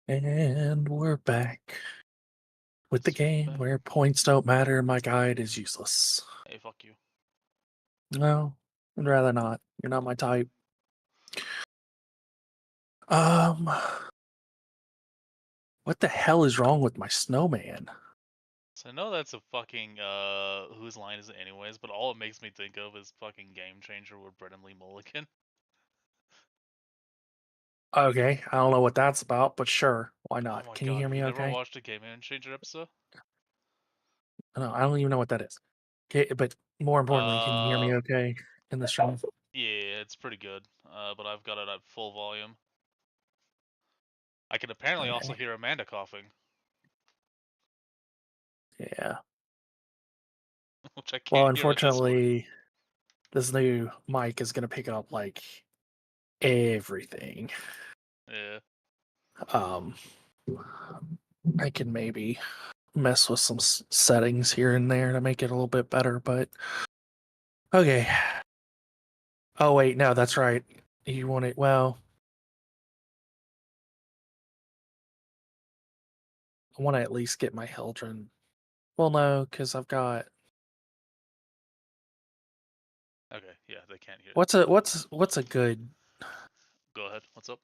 And we're back with the game where points don't matter. My guide is useless. Hey, fuck you. No, I'd rather not. You're not my type. Um, what the hell is wrong with my snowman? So I know that's a fucking whose line is it anyways, but all it makes me think of is fucking Game Changer with Brennan Lee Mulligan. Okay, I don't know what that's about, but sure, why Oh not? my Can you god, hear you've me never okay? watched a Game Changer episode? No, I don't even know what that is. Okay, but more importantly, can you hear me Uh, okay in the stream? yeah, it's pretty good. But I've got it at full volume. I can apparently also Okay, hear Amanda coughing, yeah. which I Well, can't hear on Discord. unfortunately, this new mic is gonna pick up like everything. Yeah. Um, I can maybe mess with some settings here and there to make it a little bit better, but okay. Oh wait, no, that's right. You want it? Well, I want to at least get my Hildren. Well, no, because I've got Okay. Yeah, they can't hear. what's a good Go ahead. What's up?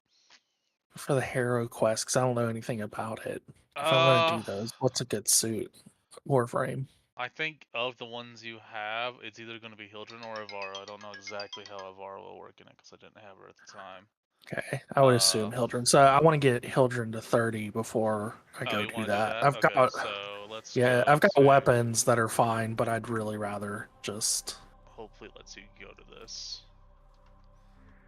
for the Hero quest? Because I don't know anything about it. If I'm gonna Uh, do those, what's a good suit? Warframe. I think of the ones you have, it's either going to be Hildren or Ivara. I don't know exactly how Ivara will work in it because I didn't have her at the time. Okay, I would assume Hildren. So I want to get Hildren to 30 before I Oh, go you do want to do that. that? I've Okay, got so let's yeah, go I've got to. weapons that are fine, but I'd really rather just Hopefully, lets you go to this.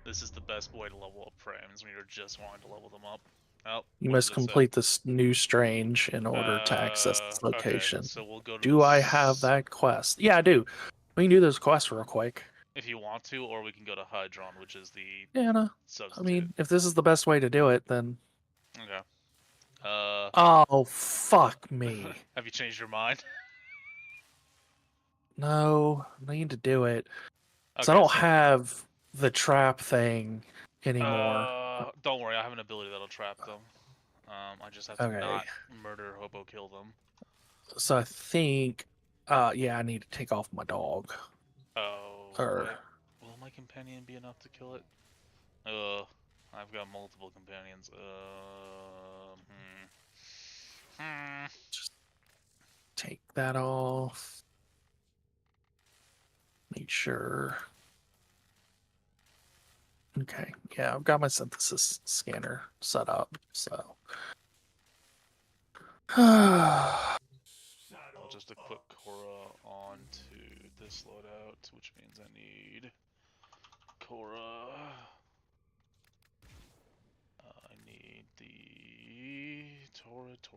This is the best way to level up frames when you're just wanting to level them up. Oh, you what does must it say? complete this new strange in order to access this Okay, location. so we'll go to Do I have this that quest? Yeah, I do. We can do those quests real quick. if you want to, or we can go to Hydron, which is the Yeah, no. I substitute. mean, if this is the best way to do it, then Okay. Uh, oh fuck me. have you changed your mind? No, I need to do it. So I Okay, don't so have the trap thing anymore. don't worry, I have an ability that'll trap them. I just have to Okay. not murder, hobo, kill them. So I think yeah, I need to take off my dog. Oh, Or will my companion be enough to kill it? I've got multiple companions. just take that off. Make sure. Okay. Yeah, I've got my synthesis scanner set up, so I'll just equip Korra onto this loadout, which means I need Korra. I need the turret.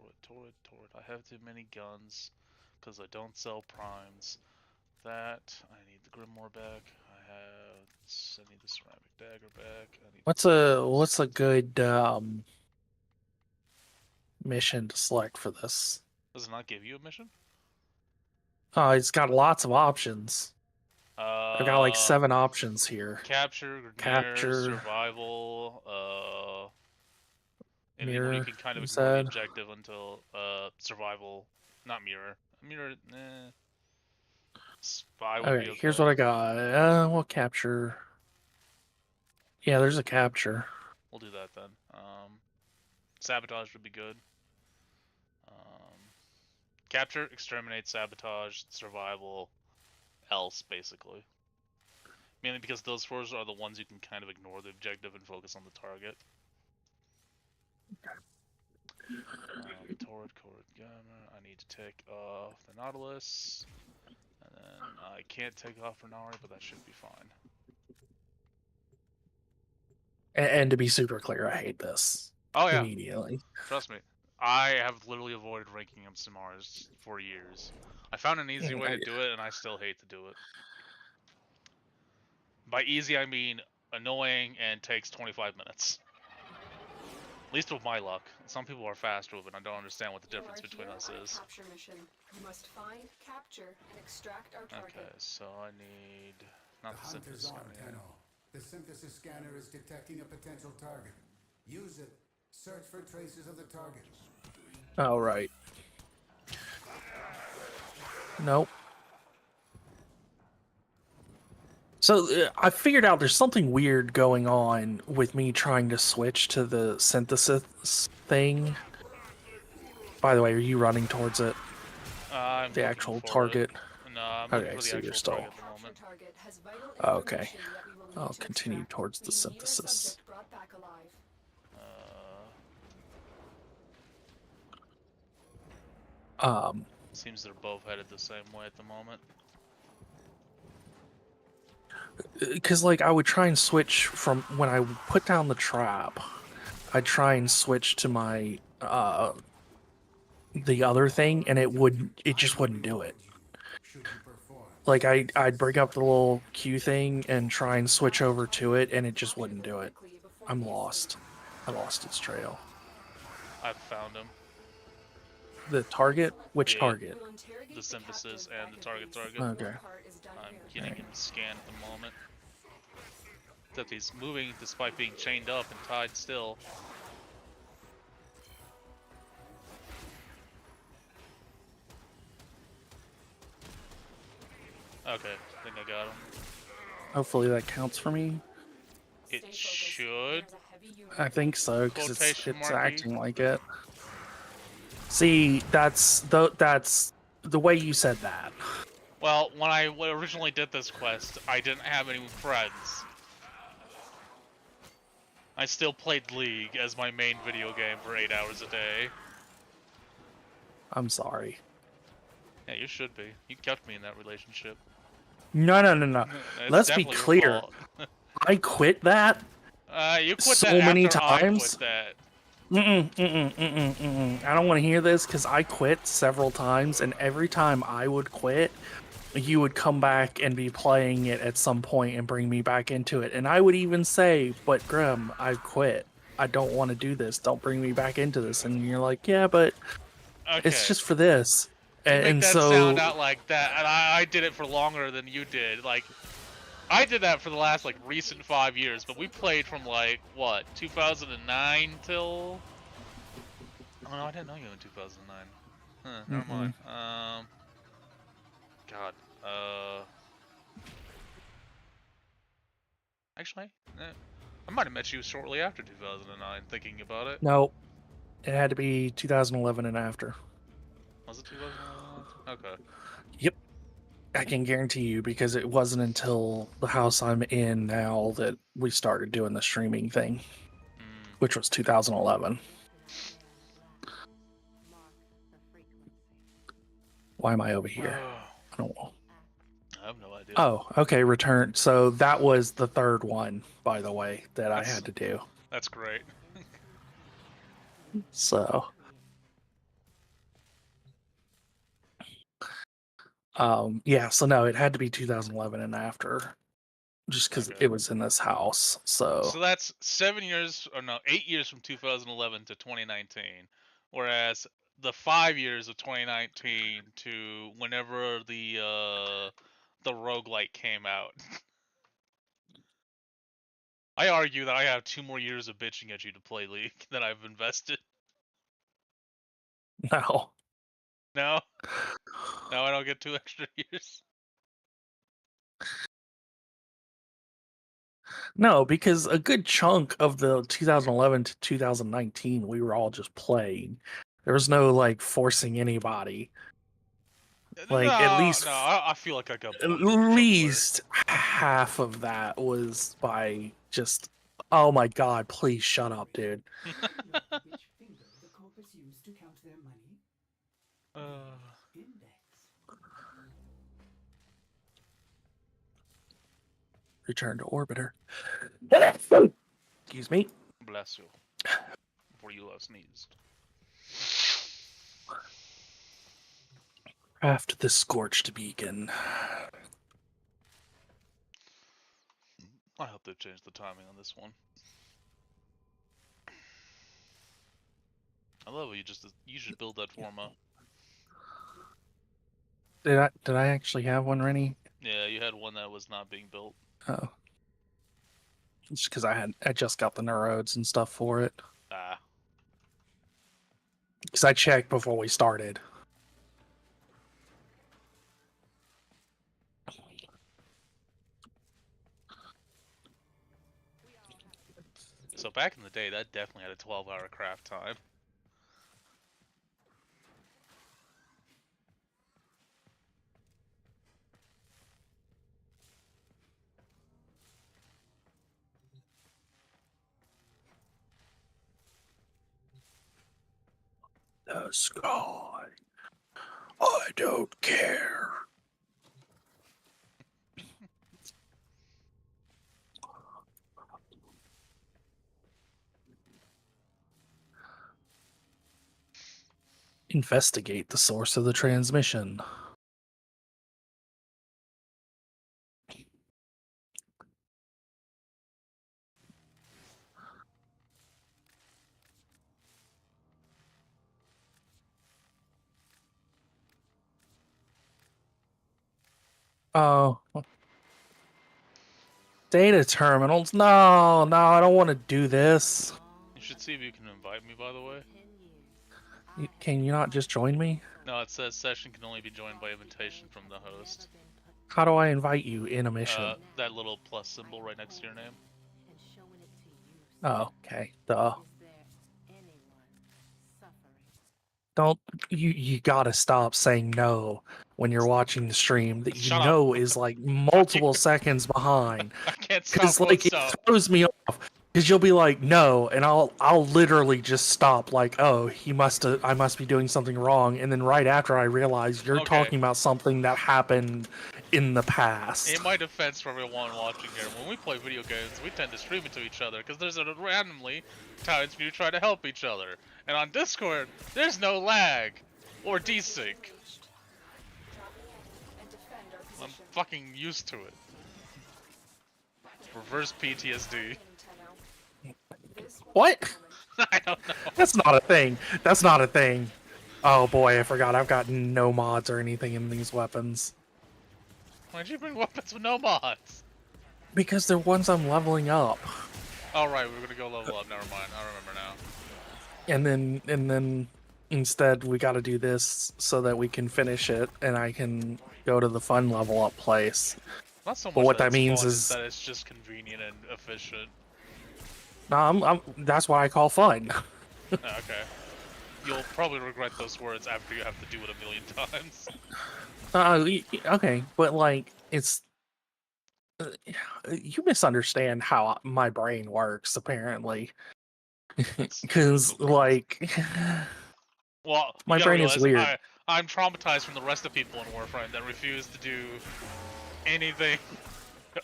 I have too many guns because I don't sell primes. That I need the Grimoire back. I need the ceramic dagger back. I need what's a good mission to select for this? Does it not give you a mission? Oh, it's got lots of options. I've got like Uh, 7 options here. capture, mirror, Capture, survival. And then you mirror, can kind of you ignore the said. objective until survival. Not mirror. Mirror. Spy would be Okay, here's okay. what I got. We'll capture. Yeah, there's a capture. We'll do that then. Sabotage would be good. Um, capture, exterminate, sabotage, survival, else basically. Mainly because those fours are the ones you can kind of ignore the objective and focus on the target. Torrid, gunner. I need to take off the Nautilus. And then I can't take off Renari, but that should be fine. And to be super clear, I hate this. Oh yeah, Immediately. trust me. I have literally avoided ranking up Samars for years. I found an easy way to do it, and I still hate to do it. By easy, I mean annoying and takes 25 minutes. At least with my luck. Some people are faster with it. I don't understand what the difference between us is. Capture mission. You must find, capture, and extract our target. Okay, so I need not the synthesis scanner. The synthesis scanner is detecting a potential target. Use it. Search for traces of the target. Oh, right. Nope. So I figured out there's something weird going on with me trying to switch to the synthesis thing. By the way, are you running towards it? I'm The looking actual for target? it. No, I'm looking Okay, for the so you're actual still... target at the moment. Target has vital Okay. information that we will need I'll to continue extract. towards the We need your synthesis. subject brought back alive. Seems they're both headed the same way at the moment. Because, like, I would try and switch from... When I put down the trap, I'd try and switch to my... the other thing, and it just wouldn't do it. Should you perform? Like, I'd bring up the little Q thing and try and switch over to it, and it just wouldn't do it. I'm lost. I lost its trail. I've found him. The target? Which Yeah. target? We'll interrogate The synthesis captive and the back at target. base. Okay. Your part is done I'm here. getting him scanned at the moment. Except he's moving despite being chained up and tied still. Okay, I think I got him. Hopefully that counts for me. It Stay focused. should. There's a heavy unit. I think so, because Quotation it's marky. acting like it. See, that's the way you said that. Well, when I originally did this quest, I didn't have any friends. I still played League as my main video game for 8 hours a day. I'm sorry. Yeah, you should be. You kept me in that relationship. No. It's Let's be definitely your clear. fault. I quit that You quit so that many after I times. quit that. I don't want to hear this, because I quit several times, and every time I would quit, you would come back and be playing it at some point and bring me back into it. And I would even say, but Grim, I quit. I don't want to do this. Don't bring me back into this. And you're like, yeah, but Okay. it's just for this. You make And that so sound out like that, and I did it for longer than you did. Like, I did that for the last, like, recent 5 years, but we played from, like, what, 2009 till... Oh, no, I didn't know you in 2009. Huh, never mind. God, Actually, I might have met you shortly after 2009, thinking about it. no, it had to be 2011 and after. Was it 2011? Okay. Yep. I can guarantee you, because it wasn't until the house I'm in now that we started doing the streaming thing, which was 2011. Why am I over here? I don't know. I have no idea. Oh, okay, return. So that was the third one, by the way, that I had to do. That's great. So, yeah, so no, it had to be 2011 and after, just because Okay. it was in this house. So that's 7 years, or no, 8 years from 2011 to 2019, whereas the 5 years of 2019 to whenever the roguelike came out. I argue that I have 2 more years of bitching at you to play League than I've invested. no. No? No, I don't get 2 extra years? No, because a good chunk of the 2011 to 2019, we were all just playing. There was no, like, forcing anybody. Like, at least No, I feel like I got at bullied a good chunk where- least half of that was by just, oh my god, please shut up, dude. Which finger the corpus used to count their money? Index. Return to orbiter. Excuse me. Bless you. Before you last sneezed. Craft the scorched beacon. I hope they've changed the timing on this one. I love it. You should build that forma. Did I actually have one ready? Yeah, you had one that was not being built. Oh. Just because I just got the neurodes and stuff for it. Ah. Because I checked before we started. So back in the day, that definitely had a 12-hour craft time. The sky. I don't care. Investigate the source of the transmission. Oh. Data terminals? No, I don't want to do this. You should see if you can invite me, by the way. Can you not just join me? No, it says session can only be joined by invitation from the host. How do I invite you in a mission? That little plus symbol right next to your name. Oh, okay. Duh. Don't you gotta stop saying no when you're watching the stream that you Shut up. know is like multiple seconds behind. I can't stop. Because like it throws me off. Because you'll be like no, and I'll literally just stop like, oh, I must be doing something wrong, and then right after I realize you're talking about something that happened in the past. In my defense for everyone watching here, when we play video games, we tend to stream it to each other because there's randomly times when you try to help each other. And on Discord, there's no lag or desync. I'm fucking used to it. Reverse PTSD. What? I don't know. That's not a thing. That's not a thing. Oh boy, I forgot. I've got no mods or anything in these weapons. Why'd you bring weapons with no mods? Because they're ones I'm leveling up. Oh right, we're gonna go level up. Never mind. I remember now. And then instead we got to do this so that we can finish it, and I can go to the fun level up place. Not so much but what that that means fun, is that it's just convenient and efficient. No, that's what I call fun. Okay. You'll probably regret those words after you have to do it a million times. Okay, but like it's you misunderstand how my brain works apparently. Because like well, my brain is weird. I'm traumatized from the rest of people in Warframe that refuse to do anything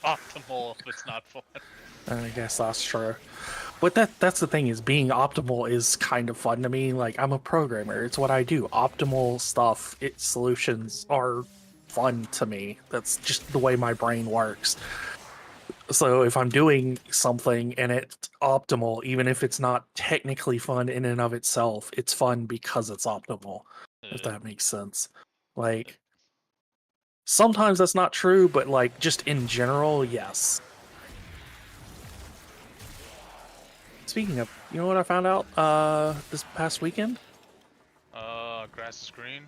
optimal if it's not fun. I guess that's true. But that's the thing, is being optimal is kind of fun to me. Like, I'm a programmer. It's what I do. Optimal stuff, solutions are fun to me. That's just the way my brain works. So if I'm doing something and it's optimal, even if it's not technically fun in and of itself, it's fun because it's optimal. If that makes sense. Like, sometimes that's not true, but like just in general, yes. Speaking of, you know what I found out this past weekend? Grass is green?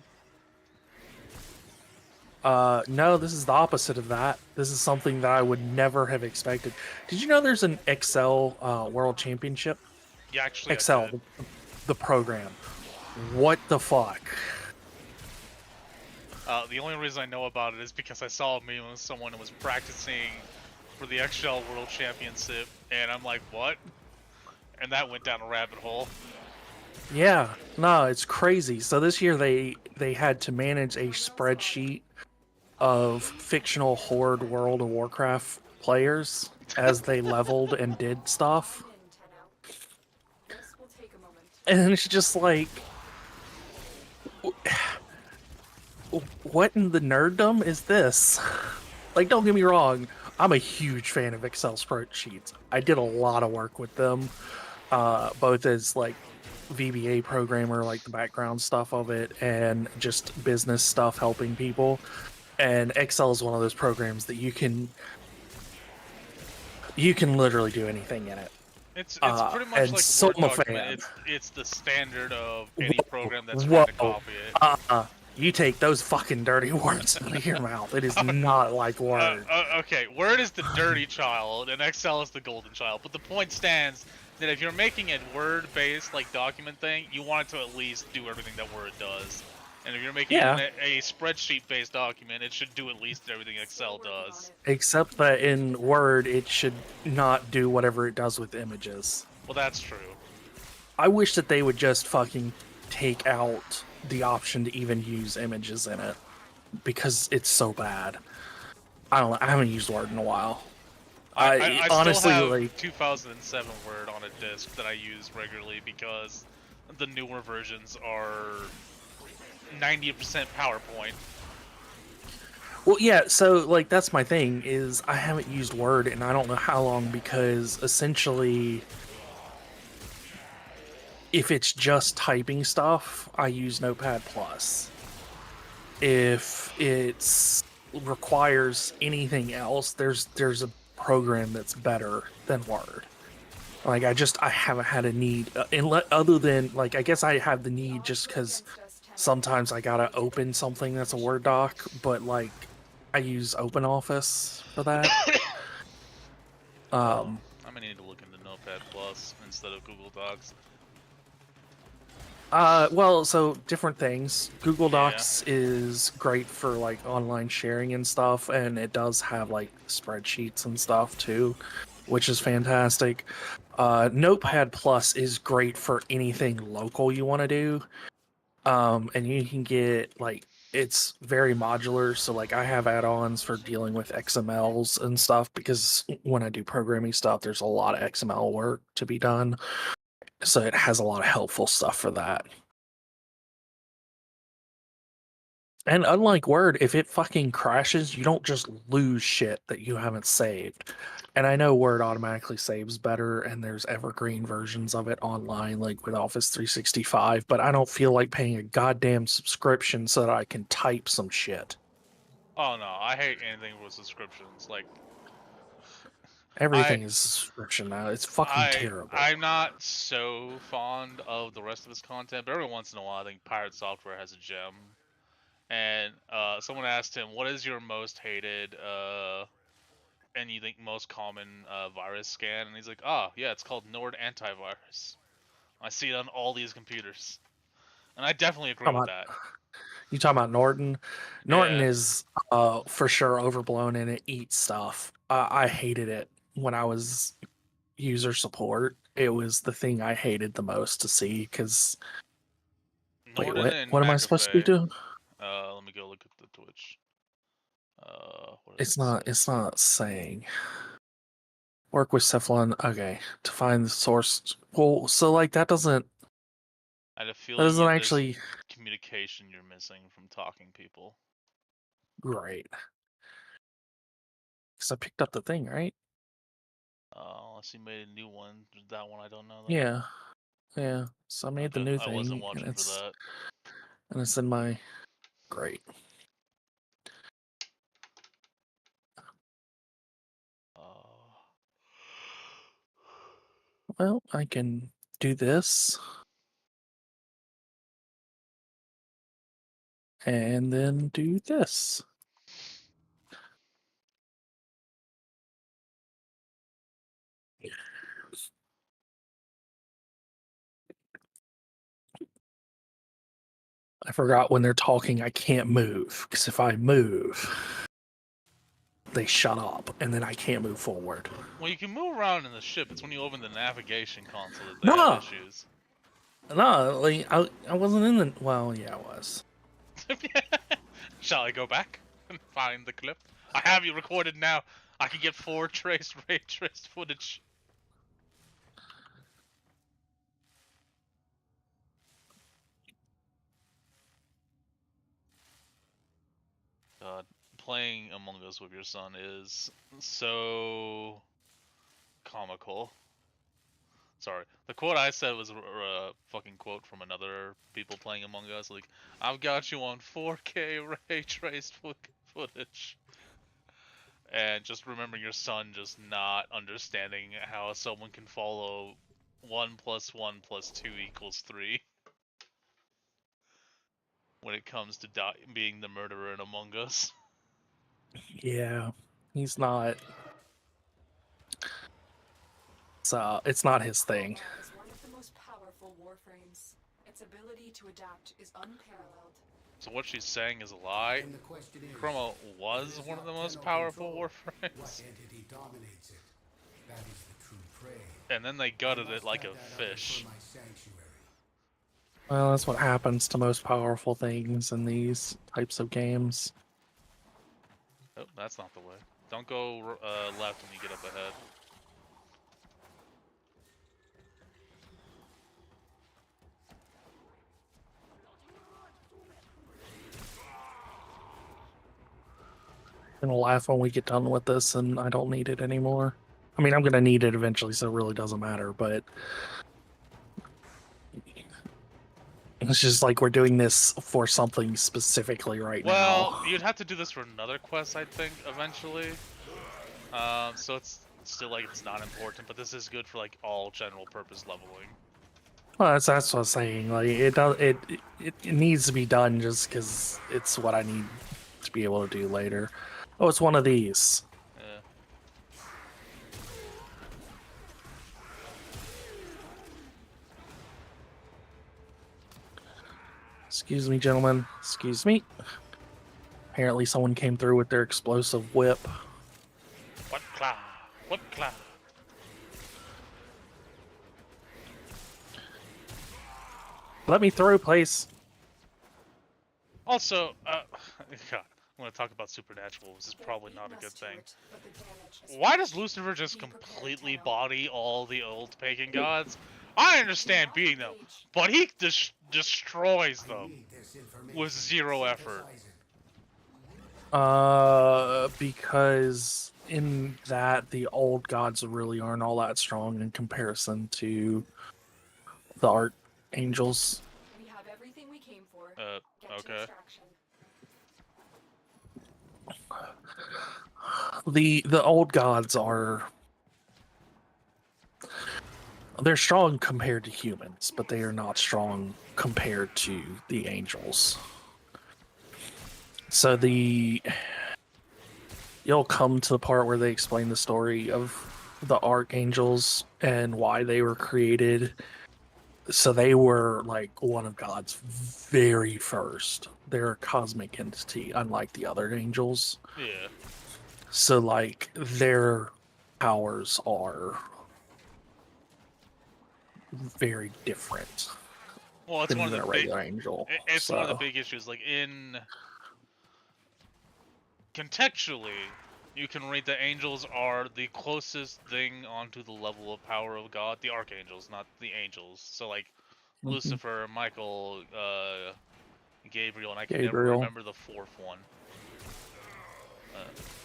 No, this is the opposite of that. This is something that I would never have expected. Did you know there's an XL World Championship? Yeah, actually, XL, the program. What the fuck? The only reason I know about it is because I saw a meme with someone who was practicing for the XL World Championship, and I'm like, what? And that went down a rabbit hole. Yeah, no, it's crazy. So this year they had to manage a spreadsheet of fictional Horde World of Warcraft players as they leveled and did stuff. And it's just like, what in the nerddom is this? Like, don't get me wrong, I'm a huge fan of Excel spreadsheets. I did a lot of work with them, both as like VBA programmer, like the background stuff of it, and just business stuff, helping people. And Excel is one of those programs that you can You can literally do anything in it. It's pretty much And like so Word I'm a document. fan. It's the standard of any program that's Whoa. trying to copy it. You take those fucking dirty words out of your mouth. It is not like Word. Okay, Word is the dirty child, and Excel is the golden child. But the point stands that if you're making a Word-based like document thing, you want it to at least do everything that Word does. And if you're making Yeah. a spreadsheet-based document, it should do at least everything Excel does. Except that in Word, it should not do whatever it does with images. Well, that's true. I wish that they would just fucking take out the option to even use images in it. Because it's so bad. I don't know. I haven't used Word in a while. I honestly, still have like, 2007 Word on a disk that I use regularly because the newer versions are 90% PowerPoint. well, yeah. So, like, that's my thing is I haven't used Word and I don't know how long because essentially, if it's just typing stuff, I use Notepad Plus. If it's requires anything else, there's a program that's better than Word. Like I haven't had a need, other than like I guess I have the need just because sometimes I gotta open something that's a Word doc, but like I use OpenOffice for that. I may need to look into Notepad Plus instead of Google Docs. Well, so different things. Google Yeah. Docs is great for like online sharing and stuff, and it does have like spreadsheets and stuff too, which is fantastic. Notepad Plus is great for anything local you want to do. And you can get like it's very modular, so like I have add-ons for dealing with XMLs and stuff because when I do programming stuff, there's a lot of XML work to be done. So it has a lot of helpful stuff for that. And unlike Word, if it fucking crashes, you don't just lose shit that you haven't saved. And I know Word automatically saves better, and there's evergreen versions of it online, like with Office 365, but I don't feel like paying a goddamn subscription so that I can type some shit. Oh no, I hate anything with subscriptions. Like Everything is subscription now. It's fucking terrible. I'm not so fond of the rest of his content, but every once in a while I think Pirate Software has a gem. And someone asked him, "What is your most hated and you think most common virus scan?" And he's like, "Oh, yeah, it's called Nord Antivirus. I see it on all these computers." And I definitely agree with that. You talking about Norton? Norton Yeah. is for sure overblown and it eats stuff. I hated it when I was user support. It was the thing I hated the most to see because wait, Norton and what am I supposed to be McAfee. doing? Let me go look at the Twitch. What does It's it say? not saying. Work with Cephalon. Okay, to find the source. Well, so like I had a that feeling doesn't there's actually communication you're missing from talking people. great. Because I picked up the thing, right? Unless you made a new one. That one I don't know though. Yeah, yeah. So I made the Okay, new I wasn't thing, and watching for that. it's in my great. Well, I can do this. And then do this. I forgot when they're talking, I can't move. Because if I move, they shut up. And then I can't move forward. Well, you can move around in the ship. It's when you open the navigation console that they have No! issues. No, like, I wasn't in the. Well, yeah, I was. Shall I go back and find the clip? I have you recorded now. I can get ray traced footage. God, playing Among Us with your son is so comical. Sorry, the quote I said was a fucking quote from another people playing Among Us. Like, I've got you on 4K ray traced footage. and just remembering your son just not understanding how someone can follow 1 + 1 + 2 = 3 when it comes to being the murderer in Among Us. Yeah, he's not. It's not his thing. Cobalt is one of the most powerful warframes. Its ability to adapt is unparalleled. So what she's saying is a lie. And the question is, Chroma if was it is one of the not most Tenno powerful controlled, warframes, what entity dominates it? That is the true prey. and then they I gutted must it like have a that other fish. for my sanctuary. Well, that's what happens to most powerful things in these types of games. Oh, that's not the way. Don't go left when you get up ahead. I'm gonna laugh when we get done with this and I don't need it anymore. I mean, I'm gonna need it eventually, so it really doesn't matter, but it's just like we're doing this for something specifically right Well, now. you'd have to do this for another quest, I think, eventually. So it's still like it's not important, but this is good for like all general purpose leveling. Well, that's what I'm saying. Like it needs to be done just because it's what I need to be able to do later. Oh, it's one of these. Yeah. Excuse me, gentlemen. Excuse me. Apparently, someone came through with their explosive whip. What claw? What claw? Let me through, please. Also, God, I'm gonna talk about Supernatural. This is probably not a good thing. Why does Lucifer just completely body all the old pagan gods? I understand beating them, but he destroys I them need this information. with zero effort. Synthesize it. Because in that the old gods really aren't all that strong in comparison to the archangels. We have everything we came for. Get to Okay. extraction. The old gods they're strong compared to humans, but they are not strong compared to the angels. So you'll come to the part where they explain the story of the archangels and why they were created. So they were like one of God's very first. They're a cosmic entity, unlike the other angels. Yeah. So like their powers are very different Well, it's than one of even the a big. regular angel. It's one of the So big issues. Like contextually, you can read the angels are the closest thing onto the level of power of God. The archangels, not the angels. So like Lucifer, Michael, Gabriel, and I can never Gabriel. remember the fourth one.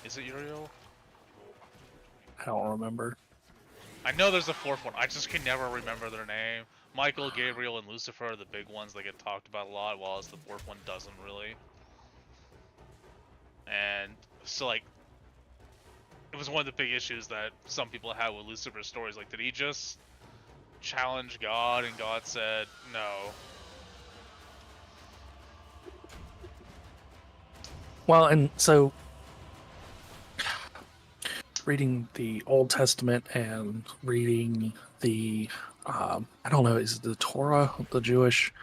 Is it Uriel? I don't remember. I know there's a fourth one. I just can never remember their name. Michael, Gabriel, and Lucifer are the big ones that get talked about a lot, while the fourth one doesn't really. And so, like, it was one of the big issues that some people had with Lucifer's stories. Like, did he just challenge God and God said no? Well, and so reading the Old Testament and reading the I don't know, is it the Torah, the Jewish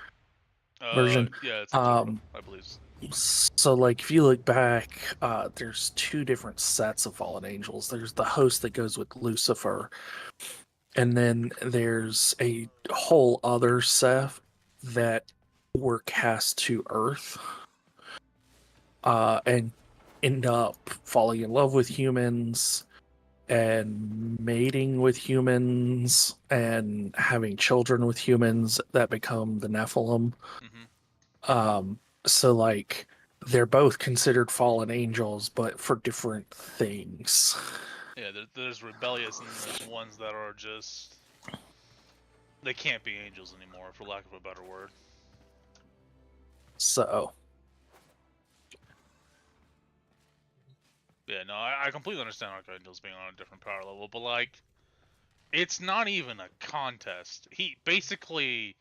version? Yeah, it's the Torah, Um, I believe. so like if you look back, there's two different sets of fallen angels. There's the host that goes with Lucifer, and then there's a whole other set that were cast to Earth, and end up falling in love with humans and mating with humans and having children with humans that become the Nephilim. So like they're both considered fallen angels, but for different things. Yeah, there's rebellious and there's ones that are just they can't be angels anymore, for lack of a better word. So Yeah, no, I completely understand Archangel's being on a different power level, but like, it's not even a contest. He basically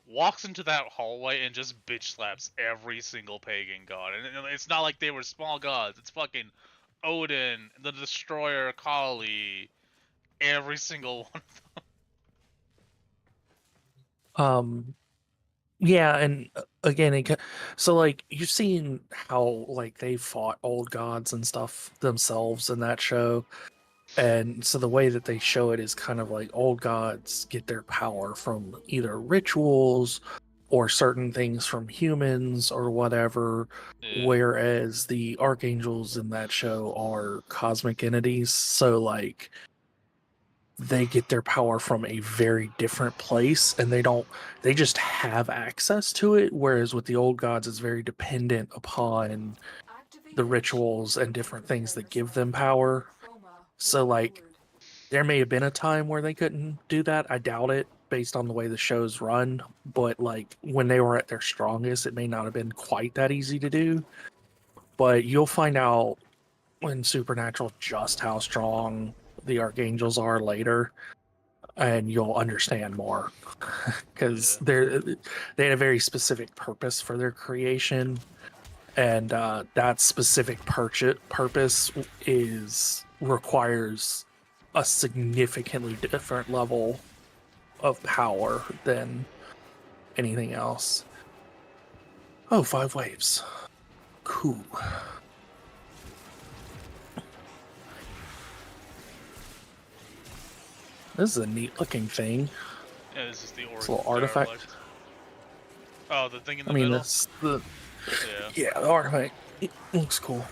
walks into that hallway and just bitch slaps every single pagan god. And it's not like they were small gods. It's fucking Odin, the Destroyer, Kali, every single one. Yeah, and again, so like you've seen how like they fought old gods and stuff themselves in that show, and so the way that they show it is kind of like old gods get their power from either rituals or certain things from humans or whatever, Yeah. whereas the archangels in that show are cosmic entities. So like they get their power from a very different place, and they just have access to it, whereas with the old gods it's very dependent upon the rituals and different things that give them power. So like there may have been a time where they couldn't do that. I doubt it based on the way the shows run, but like when they were at their strongest it may not have been quite that easy to do. But you'll find out in Supernatural just how strong the archangels are later, and you'll understand more because they had a very specific purpose for their creation, and that specific purpose requires a significantly different level of power than anything else. Oh, 5 waves. Cool. This is a neat looking thing. Yeah, this is the It's a little artifact. derelict. Oh, the thing in the I mean, middle? that's the Yeah. the artifact. It looks cool.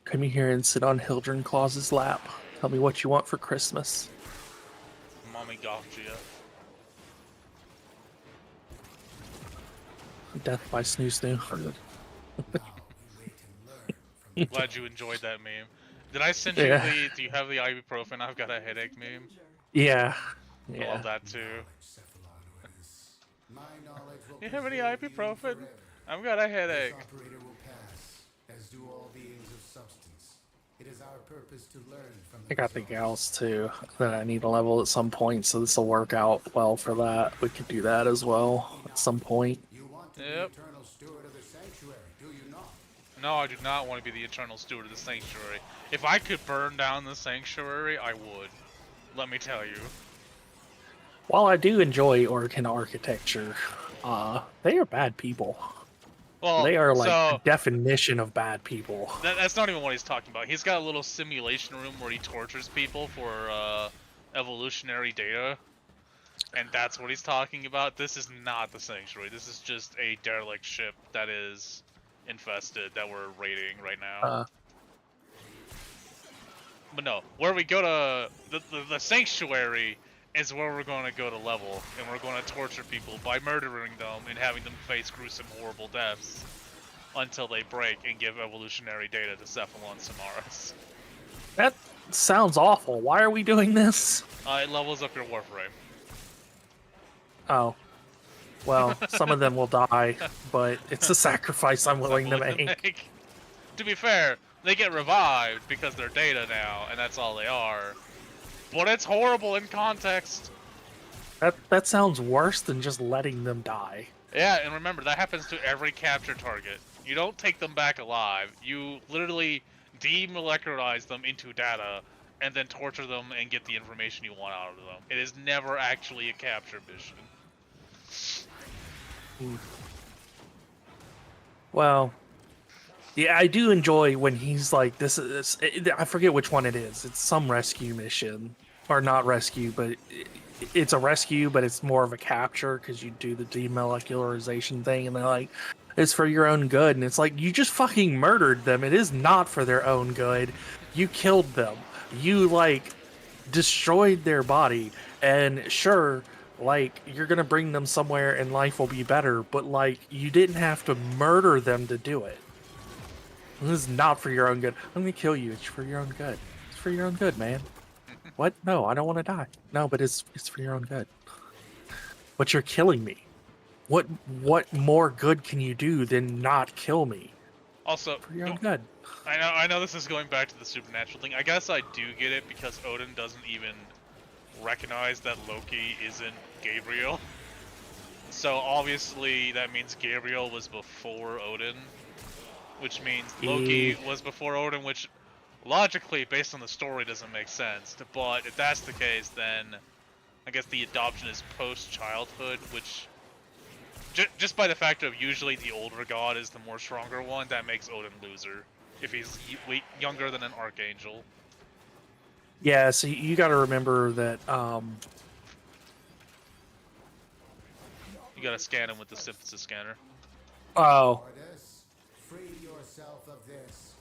Come here and sit on Hildren Claus's lap. Tell me what you want for Christmas. Mommy Gotcha. Death by Snoo Snoo. Now we wait and learn from Glad you enjoyed that meme. Did I send you Yeah. do you have the ibuprofen? I've got a headache meme. Yeah. I Yeah. love that too. Cephalon. My knowledge will You have any preserve you ibuprofen? forever. I've got a This headache. operator will pass, as do all beings of substance. It is our purpose to learn from I got the gals too that I need to level at some point, so this will work out well for that. We could do that as well at some point. You want to Yep. be eternal steward of the sanctuary, do you not? No, I do not want to be the eternal steward of the sanctuary. If I could burn down the sanctuary, I would. Let me tell you. While I do enjoy Orcan architecture, they are bad people. Well, They are like so, the definition of bad people. that's not even what he's talking about. He's got a little simulation room where he tortures people for evolutionary data, and that's what he's talking about. This is not the sanctuary. This is just a derelict ship that is infested that we're raiding right now. But no, where we go to the sanctuary is where we're going to go to level, and we're going to torture people by murdering them and having them face gruesome, horrible deaths until they break and give evolutionary data to Cephalon Samaras. That sounds awful. Why are we doing this? It levels up your warframe. Oh. Well, some of them will die, but it's a sacrifice I'm willing to make. To be fair, they get revived because they're data now, and that's all they are. But it's horrible in context. That sounds worse than just letting them die. Yeah, and remember, that happens to every capture target. You don't take them back alive. You literally demolecularize them into data, and then torture them and get the information you want out of them. It is never actually a capture mission. Well, yeah, I do enjoy when he's like, I forget which one it is. It's some rescue mission. Or not rescue, but it's a rescue, but it's more of a capture because you do the demolecularization thing, and they're like, it's for your own good. And it's like, you just fucking murdered them. It is not for their own good. You killed them. You, like, destroyed their body. And sure, like, you're gonna bring them somewhere and life will be better, but, like, you didn't have to murder them to do it. This is not for your own good. I'm gonna kill you. It's for your own good. It's for your own good, man. What? No, I don't want to die. No, but it's for your own good. But you're killing me. What more good can you do than not kill me? Also, For your own good. I know this is going back to the supernatural thing. I guess I do get it because Odin doesn't even recognize that Loki isn't Gabriel. So obviously that means Gabriel was before Odin, which means Loki was before Odin, which logically, based on the story, doesn't make sense. But if that's the case, then I guess the adoption is post-childhood, which just by the fact of usually the older god is the more stronger one, that makes Odin loser if he's younger than an archangel. Yeah, so you got to remember that You gotta scan him with the synthesis scanner. oh, Orders, free yourself of this.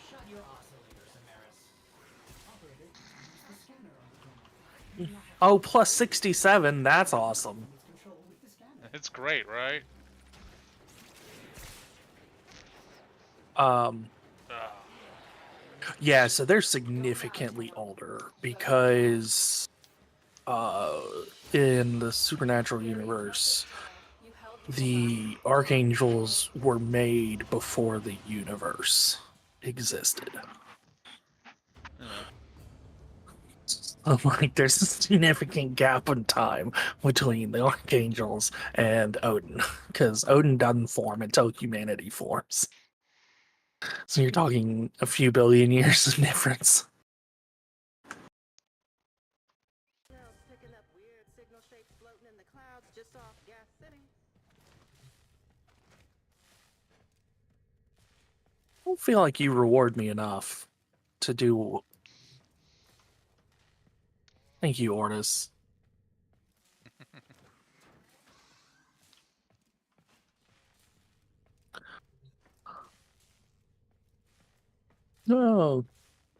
Shut your oscillator, Samaris. Operator, use the scanner on the ground. oh, plus 67. That's awesome. Lose control with the scanner. It's great, right? Yeah, so they're significantly older because in the supernatural universe, the archangels were made before the universe existed. I'm like, there's a significant gap in time between the archangels and Odin, because Odin doesn't form until humanity forms. So you're talking a few billion years of difference. Picking up weird signal shapes floating in the clouds just off Gas City. I don't feel like you reward me enough to do. Thank you, Ortis. Oh,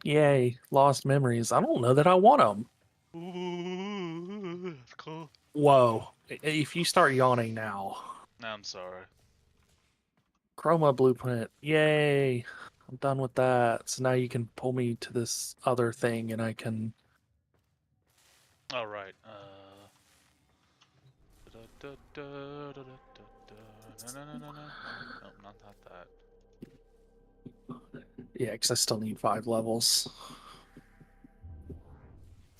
yay. Lost memories. I don't know that I want them. Ooh, that's cool. Whoa. If you start yawning now. I'm sorry. Chroma blueprint. Yay. I'm done with that. So now you can pull me to this other thing and I can. All right. No, not that. Yeah, because I still need 5 levels.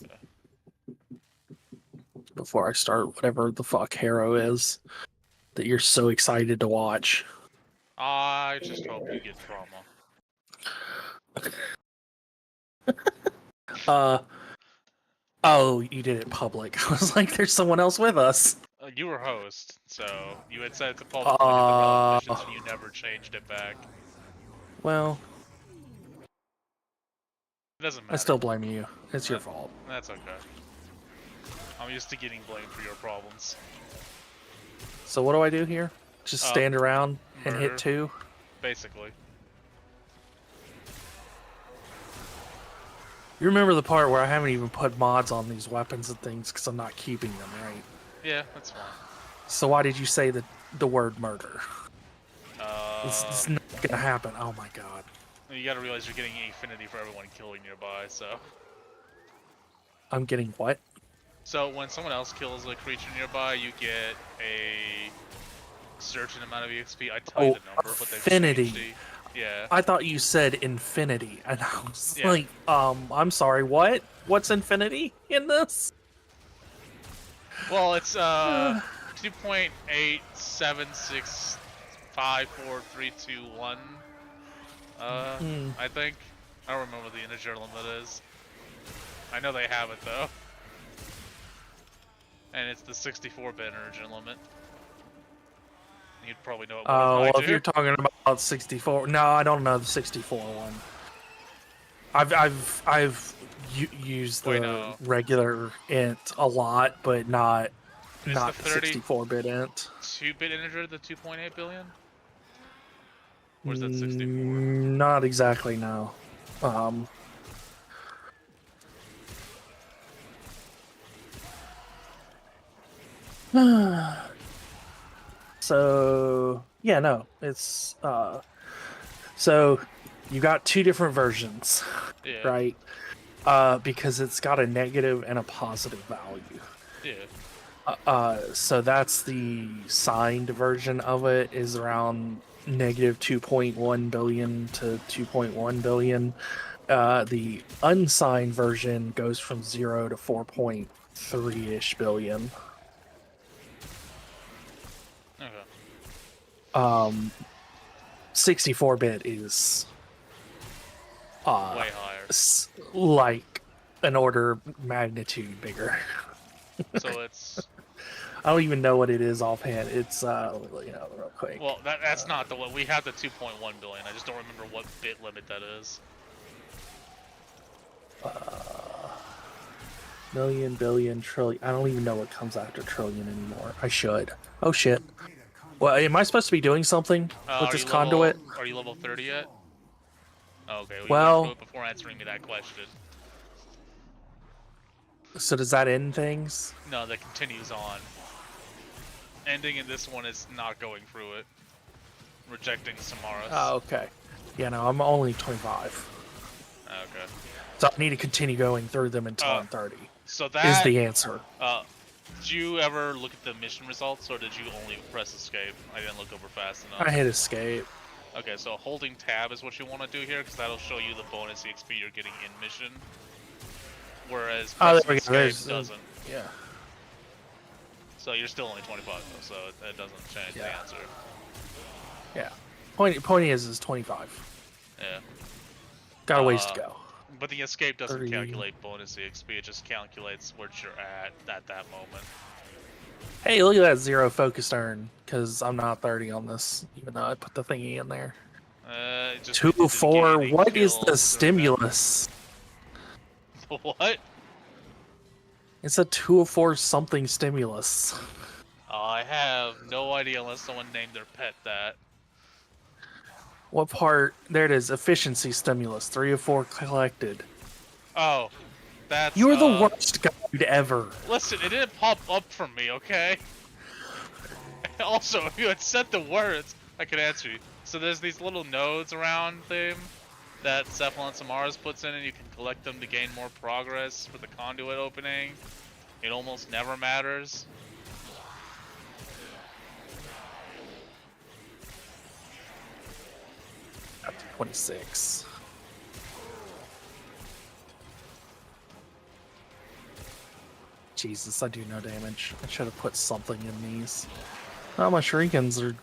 Okay. Before I start whatever the fuck Harrow is that you're so excited to watch. I just hope you get trauma. Oh, you did it public. I was like, there's someone else with us. You were host, so you had said it's a public when you did the relevant missions, and you never changed it back. Well, It doesn't matter. I still blame you. It's your fault. That's okay. I'm used to getting blamed for your problems. So what do I do here? Just stand around and murder. hit 2? Basically. You remember the part where I haven't even put mods on these weapons and things because I'm not keeping them, right? Yeah, that's fine. So why did you say the word murder? It's not gonna happen. Oh my god. You gotta realize you're getting affinity for everyone killing nearby, so... I'm getting what? So when someone else kills a creature nearby, you get a certain amount of EXP. I tell you the number, but they've affinity. changed it. Yeah. I thought you said infinity, and I was Yeah. like, I'm sorry, what? What's infinity in this? Well, it's 2.8765431. I think. I don't remember what the integer limit is. I know they have it though. And it's the 64-bit integer limit. You'd probably know it more Oh, than I well, do. if you're talking about 64, no, I don't know the 64 one. I've used the Wait, no. regular int a lot, but not Is the the 30 64-bit int. 2-bit integer the 2.8 billion? Or is that 64? Not exactly, no. So yeah, no, it's so you got 2 different versions, Yeah. right? Because it's got a negative and a positive value. Yeah. So that's the signed version of it is around negative 2.1 billion to 2.1 billion. The unsigned version goes from 0 to 4.3-ish billion. Okay. 64-bit is Way higher. like an order of magnitude bigger. So it's I don't even know what it is offhand. It's real quick. well, that's not the one. We have the 2.1 billion. I just don't remember what bit limit that is. Million, billion, trillion. I don't even know what comes after trillion anymore. I should. Oh shit. Well, am I supposed to be doing something with this conduit? Are you level 30 yet? Oh, okay, well, you Well- went through it before answering me that question. So does that end things? No, that continues on. Ending in this one is not going through it. Rejecting Samaras. Oh, okay. Yeah, no, I'm only 25. Okay. So I need to continue going through them until I'm 30. So Is that the answer. did you ever look at the mission results, or did you only press escape? I didn't look over fast enough. I hit escape. Okay, so holding tab is what you want to do here, because that'll show you the bonus EXP you're getting in mission. Whereas Oh, there pressing we go. escape There's, doesn't. Yeah. So you're still only 25 though, so it doesn't change the Yeah. answer. Yeah. Point is 25. Yeah. Got a ways to go. But the escape doesn't 30. calculate bonus EXP, it just calculates where you're at that moment. Hey, look at that 0 focus earn, because I'm not 30 on this, even though I put the thingy in there. It just 2 means you didn't 4. get any What is kills the during stimulus? that. What? It's a 2 of 4 something stimulus. I have no idea unless someone named their pet that. What part? There it is. Efficiency stimulus. 3 of 4 collected. Oh, that's. You're the worst guide ever. Listen, it didn't pop up for me, okay? Also, if you had said the words, I could answer you. So there's these little nodes around them that Cephalon Samaras puts in, and you can collect them to gain more progress for the conduit opening. It almost never matters. Up to 26. Jesus, I do no damage. I should have put something in these. Oh, my shurikens are...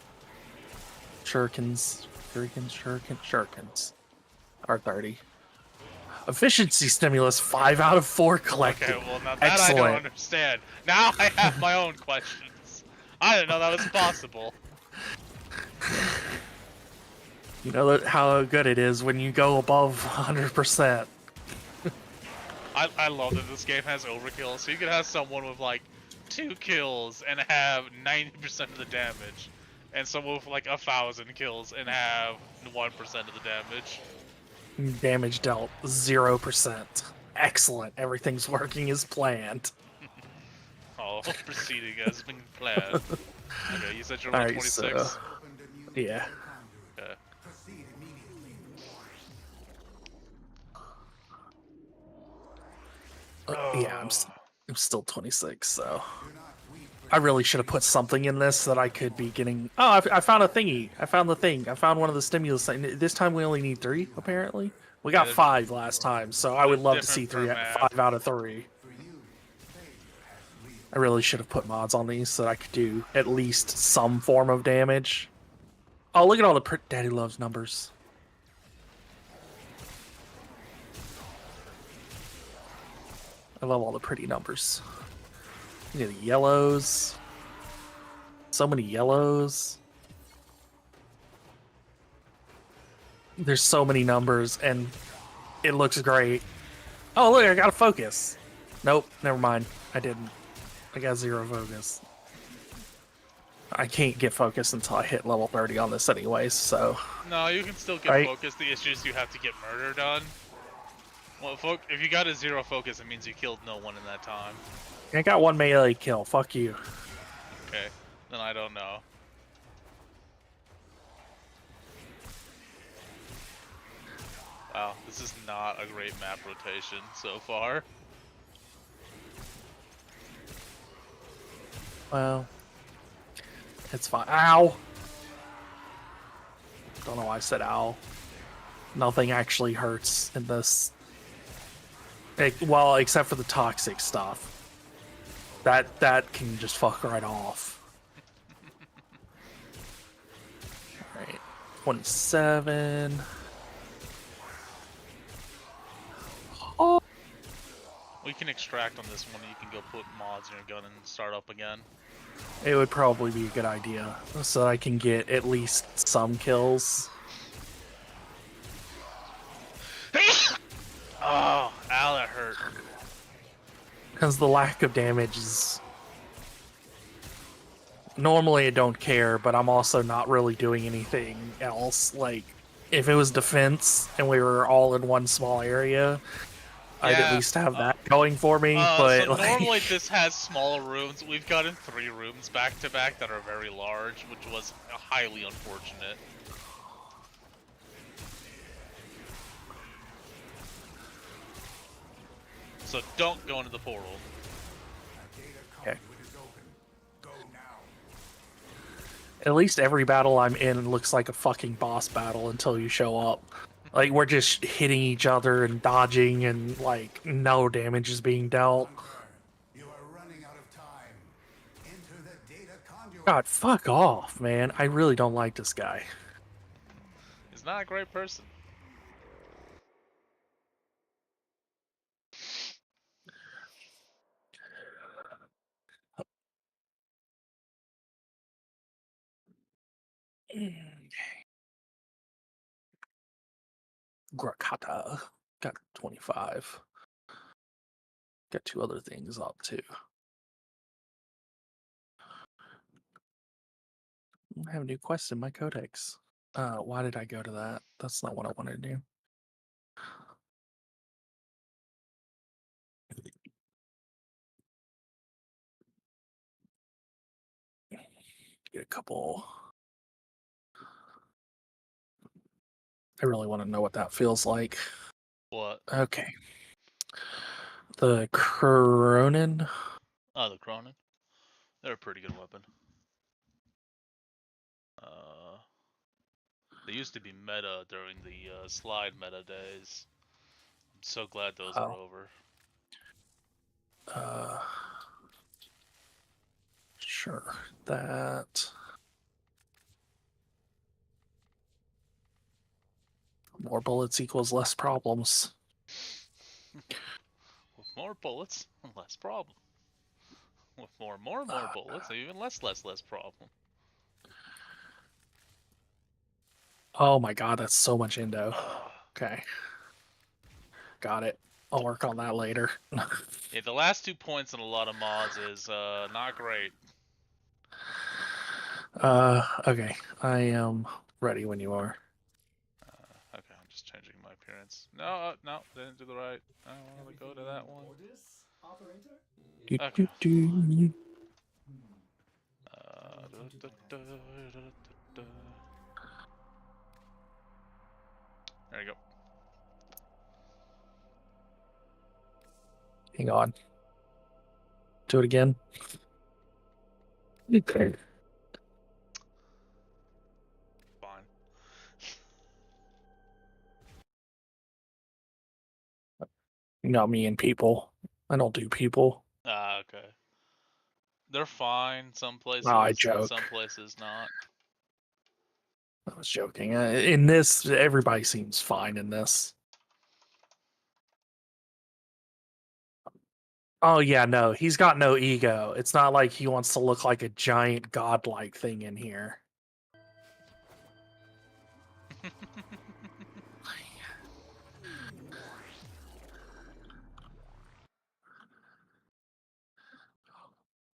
Shurikens are 30. Efficiency stimulus, 5 out of 4 collected. Okay, well now that Excellent. I don't understand. Now I have my own questions. I didn't know that was possible. You know how good it is when you go above 100%. I love that this game has overkill, so you can have someone with like 2 kills and have 90% of the damage, and someone with like 1,000 kills and have 1% of the damage. Damage dealt 0%. Excellent. Everything's working as planned. Oh, proceeding as been planned. Okay, you said you're Alright, 26. so... Yeah. Okay. Proceed immediately. Yeah, I'm still 26, so... I really should have put something in this that I could be getting... Oh, I found a thingy. I found the thing. I found one of the stimulus. This time we only need 3, apparently. We got Yeah, 5 last time, so I would love to see different 5 out of 3. I really should have put mods on these so that I could do at least some form of damage. Oh, look at all the Daddy loves numbers. I love all the pretty numbers. Look at the yellows. So many yellows. There's so many numbers, and it looks great. Oh, look, I got a focus. Nope, never mind. I didn't. I got 0 focus. I can't get focus until I hit level 30 on this anyways, so... No, you can still get Right. focus. The issue is you have to get murder done. Well, if you got a 0 focus, it means you killed no one in that time. I got 1 melee kill. Fuck you. Okay, then I don't know. Wow, this is not a great map rotation so far. Well, it's fine. Ow! Don't know why I said ow. Nothing actually hurts in this. Well, except for the toxic stuff. That can just fuck right off. Alright. 27. Oh, We can extract on this one. You can go put mods in your gun and start up again. it would probably be a good idea so that I can get at least some kills. Oh, ow, that hurt. Because the lack of damage is... Normally I don't care, but I'm also not really doing anything else. Like, if it was defense and we were all in one small area, I'd at Yeah, least have that going for me, but... So like, normally this has smaller rooms. We've gotten 3 rooms back to back that are very large, which was highly unfortunate. So don't go into the portal. Okay. Conduit is open. Go now. At least every battle I'm in looks like a fucking boss battle until you show up. Like, we're just hitting each other and dodging, and, like, no damage is being dealt. Hunter, you are running out of time. Enter the data conduit. God, fuck off, man. I really don't like this guy. He's not a great person. Grakata. Got 25. Got 2 other things up, too. I have a new quest in my codex. Why did I go to that? That's not what I wanted to do. Get a couple... I really want to know what that feels like. What? Okay. The Cronin. Oh, the Cronin. They're a pretty good weapon. They used to be meta during the slide meta days. I'm so glad those are over. Sure. That. More bullets equals less problems. With more bullets, less problem. With more bullets, even less problem. Oh my god, that's so much endo. Okay. Got it. I'll work on that later. Yeah, the last 2 points in a lot of mods is not great. Okay. I am ready when you are. Okay, I'm just changing my appearance. No, no, didn't do the right. I want to go to that one. Orders, operator? Do, Okay. do, do. There you go. Hang on. Do it again. Okay. Fine. Not me and people. I don't do people. Ah, okay. They're fine some places, I and joke. some places not. I was joking. In this, everybody seems fine in this. Oh yeah, no, he's got no ego. It's not like he wants to look like a giant godlike thing in here.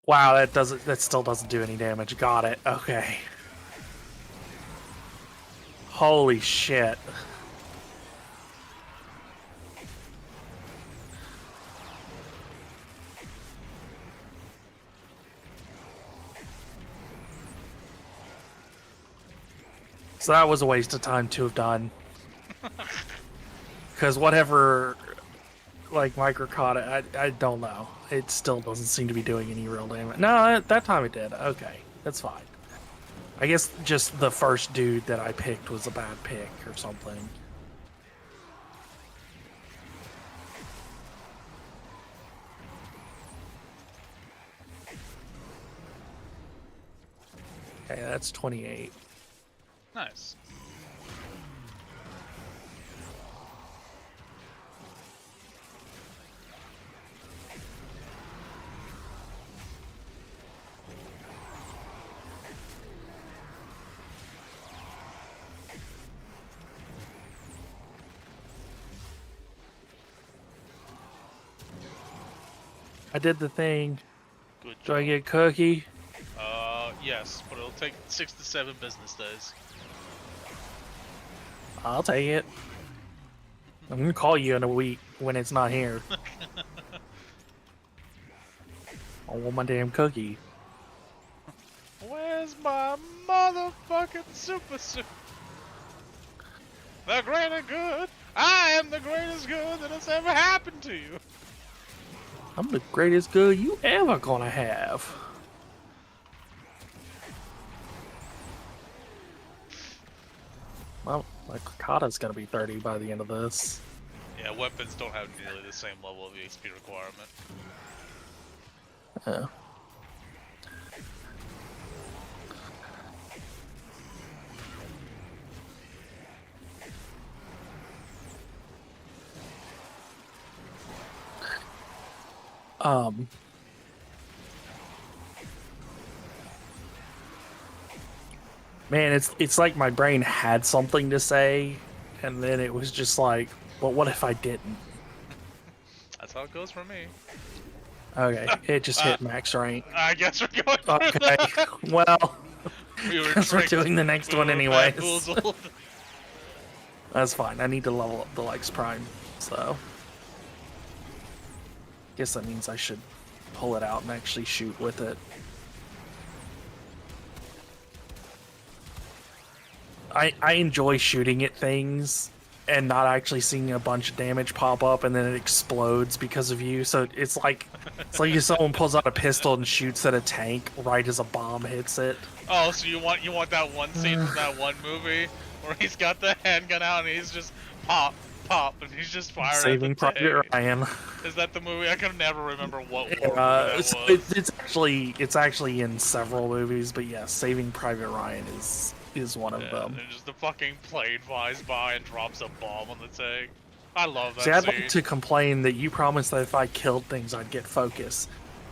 Wow, that still doesn't do any damage. Got it. Okay. Holy shit. So that was a waste of time to have done. Because whatever, like, micro caught it, I don't know. It still doesn't seem to be doing any real damage. No, that time it did. Okay, that's fine. I guess just the first dude that I picked was a bad pick or something. Okay, that's 28. Nice. I did the thing. Good Do I job. get cookie? Yes, but it'll take 6 to 7 business days. I'll take it. I'm gonna call you in a week when it's not here. I want my damn cookie. Where's my motherfucking super suit? The greater good. I am the greatest good that has ever happened to you. I'm the greatest good you ever gonna have. Well, my Kakata's gonna be 30 by the end of this. Yeah, weapons don't have nearly the same level of EXP requirement. Yeah. Man, it's like my brain had something to say, and then it was just like, well, what if I didn't? That's how it goes for me. Okay, it just hit max rank. I guess we're going through Okay, that. well, We were because we're tricked. doing the next We one were anyways. bamboozled. That's fine. I need to level up the Lex Prime, so guess that means I should pull it out and actually shoot with it. I enjoy shooting at things and not actually seeing a bunch of damage pop up and then it explodes because of you. So it's like if someone pulls out a pistol and shoots at a tank right as a bomb hits it. Oh, so you want that one scene from that one movie where he's got the handgun out and he's just pop, and he's just firing Saving at the Private tank. Ryan. Is that the movie? I can never remember what war movie that was. It's actually in several movies, but yes, Saving Private Ryan is one of them. And just the fucking plane flies by and drops a bomb on the tank. I love that See, I'd scene. like to complain that you promised that if I killed things, I'd get focus,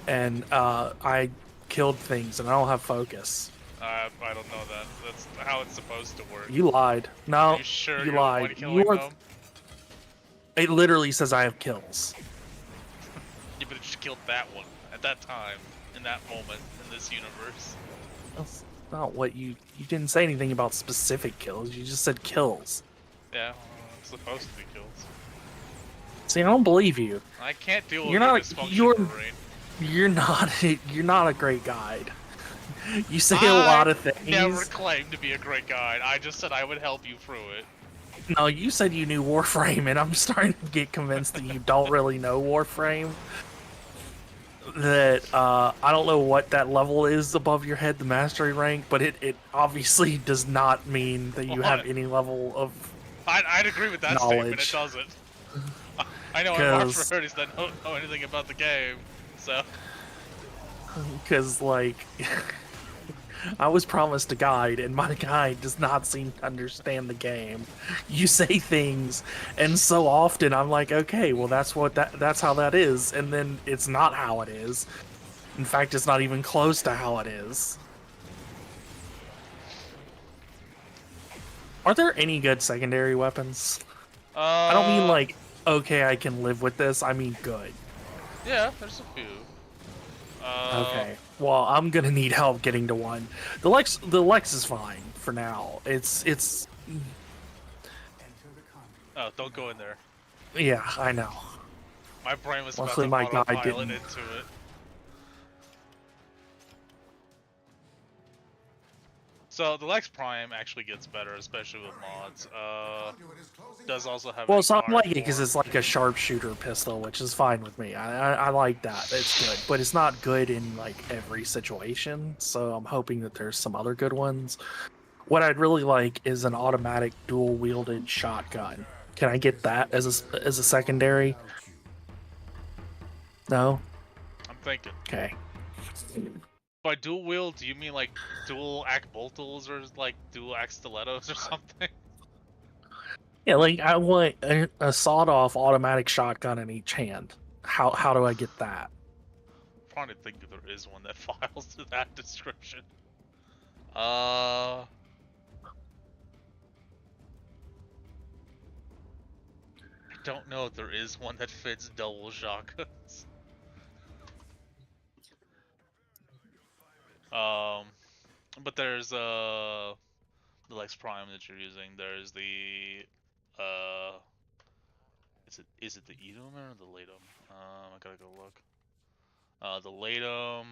and I killed things and I don't have focus. I don't know that. That's how it's supposed to work. You lied. No, Are you sure you you're lied. the one killing You are. them? It literally says I have kills. Yeah, but it just killed that one at that time, in that moment, in this universe. That's not what you didn't say anything about specific kills. You just said kills. Yeah, it's supposed to be kills. See, I don't believe you. I can't deal with You're your not- dysfunction you're- brain. You're not a great guide. You say a lot of things. I never claimed to be a great guide. I just said I would help you through it. No, you said you knew Warframe, and I'm starting to get convinced that you don't really know Warframe. That I don't know what that level is above your head, the mastery rank, but it obviously does not mean that you have any level of I'd agree with that statement. It knowledge. doesn't. I know I'm March 'Cause- Verdes that don't know anything about the game, so because like I was promised a guide, and my guide does not seem to understand the game. You say things, and so often I'm like, okay, well that's how that is, and then it's not how it is. In fact, it's not even close to how it is. Are there any good secondary weapons? I don't mean like, okay, I can live with this. I mean good. yeah, there's a few. Okay. Well, I'm gonna need help getting to one. The Lex is fine for now. It's Enter the conduit. Oh, don't go in there. yeah, I know. My brain was about Luckily to my guy autopilot didn't. into it. So the Lex Prime actually gets better, especially with mods. Does also have Well, an so I like it ignited because bore. it's like a sharpshooter pistol, which is fine with me. I like that. It's good, but it's not good in like every situation. So I'm hoping that there's some other good ones. What I'd really like is an automatic dual wielded shotgun. Can I get that as a secondary? No. I'm thinking. Okay. By dual wield, do you mean like dual axe boltals or like dual axe stilettos or something? Yeah, like I want a sawed-off automatic shotgun in each hand. How do I get that? I'm trying to think if there is one that files to that description. I don't know if there is one that fits double shotguns. But there's the Lex Prime that you're using. There's the is it the Edom or the Latum? I gotta go look. The Latum,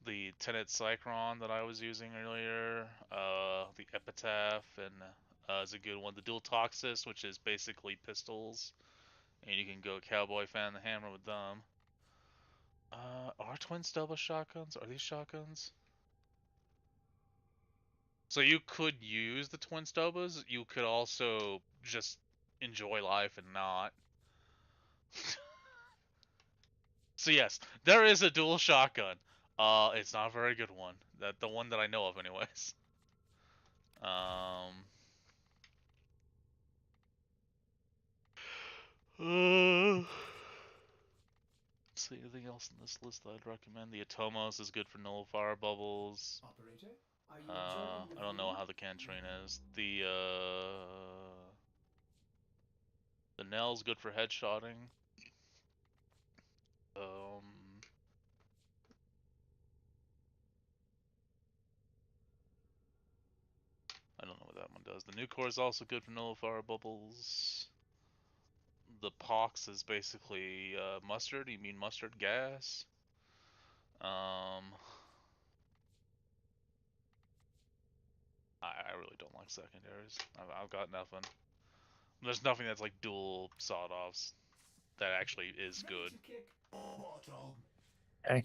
the Tenet Cycron that I was using earlier, the Epitaph, and is a good one. The Dual Toxis, which is basically pistols, and you can go Cowboy Fan the Hammer with them. Are twin stubba shotguns? Are these shotguns? So you could use the twin stubbas. You could also just enjoy life and not. So yes, there is a dual shotgun. It's not a very good one. The one that I know of, anyways. Uh, see anything else in this list that I'd recommend? The Atomos is good for nullifier bubbles. Operator, are you observing the I don't know room? how the cantrine is. The Nell's good for headshotting. I don't know what that one does. The Nucor is also good for nullifier bubbles. The Pox is basically mustard. You mean mustard gas? I really don't like secondaries. I've got nothing. There's nothing that's like dual sawed-offs that actually is Ready good. to kick. Okay.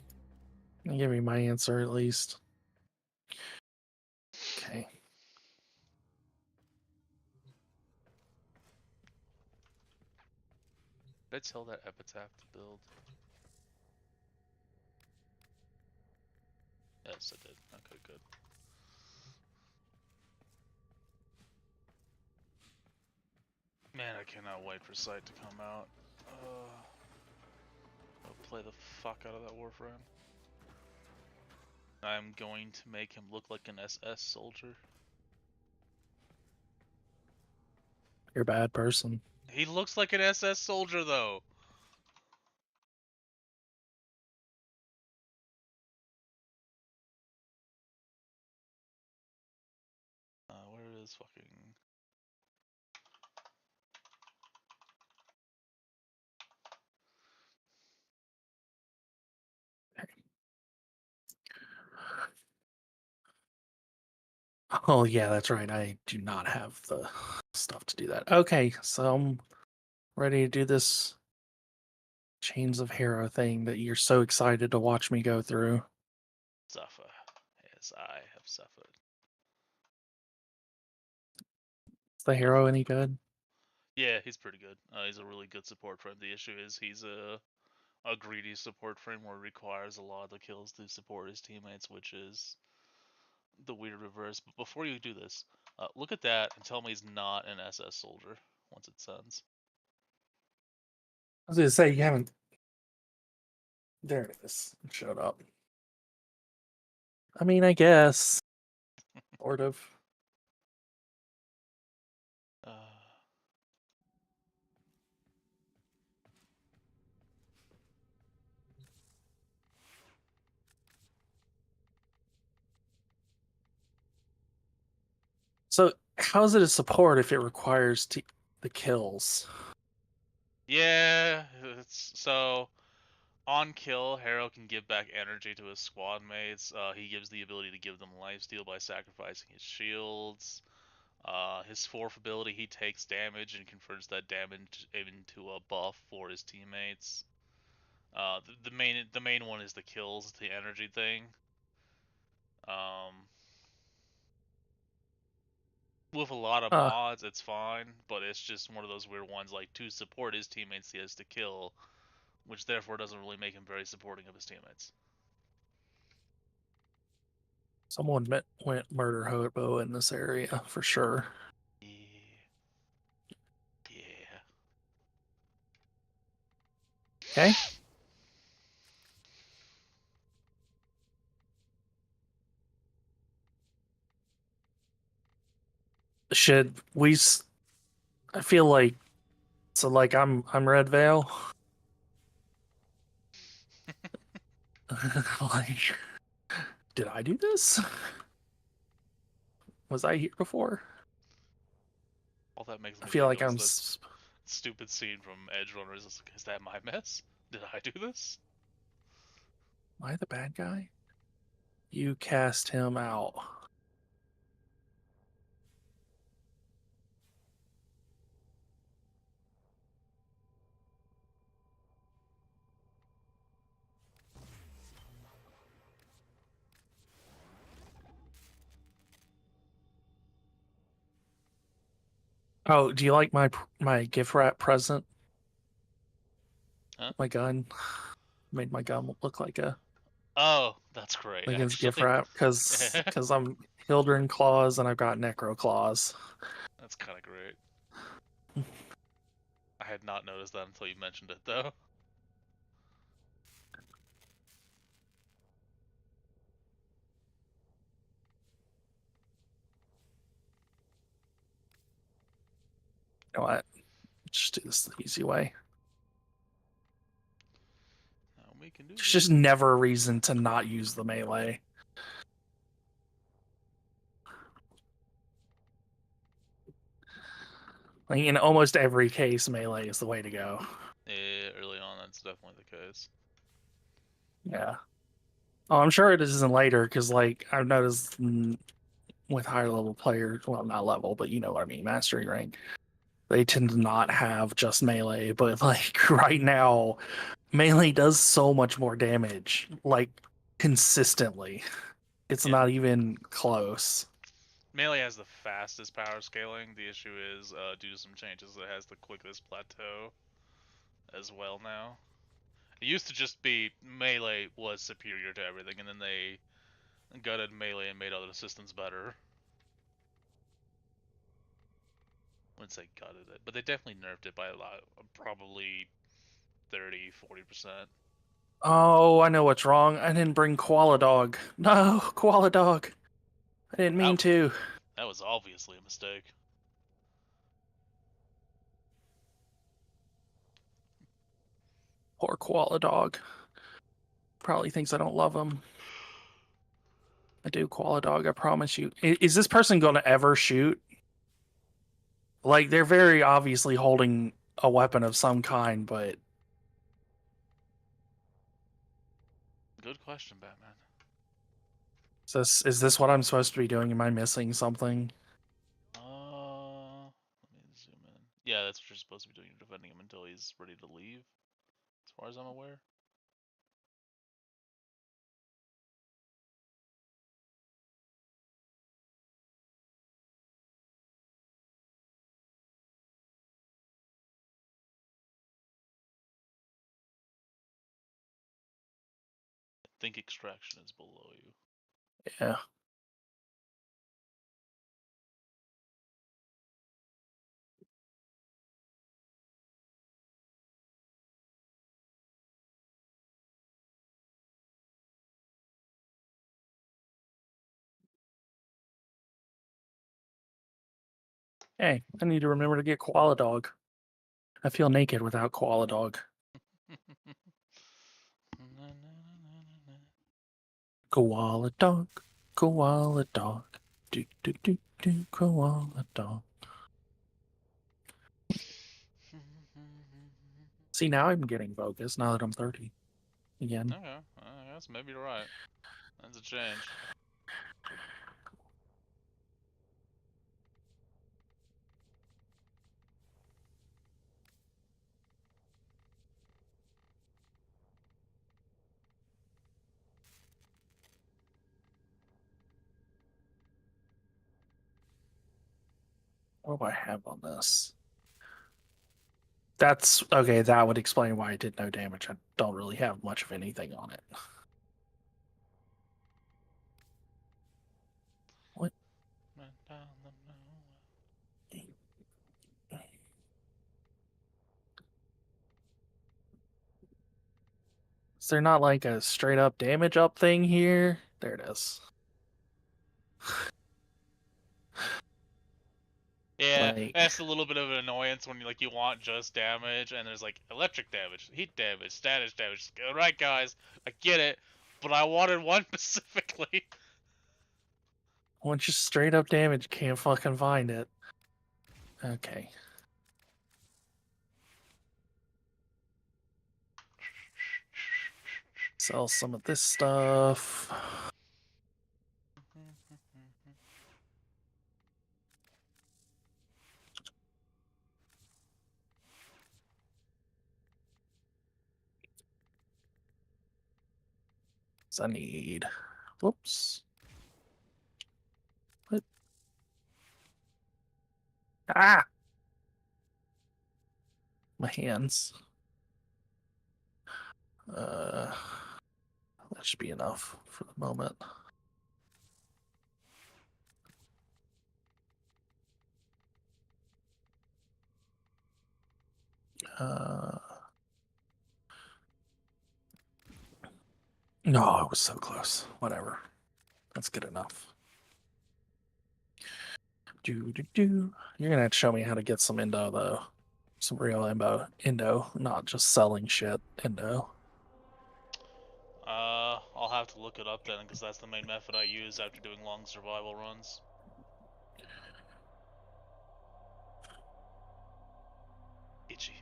Give me my answer at least. Okay. Did I tell that epitaph to build? Yes, I did. Okay, good. Man, I cannot wait for Sight to come out. I'll play the fuck out of that Warframe. I'm going to make him look like an SS soldier. You're a bad person. He looks like an SS soldier, though. Where is fucking... Oh yeah, that's right. I do not have the stuff to do that. Okay, so I'm ready to do this Chains of Hero thing that you're so excited to watch me go through. Suffer, as I have suffered. Is the hero any good? Yeah, he's pretty good. He's a really good support frame. The issue is he's a greedy support frame where it requires a lot of the kills to support his teammates, which is the weird reverse. But before you do this, look at that and tell me he's not an SS soldier once it sends. I was gonna say you haven't. There it is. It showed up. I mean, I guess. Sort of. So, how is it a support if it requires the kills? Yeah, it's so On kill, Harrow can give back energy to his squad mates. He gives the ability to give them lifesteal by sacrificing his shields. His fourth ability, he takes damage and converts that damage into a buff for his teammates. The main one is the kills, the energy thing. With a lot of mods, it's fine, but it's just one of those weird ones. Like, to support his teammates, he has to kill, which therefore doesn't really make him very supporting of his teammates. Someone went murder hobo in this area for sure. Yeah. Yeah. Okay. Should we? I feel like so. Like I'm Red Veil. Like, did I do this? Was I here before? All that makes I me feel think like of I'm. is that stupid scene from Edge Runners. Is that my mess? Did I do this? Am I the bad guy? You cast him out. Oh, do you like my gift wrap present? Huh? My gun made my gun look like Oh, that's great, his gift actually. wrap because I'm Hildren claws and I've got Necro claws. That's kind of great. I had not noticed that until you mentioned it, though. You know what? Just do this the easy way. Now we can do There's just never a reason to not use the melee. Like in almost every case, melee is the way to go. Yeah, early on, that's definitely the case. Yeah. Oh, I'm sure it isn't later because, like, I've noticed with higher level players, well, not level, but you know what I mean, mastery rank, they tend to not have just melee. But like right now, melee does so much more damage, like consistently. It's Yeah. not even close. Melee has the fastest power scaling. The issue is, due to some changes, it has the quickest plateau as well now. It used to just be melee was superior to everything, and then they gutted melee and made other systems better. I wouldn't say gutted it, but they definitely nerfed it by a lot, probably 30-40%. Oh, I know what's wrong. I didn't bring Koala Dog. No, Koala Dog. I didn't mean to. That was obviously a mistake. Poor Koala Dog. Probably thinks I don't love him. I do, Koala Dog. I promise you. Is this person going to ever shoot? Like, they're very obviously holding a weapon of some kind, but Good question, Batman. is this what I'm supposed to be doing? Am I missing something? Let me zoom in. Yeah, that's what you're supposed to be doing. You're defending him until he's ready to leave, as far as I'm aware. I think extraction is below you. Yeah. Hey, I need to remember to get Koala Dog. I feel naked without Koala Dog. Koala Dog, Koala Dog, do do do do, Koala Dog. See, now I'm getting focused now that I'm 30. again. Okay, I guess maybe you're right. That's a change. What do I have on this? That's okay. That would explain why I did no damage. I don't really have much of anything on it. What? Is there not like a straight up damage up thing here? There it is. Yeah, Like, that's a little bit of an annoyance when you want just damage and there's like electric damage, heat damage, status damage. Alright guys, I get it, but I wanted one specifically. when just straight up damage, can't fucking find it. Okay. Sell some of this stuff. So I need. Whoops. What? Ah! My hands. That should be enough for the moment. No, it was so close. Whatever. That's good enough. You're gonna have to show me how to get some Indo though. Some real Indo, not just selling shit Indo. I'll have to look it up then, because that's the main method I use after doing long survival runs. Itchy.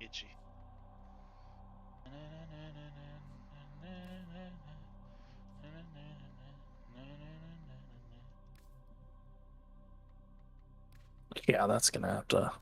Itchy. Yeah, that's gonna have to.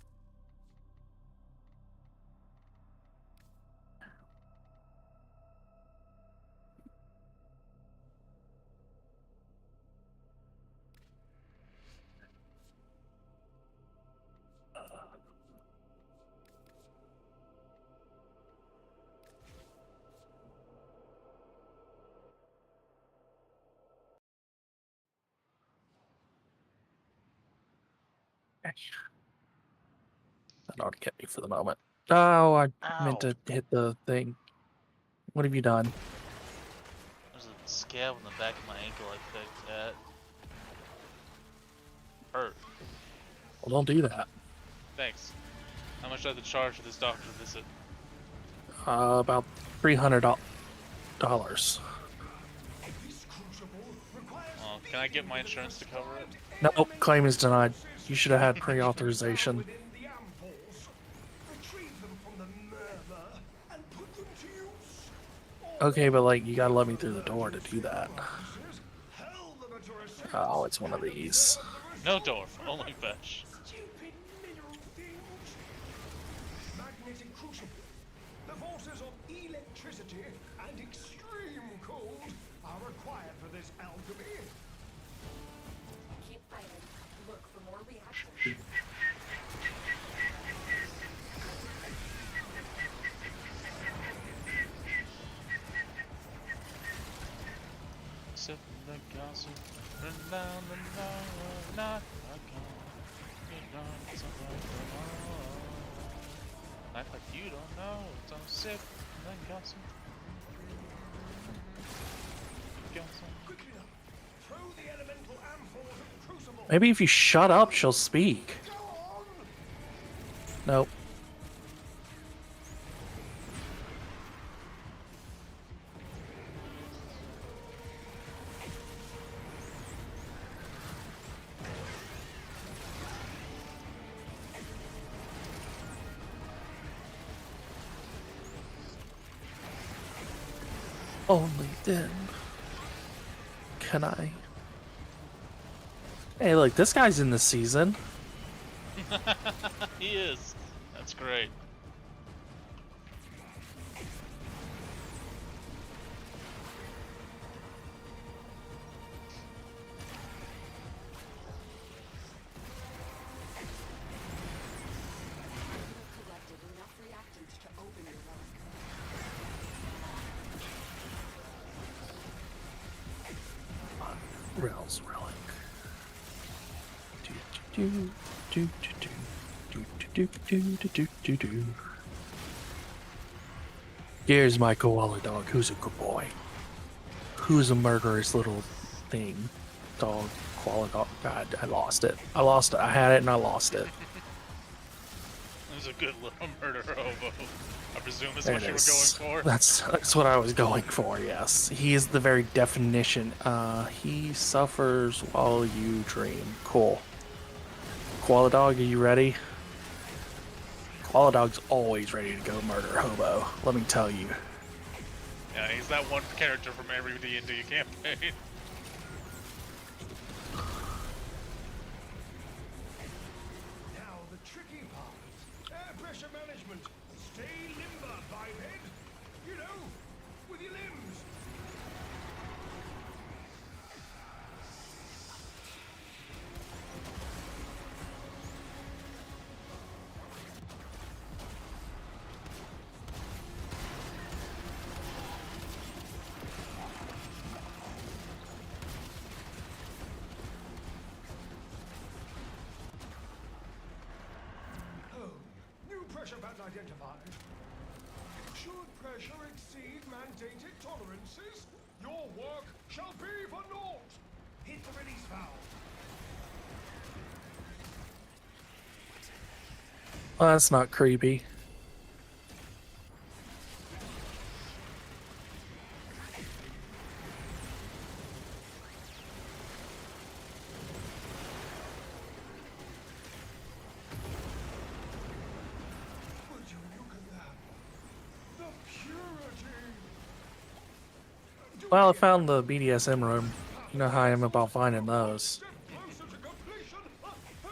That ought to get me for the moment. Oh, I meant Ow. to hit the thing. What have you done? There's a scab on the back of my ankle I picked at. Hurt. Well, don't do that. Thanks. How much do I have to charge for this doctor visit? About $300. Well, can I get my insurance to cover it? Nope, claim is denied. You should have had pre-authorization. Within the ampoules. Retrieve them from the murmur and put them to use. Okay, but like, you gotta let me through the door to do that. Hell them at your estate. Oh, it's one of these. No door, only fetch. Stupid mineral things. Magnetic crucible. The forces of electricity and extreme cold are required for this alchemy. Keep fighting. Look for more reactors. Sip the gossip, run down the road, not act like you don't know, so sip the gossip. Quickly now. Throw the elemental ampoules at the crucible. Maybe if you shut up, she'll speak. Go on. Nope. only then can I. Hey, look, this guy's in the season. He is. That's great. Collected enough reactants to open your relic. Rel's relic. Do do do do do do do do do do do. Here's my koala dog, who's a good boy. Who's a murderous little thing. Dog, koala dog. God, I lost it. I lost it. I had it and I lost it. It was a good little murder hobo. I presume that's There what it you were is. going for. That's what I was going for, yes. He is the very definition. He suffers while you dream. Cool. Koala dog, are you ready? Koala dog's always ready to go murder a hobo, let me tell you. Yeah, he's that one character from every D&D campaign. Now the tricky part. Air pressure management. Stay limber, biped. You know, with your limbs. Oh, new pressure band identified. Should pressure exceed mandated tolerances, your work shall be for naught. Hit the release valve. Well, that's not creepy. Would you look at that? The purity. Do Well, I it again. found the BDSM room. You know how I am about finding those. Step closer to completion.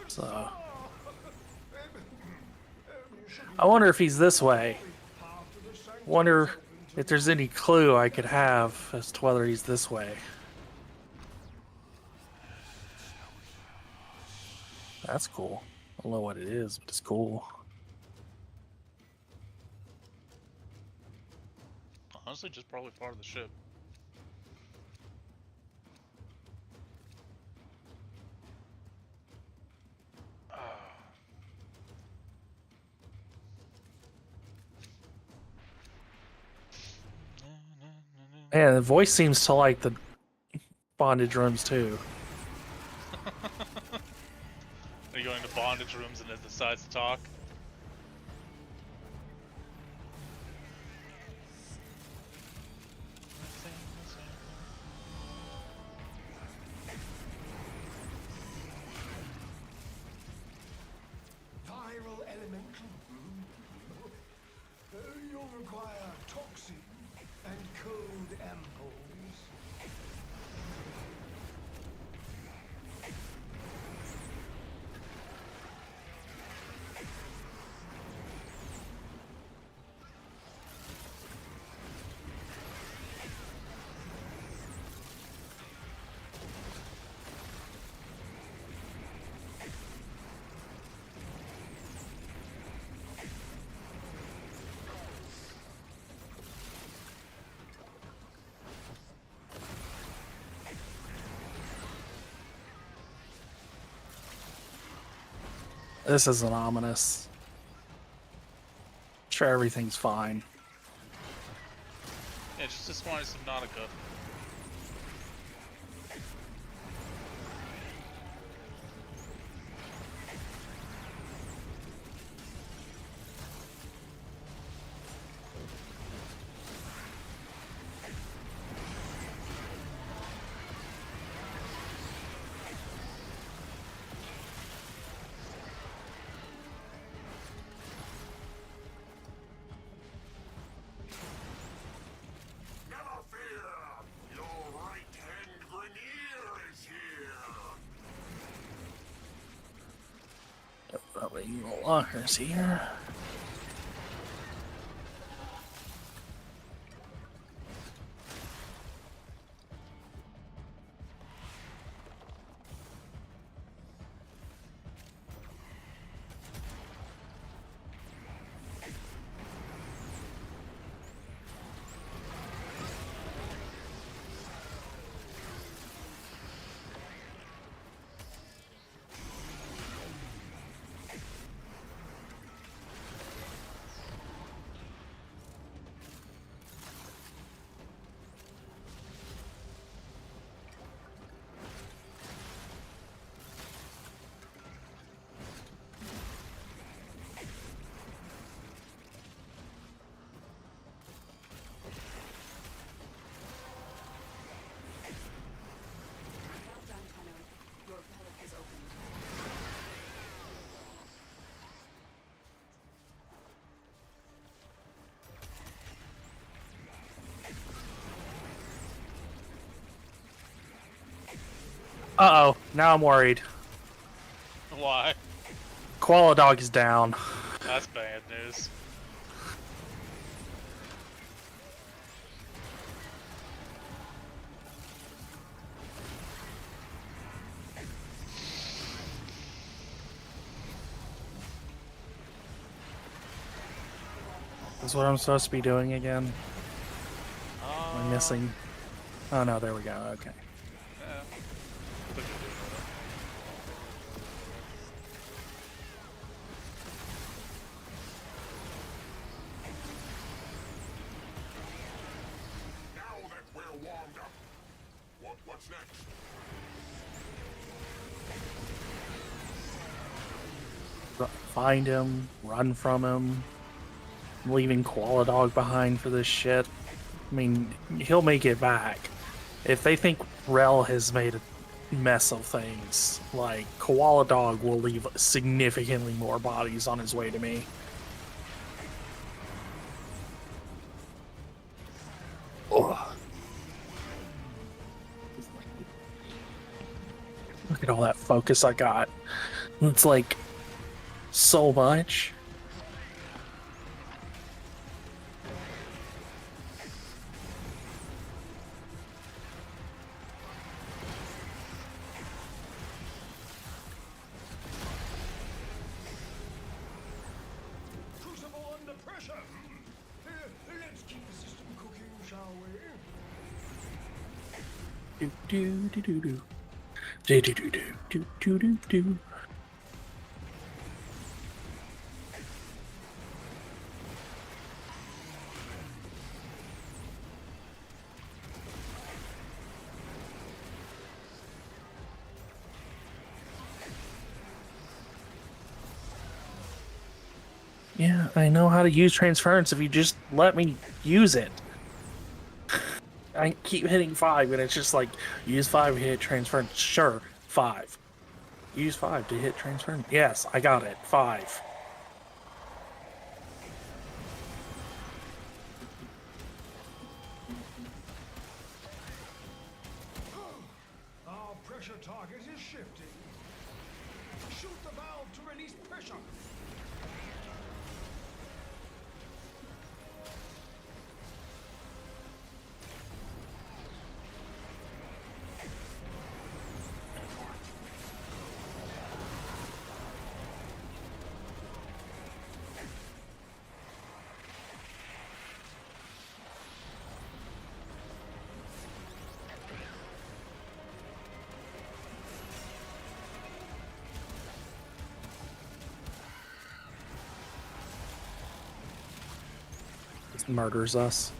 So, Should I wonder if he's this way. path to the sanctum Wonder itself into if there's any clue I could have as to whether he's this way. That's cool. I don't know what it is, but it's cool. Honestly, just probably part of the ship. Man, the voice seems to like the bondage rooms too. Are you going to bondage rooms and it decides to talk? viral elemental. You'll require toxin and cold ampoules. This isn't ominous. Sure, everything's fine. Yeah, just wanted Subnautica. Never fear. Putting the lockers here. Well done, Tenno. Your pellet is opened. Uh-oh, now I'm worried. Why? Koala Dog is down. That's bad news. Is what I'm supposed to be doing again? Am I missing? Oh no, there we go. Okay. Yeah. What you doing with it? Now that we're warmed up, what's next? Find him, run from him. I'm leaving Koala Dog behind for this shit. I mean, he'll make it back. If they think Rel has made a mess of things, like, Koala Dog will leave significantly more bodies on his way to me. Ugh. Look at all that focus I got. It's like so much. Crucible under pressure. Let's keep the system cooking, shall we? Do do do do do. Do do do do do do do do. Yeah, I know how to use transference if you just let me use it. I keep hitting 5 and it's just like, use 5 to hit transference. Sure, 5. Use 5 to hit transference. Yes, I got it. 5. Our pressure target is shifting. Shoot the valve to release pressure. It murders us.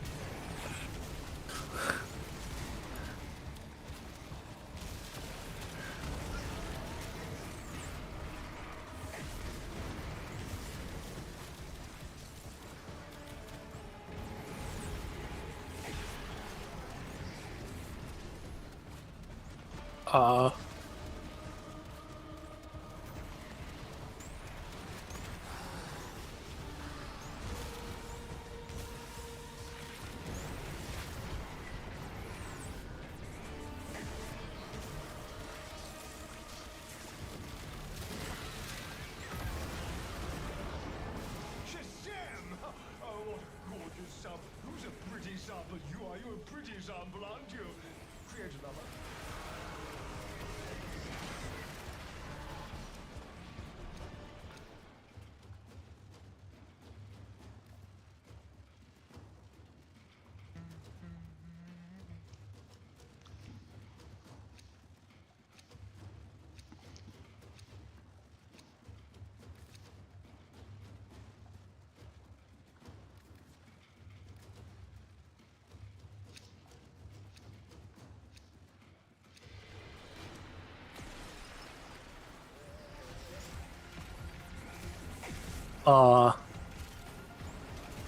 Uh... Who's a pretty sample? You are. You a pretty sample, aren't you? Create another.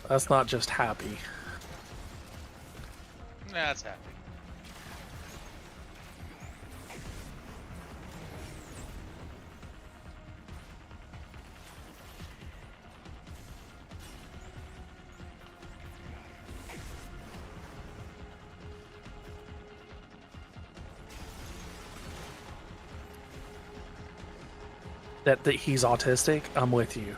That's not just happy. Nah, it's happy. That he's autistic, I'm with you.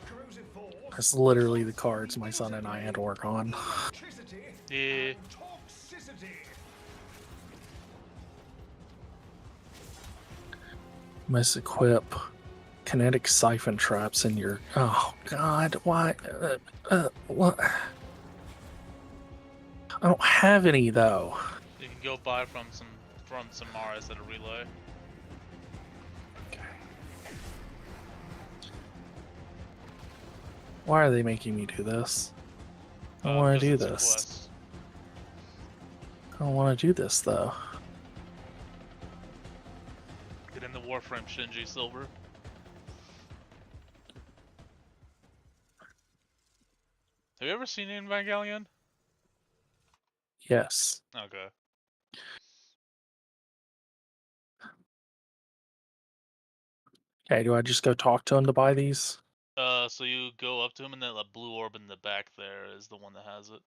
Corrosive force. That's literally the cards my son and I had to work on. Electricity Yeah. and toxicity. Must equip kinetic siphon traps in your. Oh God! Why? What? I don't have any though. You can go buy from some Mars at a relay. Why are they making me do this? I don't want to do Because it's a this. quest. I don't want to do this though. Get in the Warframe, Shinji Silver. Have you ever seen Evangelion? Yes. Okay. Okay. Do I just go talk to him to buy these? So you go up to him, and then the blue orb in the back there is the one that has it.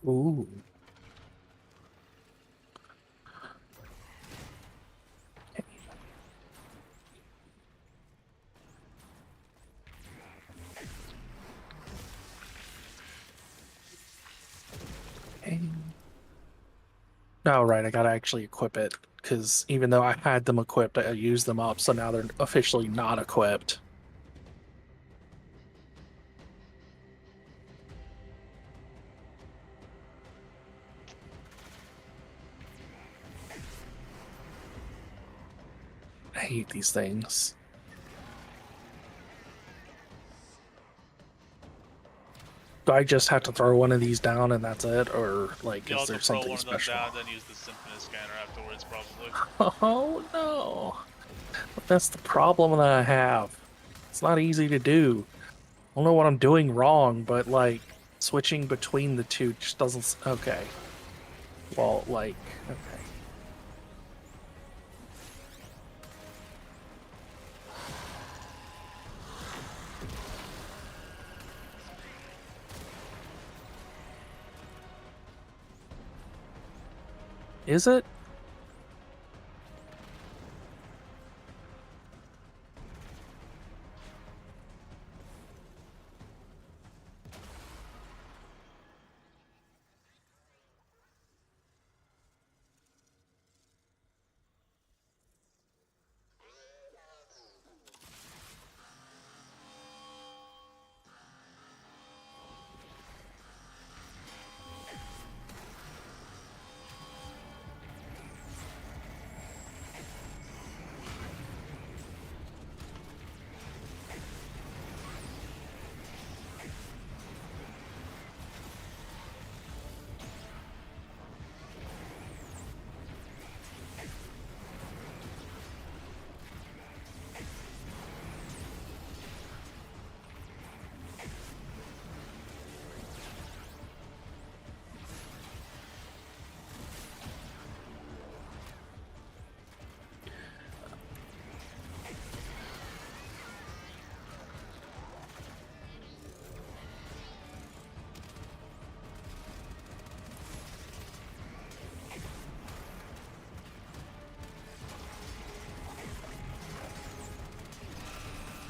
Ooh. Okay. No, right. I gotta actually equip it because even though I had them equipped, I used them up, so now they're officially not equipped. I hate these things. Do I just have to throw one of these down and that's it, or like You'll is there have to throw something one of them special? down, then use the Symphony scanner afterwards, probably. Oh no! That's the problem that I have. It's not easy to do. I don't know what I'm doing wrong, but like switching between the two just doesn't. Okay. Well, like okay. Is it?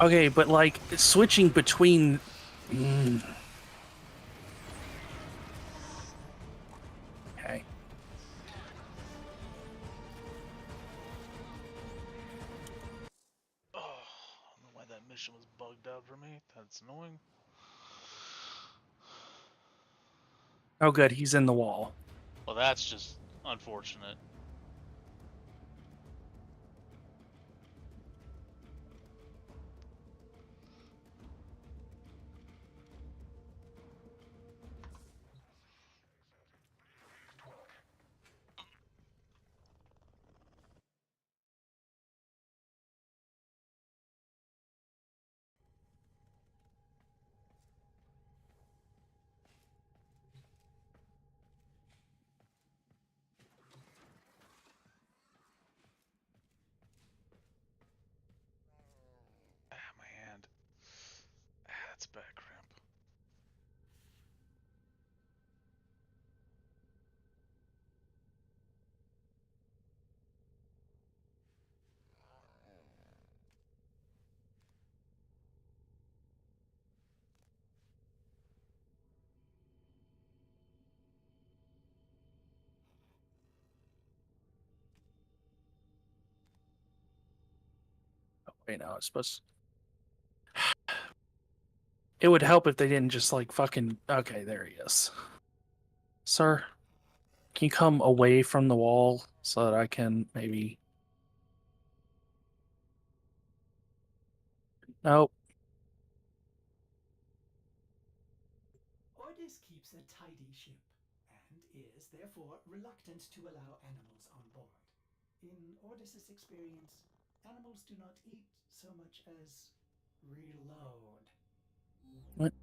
Okay, but like switching between. Okay. Oh, I don't know why that mission was bugged out for me. That's annoying. Oh, good. He's in the wall. Well, that's just unfortunate. Ah, my hand. Ah, that's back cramp. Oh, wait, no, it's supposed. It would help if they didn't just like fucking. Okay, there he is. Sir, can you come away from the wall so that I can maybe. Nope. Ordis keeps a tidy ship, and is therefore reluctant to allow animals on board. In Ordis's experience, animals do not eat so much as reload. What?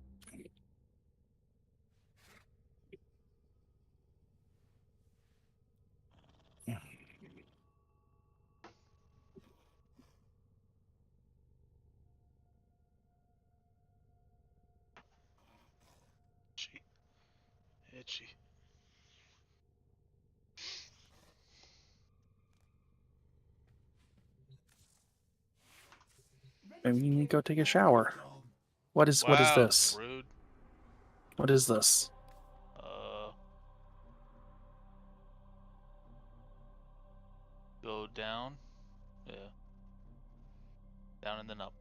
Itchy. Itchy. Maybe you need to go take a shower. What is Wow, this? rude. What is this? Go down. Yeah. Down and then up.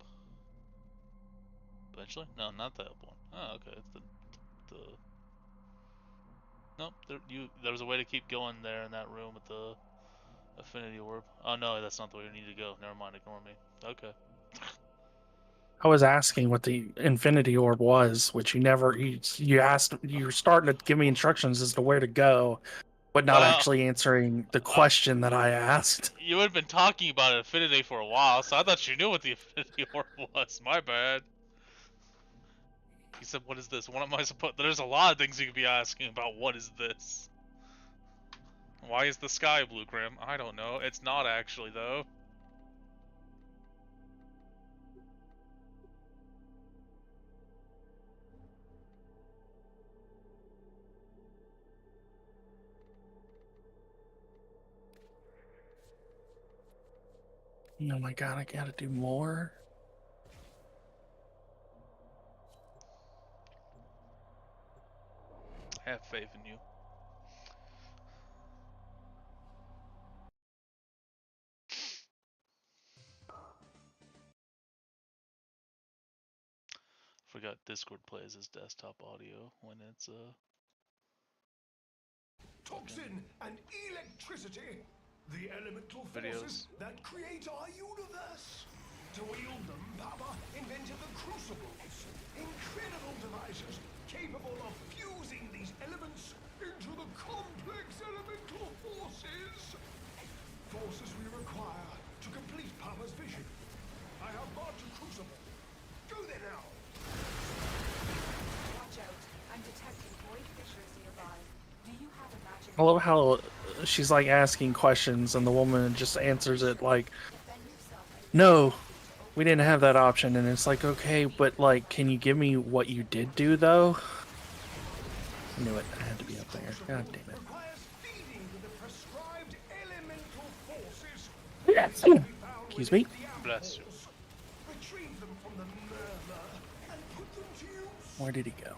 Eventually? No, not the up one. Oh, okay. It's the. Nope. There was a way to keep going there in that room with the affinity orb. Oh no, that's not the way you need to go. Never mind. Ignore me. Okay. I was asking what the infinity orb was, which you never. You asked. You were starting to give me instructions as to where to go, but not Well, actually answering the question that I asked. you had been talking about Infinity for a while, so I thought you knew what the Infinity Orb was. My bad. He said, what is this? What am I supposed... There's a lot of things you could be asking about. What is this? Why is the sky blue, Grim? I don't know. It's not actually, though. Oh my god, I gotta do more. I have faith in you. Forgot Discord plays as desktop audio when it's Toxin and electricity, the elemental Videos. forces that create our universe. To wield them, Papa invented the crucibles, incredible devices capable of fusing these elements into the complex elemental forces. Forces we require to complete Papa's vision. I have marked a crucible. Go there now. Watch out. I'm detecting void fissures nearby. Do you have a magic? I love how she's like asking questions and the woman just answers it like, no, we didn't have that option. And it's like, okay, but like, can you give me what you did do though? I knew it. I had to be up there. God damn it. Requires feeding to the prescribed elemental forces. Excuse me. Bless you. Retrieve them from Where did he go?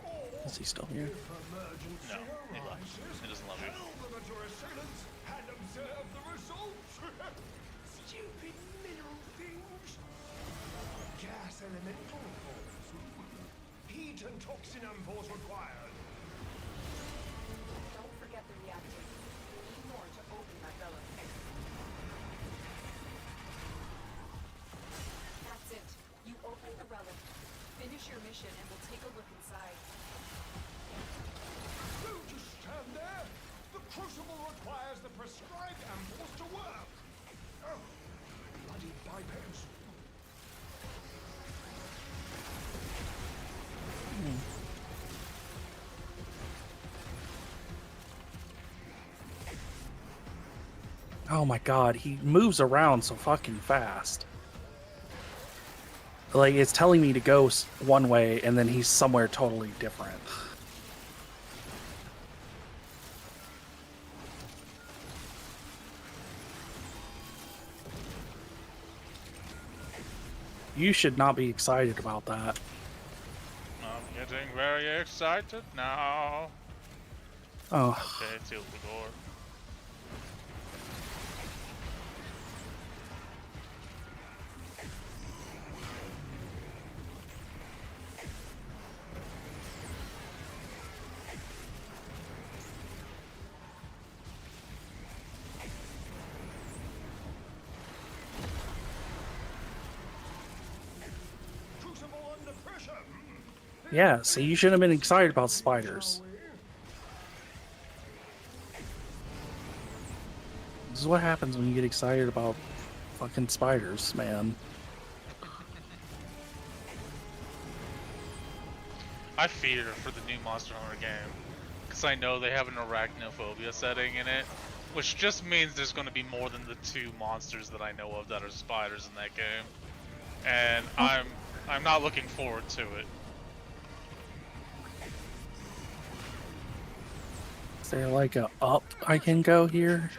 Is he still here? If emergency No, he left. arises, He doesn't love you. tell them at your assailants and observe the results. Stupid mineral things. Gas elemental forms. Heat and toxin ampoules required. Don't forget the reactor. We need more to open that relic. That's it. You open the relic. Finish your mission and we'll take a look inside. Don't just stand there. The crucible requires the prescribed ampoules to work. Oh, bloody bipeds. Oh my god, he moves around so fucking fast. Like, it's telling me to go one way, and then he's somewhere totally different. You should not be excited about that. I'm getting very excited now. Oh, Okay, seal the door. Crucible under pressure. yeah, see, you shouldn't have been excited about spiders. This is what happens when you get excited about fucking spiders, man. I fear for the new Monster Hunter game, because I know they have an arachnophobia setting in it, which just means there's going to be more than the 2 monsters that I know of that are spiders in that game, and I'm not looking forward to it. Is there like a up I can go here?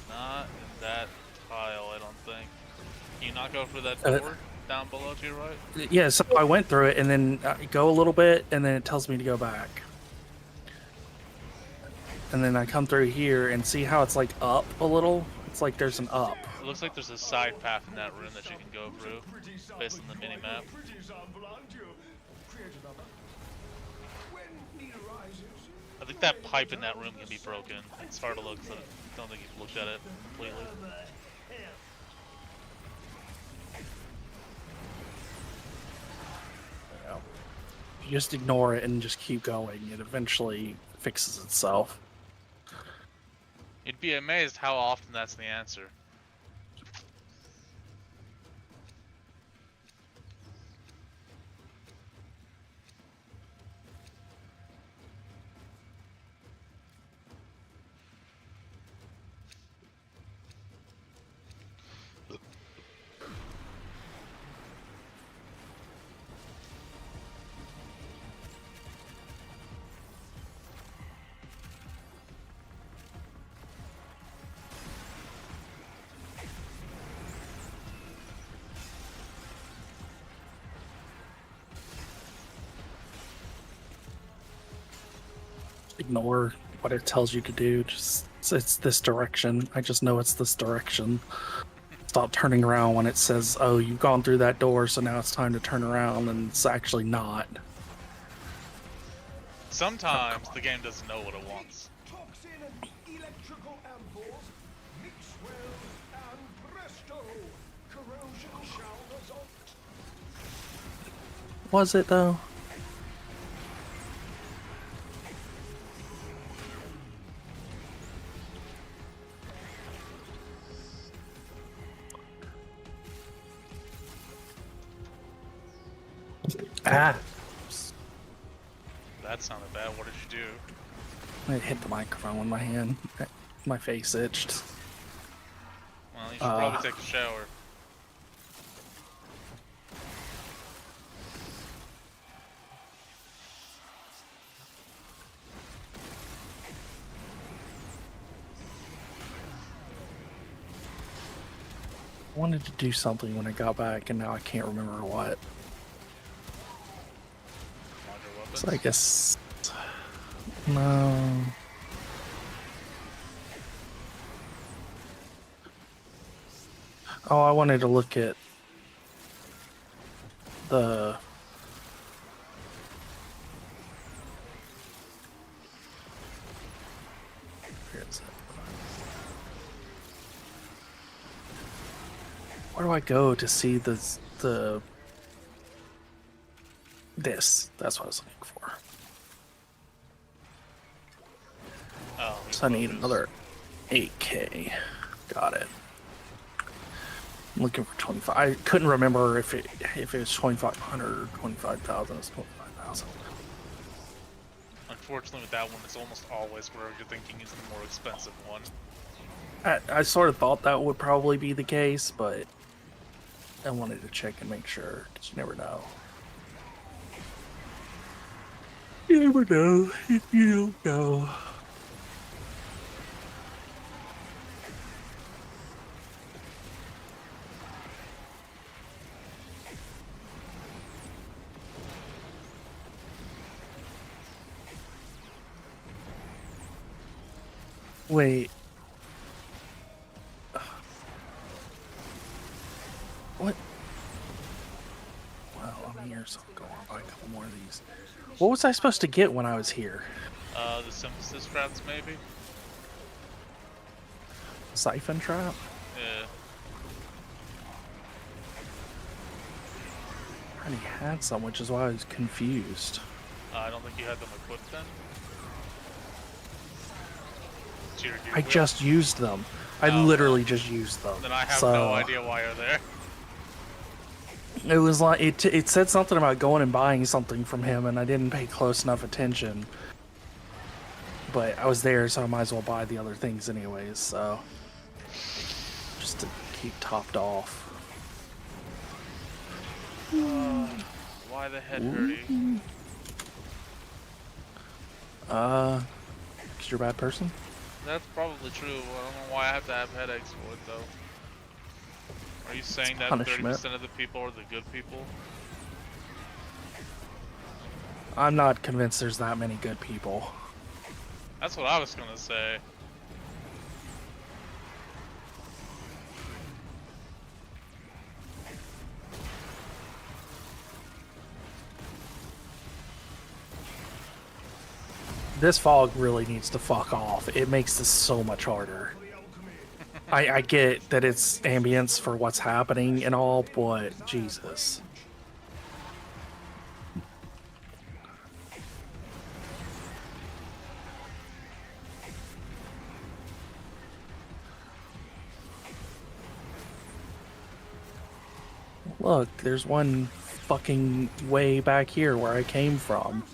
Not in that tile, I don't think. Can you not go through that door down below to your right? Yeah, so I went through it and then I go a little bit and then it tells me to go back. And then I come through here and see how it's like up a little? It's like there's an up. It looks like there's a side path in that room that you can go through, based on the mini-map. I think that pipe in that room can be broken. It's hard to look, so I don't think you've looked at it completely. You just ignore it and just keep going. It eventually fixes itself. You'd be amazed how often that's the answer. Ignore what it tells you to do. Just it's this direction. I just know it's this direction. Stop turning around when it says, "Oh, you've gone through that door, so now it's time to turn around," and it's actually not. Sometimes the game doesn't know what it wants. Toxin and electrical ampoules, mix well, and presto, corrosion shall result. Was it though? Ah! That sounded bad. What did you do? I hit the microphone with my hand. My face itched. Well, you should probably take a shower. I wanted to do something when I got back, and now I can't remember what. Module weapons. So I guess... No... Oh, I wanted to look at the... Where is it? Where do I go to see the... This. That's what I was looking for. Oh, So I need focus. another 8K. Got it. I'm looking for 25. I couldn't remember if it was 2,500 or 25,000. It's 25,000. Unfortunately, with that one, it's almost always where you're thinking is the more expensive one. I sort of thought that would probably be the case, but I wanted to check and make sure, because you never know. You never know if you don't know. Wait. What? Well, I'm here, so I'll go on buy a couple more of these. What was I supposed to get when I was here? The synthesis traps, maybe? Siphon trap? Yeah. I already had some, which is why I was confused. I don't think you had them equipped then. To your gear I wheel? just used them. I Oh, literally well. just used them. Then I have so, no idea why you're there. It was like it said something about going and buying something from him, and I didn't pay close enough attention. But I was there, so I might as well buy the other things anyways. So just to keep topped off. Why the head hurting? Cause you're a bad person. That's probably true. I don't know why I have to have headaches for it though. Are you saying that punishment. 30% of the people are the good people? I'm not convinced there's that many good people. That's what I was gonna say. This fog really needs to fuck off. It makes this so much harder. I get that it's ambience for what's happening and all, but Jesus. Look, there's one fucking way back here where I came from.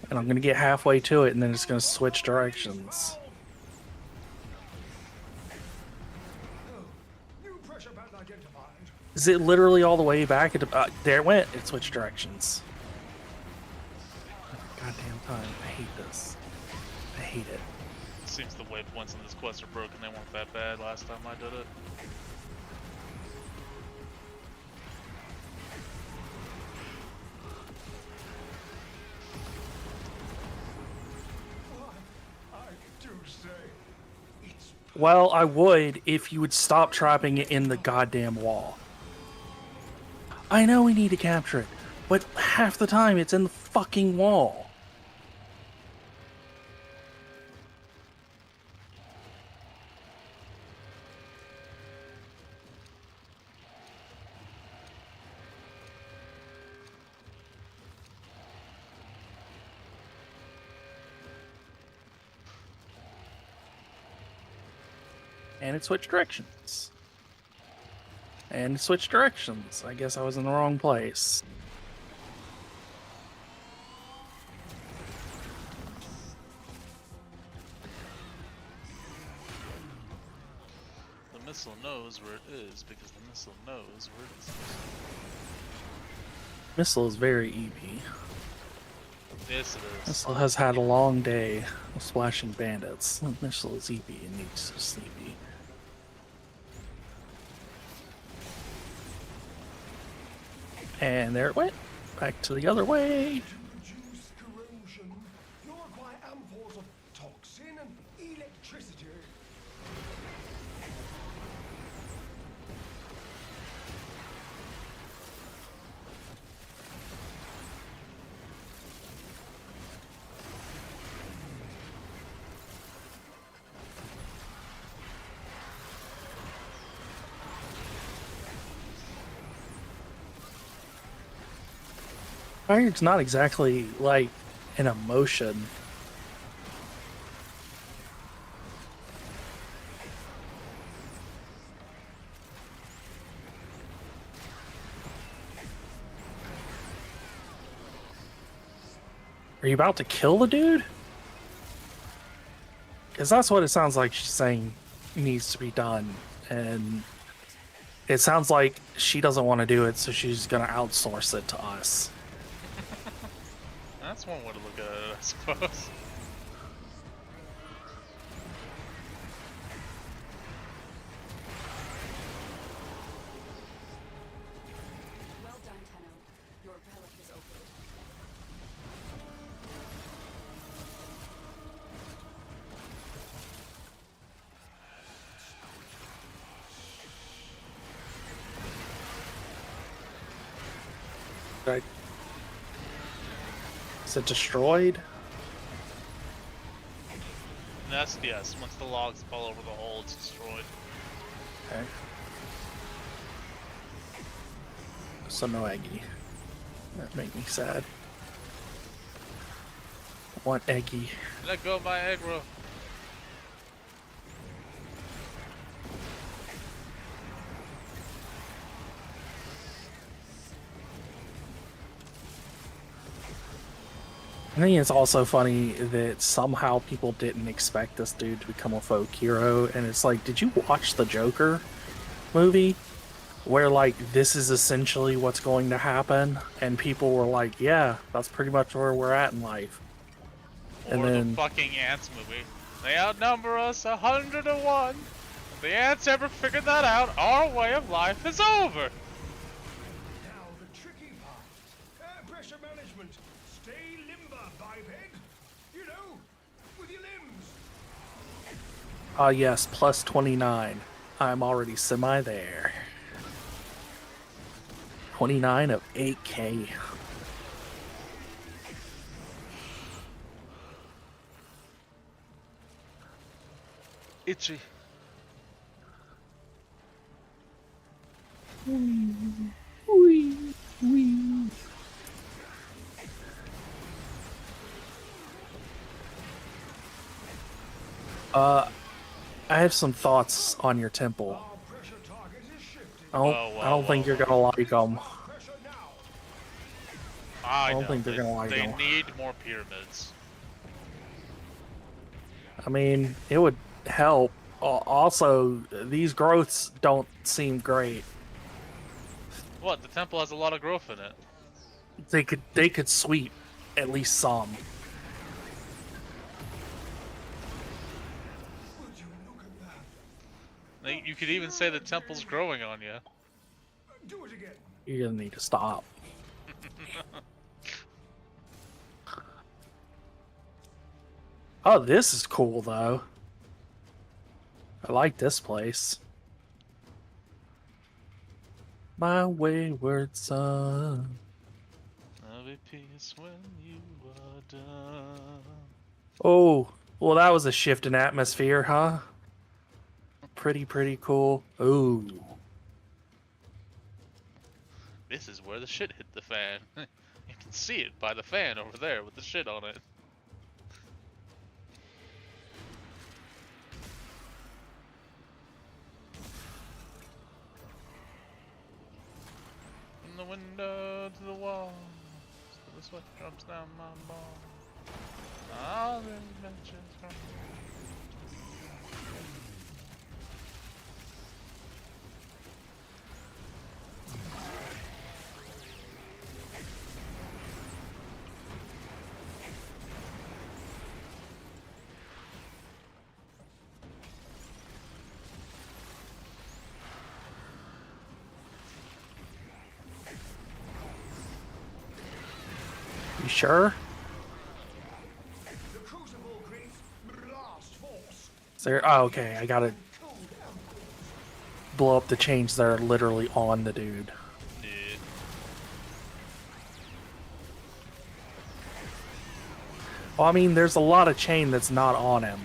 And I'm gonna get halfway to it and then it's gonna switch directions. New pressure pattern identified. Is it literally all the way back? There it went. It switched directions. Goddamn time. I hate this. I hate it. It seems the waypoints in this quest are broken. They weren't that bad last time I did it. I do say, it's Well, I would if you would stop trapping it in the goddamn wall. I know we need to capture it, but half the time it's in the fucking wall. And it switched directions. And it switched directions. I guess I was in the wrong place. The missile knows where it is because the missile knows where it is. Missile is very EP. Yes, it is. Missile has had a long day of splashing bandits. Missile is EP and needs to sleepy. And there it went. Back to the other way. To reduce corrosion, you'll require ampoules of toxin and electricity. Fire's not exactly like an emotion. Are you about to kill the dude? Because that's what it sounds like she's saying needs to be done. And it sounds like she doesn't want to do it, so she's going to outsource it to us. That's one way to look at it, I suppose. Well done, Tenno. Your relic is opened. Right. Is it destroyed? Nest, yes. Once the logs fall over the hole, it's destroyed. Okay. So no Eggy. That made me sad. I want Eggy. Let go of my aggro. I think it's also funny that somehow people didn't expect this dude to become a folk hero, and it's like, did you watch the Joker movie? Where, like, this is essentially what's going to happen, and people were like, yeah, that's pretty much where we're at in life. And Or then, the fucking Ants movie. They outnumber us 100-1. If the Ants ever figured that out, our way of life is over. Now the tricky part. Air pressure management. Stay limber, biped. You know, with your limbs. yes, plus 29. I'm already semi there. 29 of 8K. Itchy. I have some thoughts on your temple. Our pressure target is shifting. I don't think you're gonna like them. Pressure now. I don't know. think they're gonna like They them. need more pyramids. I mean, it would help. Also, these growths don't seem great. What? The temple has a lot of growth in it. They could sweep at least some. Would you look at that? You could even say the temple's growing on you. Do it again. You're gonna need to stop. Oh, this is cool though. I like this place. My wayward son. There'll be peace when you are done. Oh, well, that was a shift in atmosphere, huh? Pretty cool. Ooh. This is where the shit hit the fan. You can see it by the fan over there with the shit on it. From the window to the wall, so the sweat drops down my ball. All the adventures from You sure? The crucible creates blast force. Is there? Oh, okay. I gotta Cold ampoules. blow up the chains that are literally on the dude. Yeah. Well, I mean, there's a lot of chain that's not on him.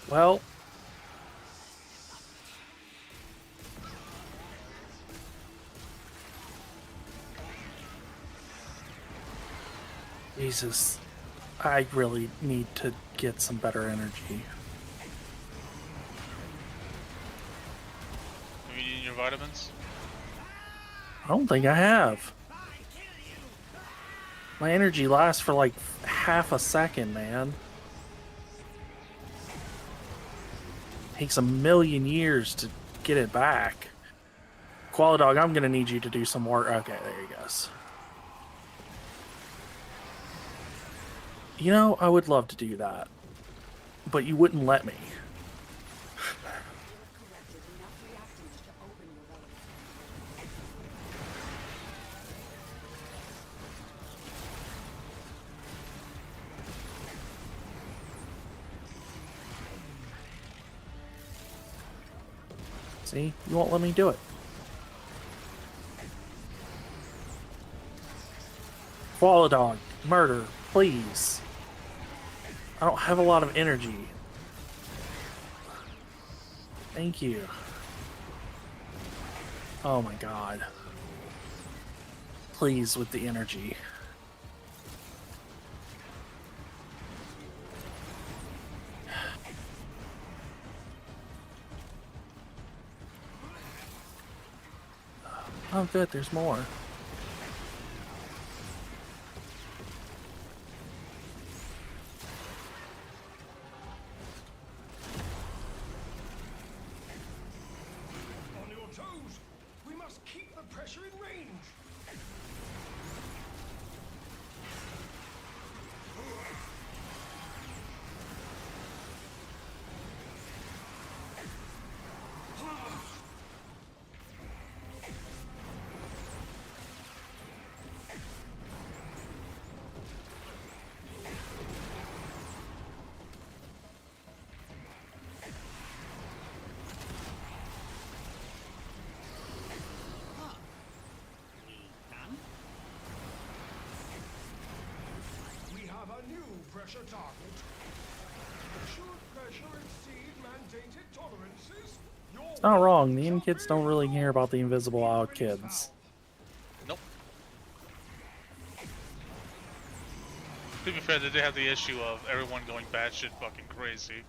Well, Jesus, I really need to get some better energy. Are you eating your vitamins? I don't think I have. My energy lasts for like half a second, man. Takes a million years to get it back. Koala Dog, I'm gonna need you to do some work. Okay, there he goes. You know, I would love to do that, but you wouldn't let me. Collected enough reactants to open your relay. See? You won't let me do it. Koala Dog, murder, please. I don't have a lot of energy. Thank you. Oh my god. Please, with the energy. Oh good, there's more. On your toes. We must keep the pressure in range. We have a new pressure target. Should pressure exceed mandated tolerances, your Not wrong, the in kids don't really care about the invisible out kids. Nope. To be fair, they did have the issue of everyone going batshit fucking crazy.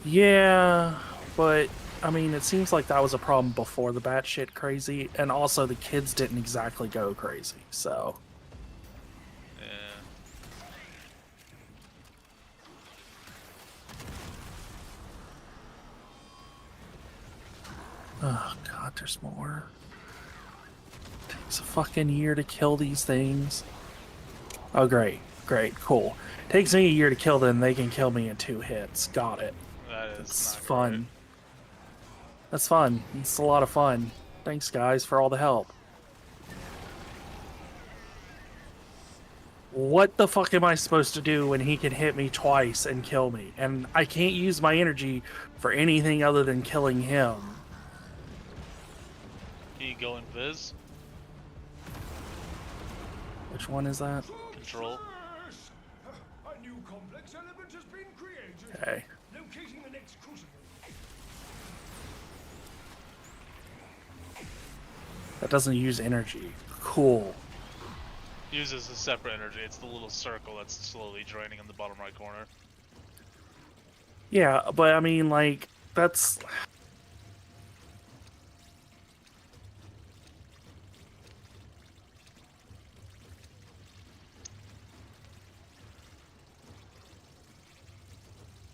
Yeah, but I mean, it seems like that was a problem before the batshit crazy, and also the kids didn't exactly go crazy, so. Yeah. Oh god, there's more. Takes a fucking year to kill these things. Oh great, great, cool. Takes me a year to kill them, they can kill me in 2 hits. Got it. That is That's not fun. great. That's fun. It's a lot of fun. Thanks guys for all the help. What the fuck am I supposed to do when he can hit me twice and kill me? And I can't use my energy for anything other than killing him. Can you go invis? Which one is that? Control. Success! A new complex element has been created. Okay. Locating the next crucible. That doesn't use energy. Cool. uses a separate energy. It's the little circle that's slowly draining in the bottom right corner. Yeah, but I mean, like, that's...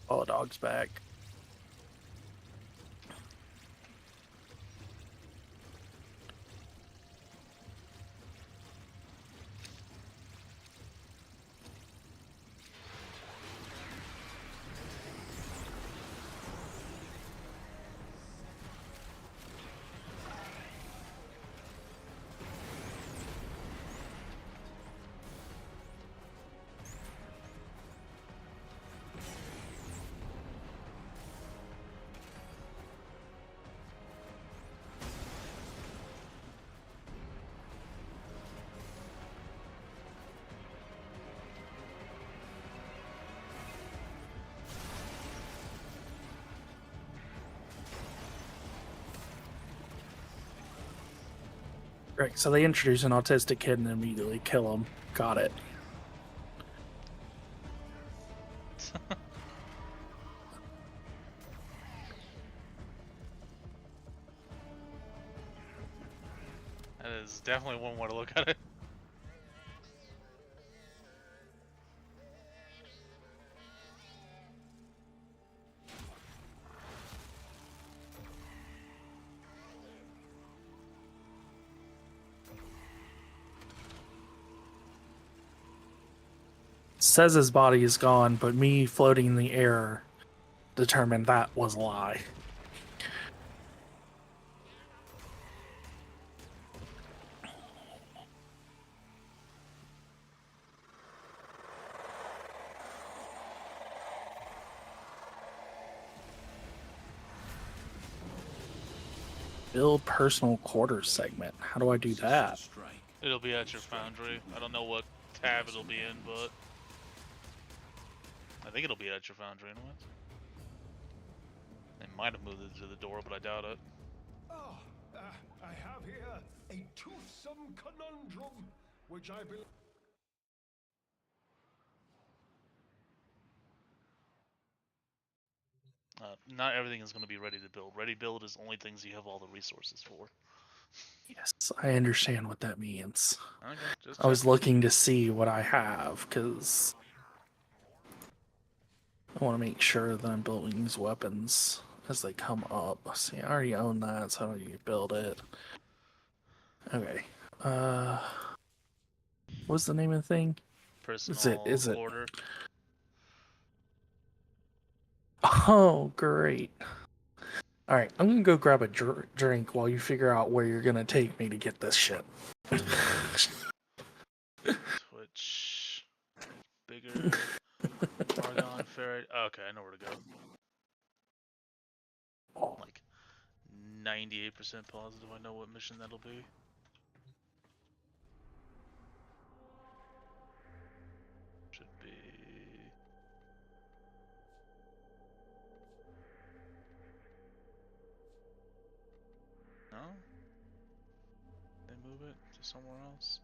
Oh, dog's back. Right, so they introduce an autistic kid and immediately kill him. Got it. That is definitely one way to look at it. Says his body is gone, but me floating in the air determined that was a lie. Build personal quarters segment. How do I do that? It'll be at your foundry. I don't know what tab it'll be in, but I think it'll be at your foundry anyways. They might have moved it to the door, but I doubt it. Oh, I have here a toothsome conundrum, which I believe. Not everything is going to be ready to build. Ready build is only things you have all the resources for. Yes, I understand what that means. Okay, just I was checking. looking to see what I have, because I want to make sure that I'm building these weapons as they come up. See, I already own that, so I don't need to build it. Okay. What's the name of the thing? Personal Is it? order. Oh, great. All right, I'm gonna go grab a drink while you figure out where you're gonna take me to get this shit. Twitch. Bigger. Argon, ferret. Okay, I know where to go. Like 98% positive I know what mission that'll be. Should be. No? They move it to somewhere else?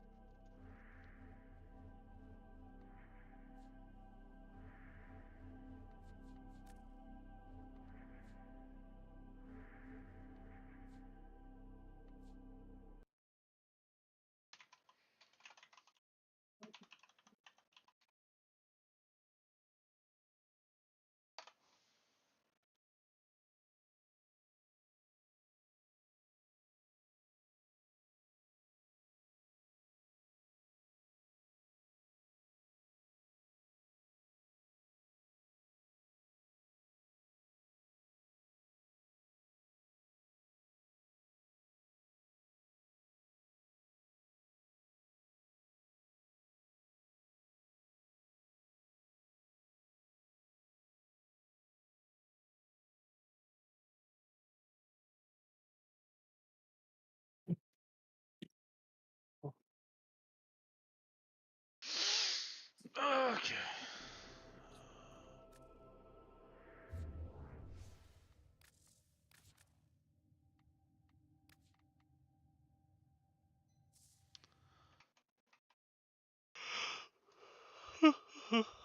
Okay.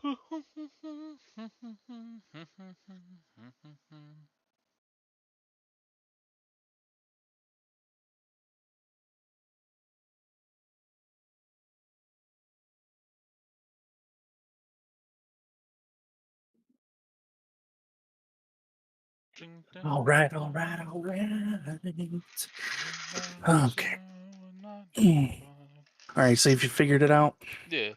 All right, all right, all right. Okay. All right, see if you figured it out. Yeah.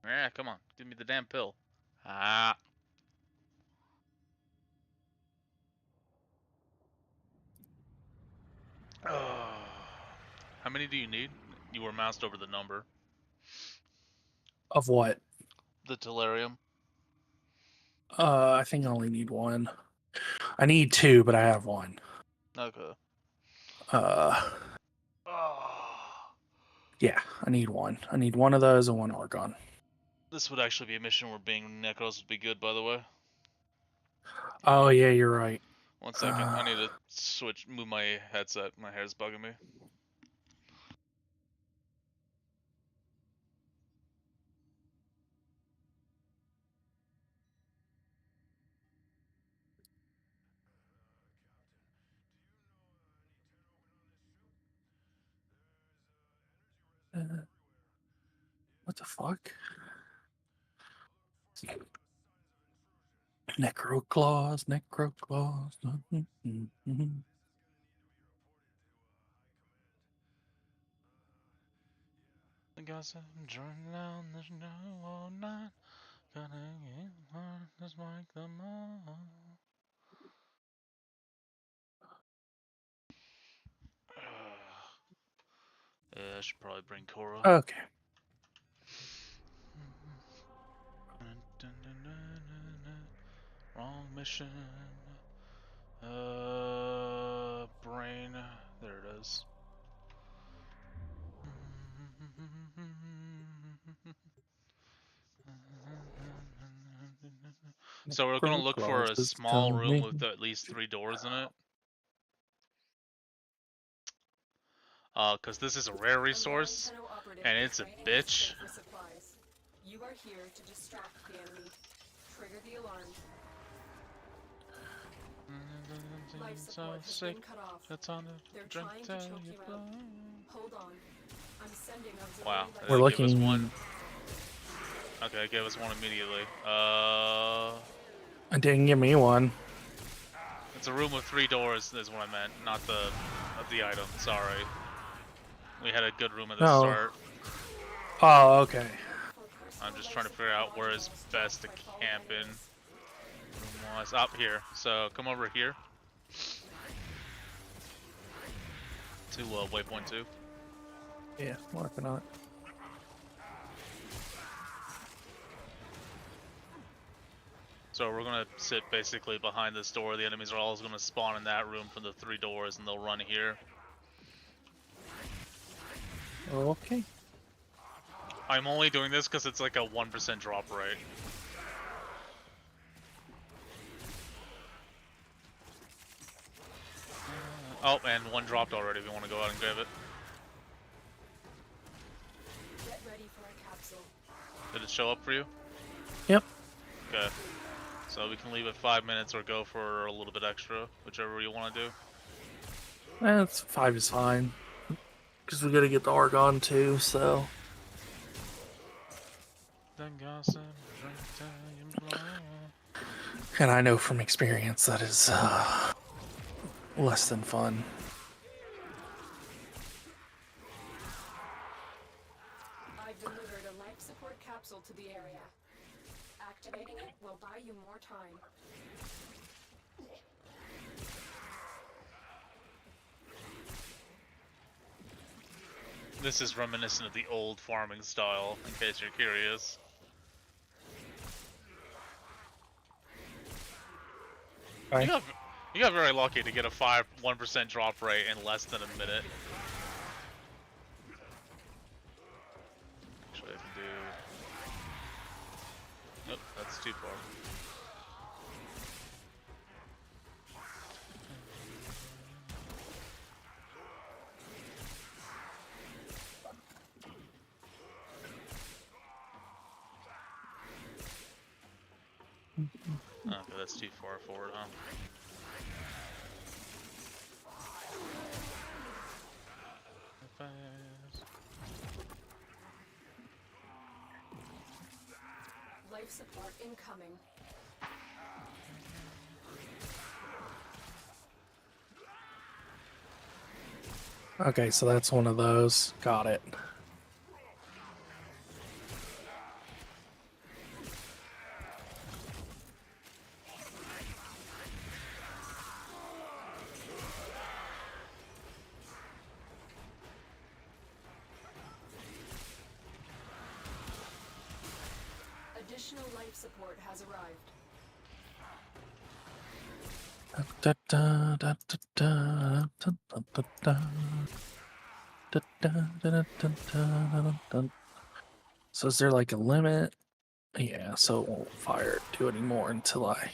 Yeah, come on, give me the damn pill. Ah. How many do you need? You were moused over the number. Of what? The Tellurium. I think I only need one. I need two, but I have one. Okay. Yeah, I need one. I need one of those and one Argon. This would actually be a mission where being Necros would be good, by the way. Oh yeah, you're right. 1 second, I need to move my headset. My hair's bugging me. What the fuck? Necro claws, necro claws. I guess I'm drawing down the snow all night. Gonna get hard, just like the moon. Yeah, I should probably bring Cora. Okay. Wrong mission. Brain. There it is. So we're gonna Necro look for a claws is small room coming. with at least 3 doors in it. Cause this is a rare resource, and it's a bitch. You are here to distract the enemy. Trigger the alarm. Life support has been cut off. That's on They're the drink trying to tell choke you you out. Hold on. I'm sending auxiliary Wow, life We're they gave us looking. one. Okay, give us one immediately. It didn't give me one. It's a room with 3 doors. Is what I meant, not the item. Sorry. We had a good room at the Oh. start. Oh, okay. I'm just trying to figure out where is best to camp in. Room was up here. So come over here. To waypoint 2. Yeah, working on it. So we're gonna sit basically behind this door. The enemies are always gonna spawn in that room from the 3 doors, and they'll run here. Okay. I'm only doing this because it's like a 1% drop rate. Oh, and one dropped already. If you want to go out and grab it. Get ready for a capsule. Did it show up for you? Yep. Okay. So we can leave it 5 minutes or go for a little bit extra, whichever you want to do. That's 5 is fine. Because we gotta get the Argon too, so. And I know from experience that is less than fun. I've delivered a life support capsule to the area. Activating it will buy you more time. This is reminiscent of the old farming style, in case you're curious. Right. You got very lucky to get a 1% drop rate in less than a minute. Actually, I can do too far. Okay, that's too far forward, huh? Life support incoming. Okay, so that's one of those. Got it. Additional life support has arrived. Da, da, da, da, da, da, da, da, da. Da, da, da, da, da, da, da. So is there like a limit? Yeah, so it won't fire do anymore until I.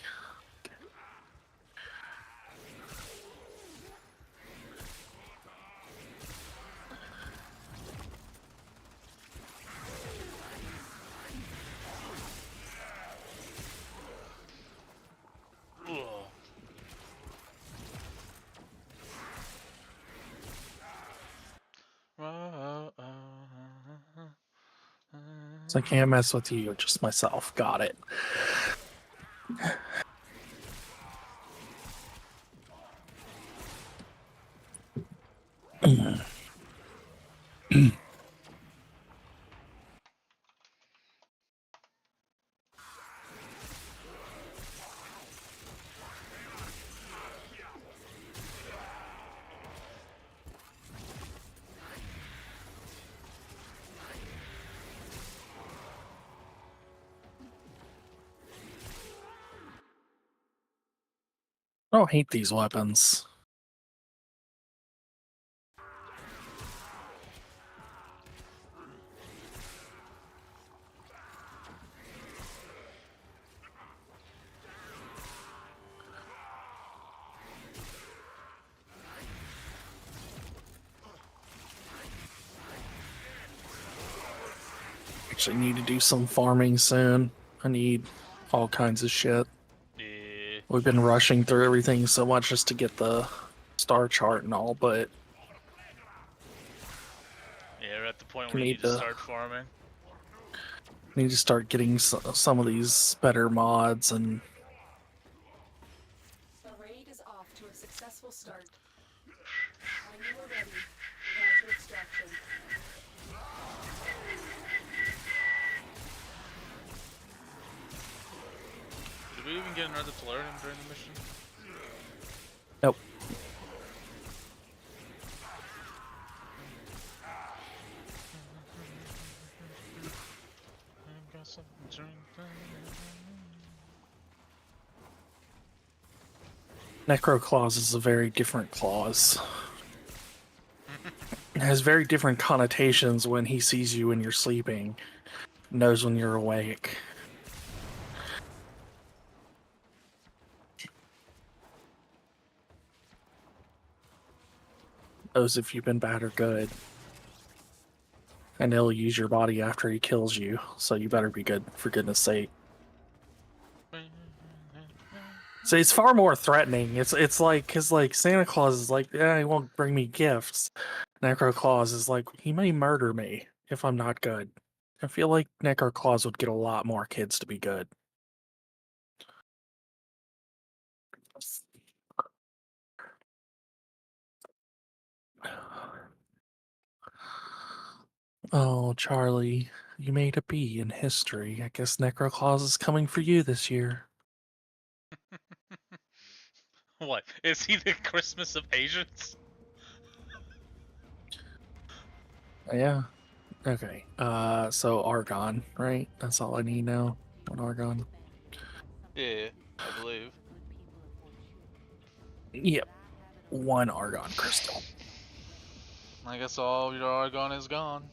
So I can't mess with you, just myself. Got it. I don't hate these weapons. Actually need to do some farming soon. I need all kinds of shit. Yeah. We've been rushing through everything so much just to get the star chart and all, but Yeah, we're at the point I where you need need to to- start farming. need to start getting some of these better mods and The raid is off to a successful start. When you are ready, launch extraction. Did we even get another Polarium during the mission? nope. I've got something to drink. Necro Claus is a very different clause. It has very different connotations when he sees you when you're sleeping, knows when you're awake. Knows if you've been bad or good. And he'll use your body after he kills you, so you better be good, for goodness sake. So it's far more threatening. It's like, cause like Santa Claus is like, yeah, he won't bring me gifts. Necro Claus is like, he may murder me if I'm not good. I feel like Necro Claus would get a lot more kids to be good. Oh, Charlie, you made a B in history. I guess Necro Claus is coming for you this year. What? Is he the Christmas of Asians? Yeah. Okay. So Argon, right? That's all I need now. One Argon. Yeah, I believe. Yep. One Argon crystal. I guess all your Argon is gone.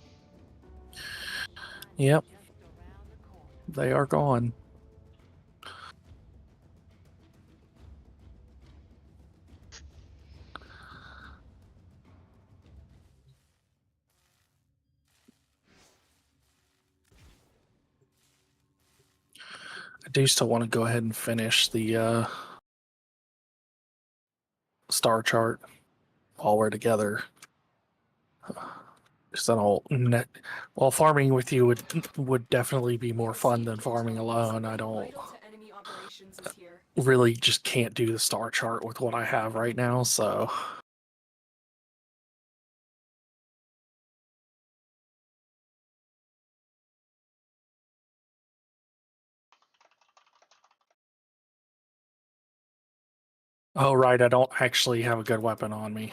Yep. They are gone. do still want to go ahead and finish the star chart while we're together. Just an old net. Well, farming with you would definitely be more fun than farming alone. I don't Vital to enemy operations is here. really just can't do the star chart with what I have right now, so. Oh, right, I don't actually have a good weapon on me.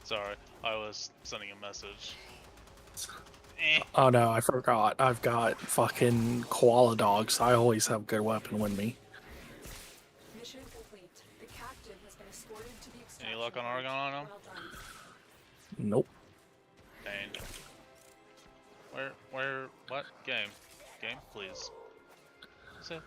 Sorry, I was sending a message. Oh no, I forgot. I've got fucking koala dogs. I always have a good weapon with me. Mission complete. The captive has been escorted to the extraction Any luck on point. Argon on him? Well done. Nope. Dang. Where, what? Game, please. Sit.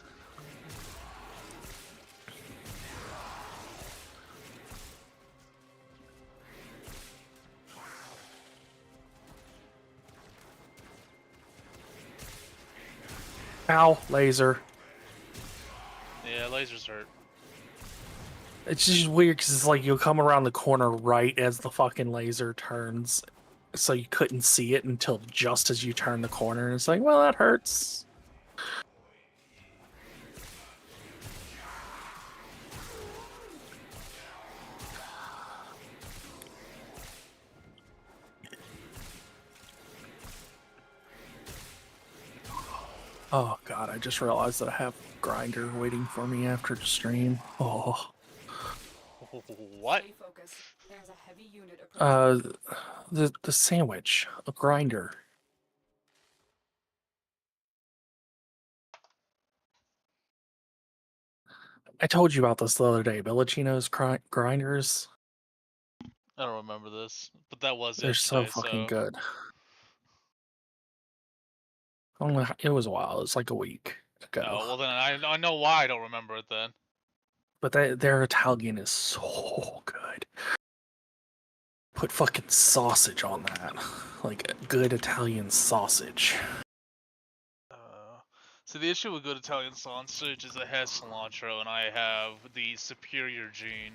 Ow, laser. Yeah, lasers hurt. It's just weird because it's like you'll come around the corner right as the fucking laser turns. So you couldn't see it until just as you turn the corner. And it's like, well, that hurts. Oh god, I just realized that I have Grinder waiting for me after the stream. Oh. What? Stay focused. There's a heavy unit approaching. The sandwich, a Grinder. I told you about this the other day. Bellacino's grinders. I don't remember this, but that was They're so yesterday, fucking so good. Only it was a while. It was like a week ago. oh well, then I know why I don't remember it then. But their Italian is so good. Put fucking sausage on that, like a good Italian sausage. So the issue with good Italian sausage is it has cilantro, and I have the superior gene,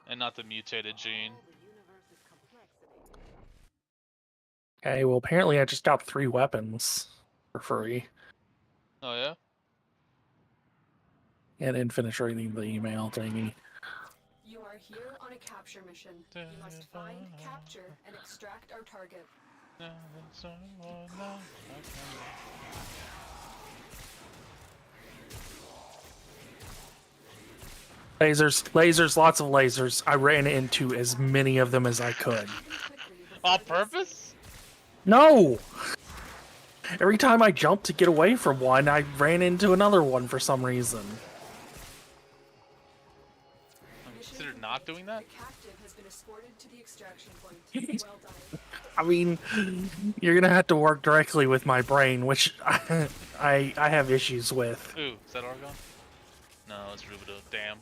and not the mutated gene. Okay, well apparently I just got 3 weapons for free. Oh yeah? And didn't finish reading the email thingy. You are here on a capture mission. You must find, capture, and extract our target. Lasers, lots of lasers. I ran into as many of them as I could. On purpose? No! Every time I jumped to get away from one, I ran into another one for some reason. Consider not doing that? The captive has been escorted to the extraction point. Well done. I mean, you're gonna have to work directly with my brain, which I have issues with. Ooh, is that Argon? No, it's Rubido. Damn.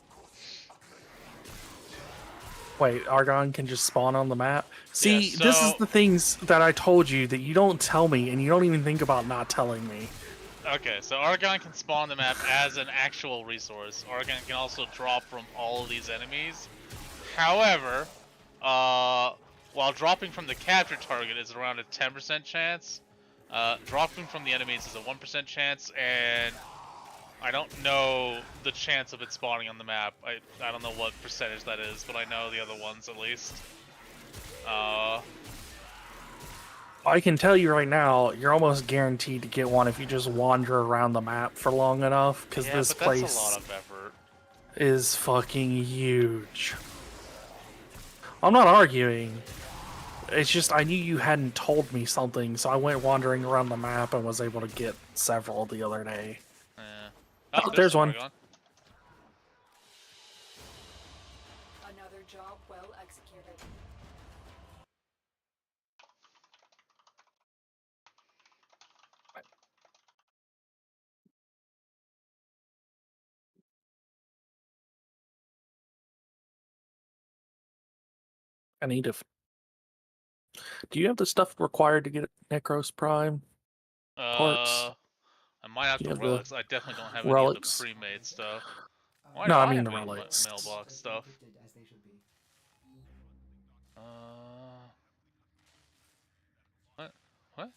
Wait, Argon can just spawn on the map? See, Yeah, this is so- the things that I told you that you don't tell me, and you don't even think about not telling me. Okay, so Argon can spawn the map as an actual resource. Argon can also drop from all of these enemies. However, while dropping from the capture target is around a 10% chance, dropping from the enemies is a 1% chance, and I don't know the chance of it spawning on the map. I don't know what percentage that is, but I know the other ones at least. I can tell you right now, you're almost guaranteed to get one if you just wander around the map for long enough, because Yeah, this but place that's a lot of effort. is fucking huge. I'm not arguing. It's just I knew you hadn't told me something, so I went wandering around the map and was able to get several the other day. Yeah. Oh, there's one. Argon. Another job well executed. I need to. Do you have the stuff required to get Necros Prime? Parts? I might have You the have the relics. I definitely don't have relics. any of the pre-made stuff. Why No, do I I mean have the any relics. mailbox stuff? As they should be. What? What?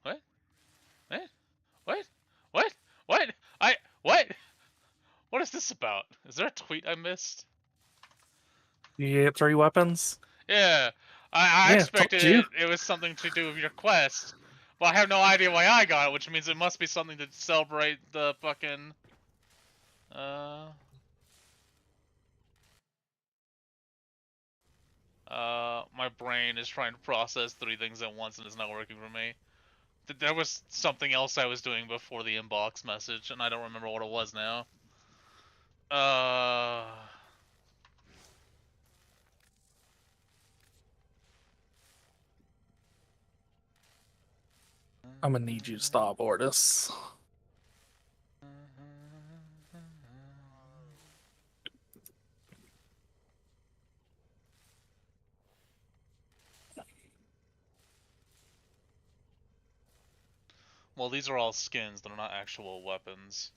What? What? What? What? What? What? What is this about? Is there a tweet I missed? You get 3 weapons. Yeah, I Yeah, expected told you. it was something to do with your quest. But I have no idea why I got it, which means it must be something to celebrate the fucking... my brain is trying to process 3 things at once and it's not working for me. There was something else I was doing before the inbox message, and I don't remember what it was now. I'm gonna need you to stop, Ordis. Well, these are all skins, they're not actual weapons.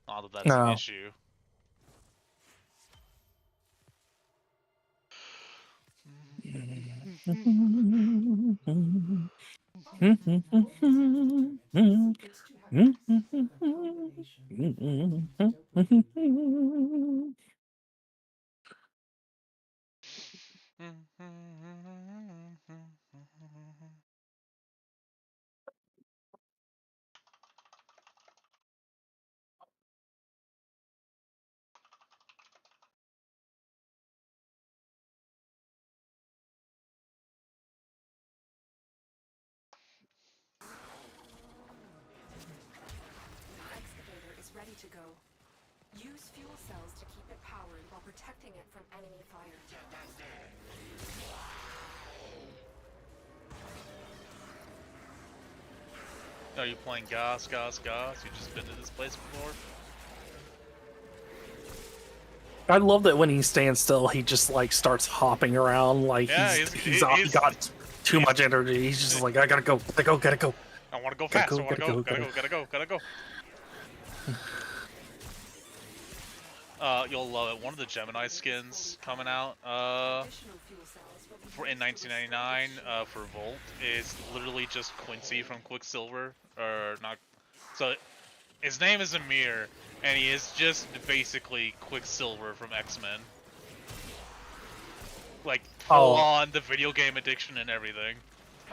Not that that's No. an issue. It's to have a combination of dopamine. Excavator is ready to go. Use fuel cells to keep it powered while protecting it from enemy fire. Are you playing Gas? You just been to this place before? I love that when he stands still, he just like starts hopping around like Yeah, he's got too much energy. He's just like, I gotta go. I wanna go fast, gotta go. You'll love it. One of the Gemini skins coming out, Additional fuel cells will be in 1999, for Volt is literally just Quincy from Quicksilver, or not. So, his name is Amir, and he is just basically Quicksilver from X-Men. Like, full on the video game addiction and everything.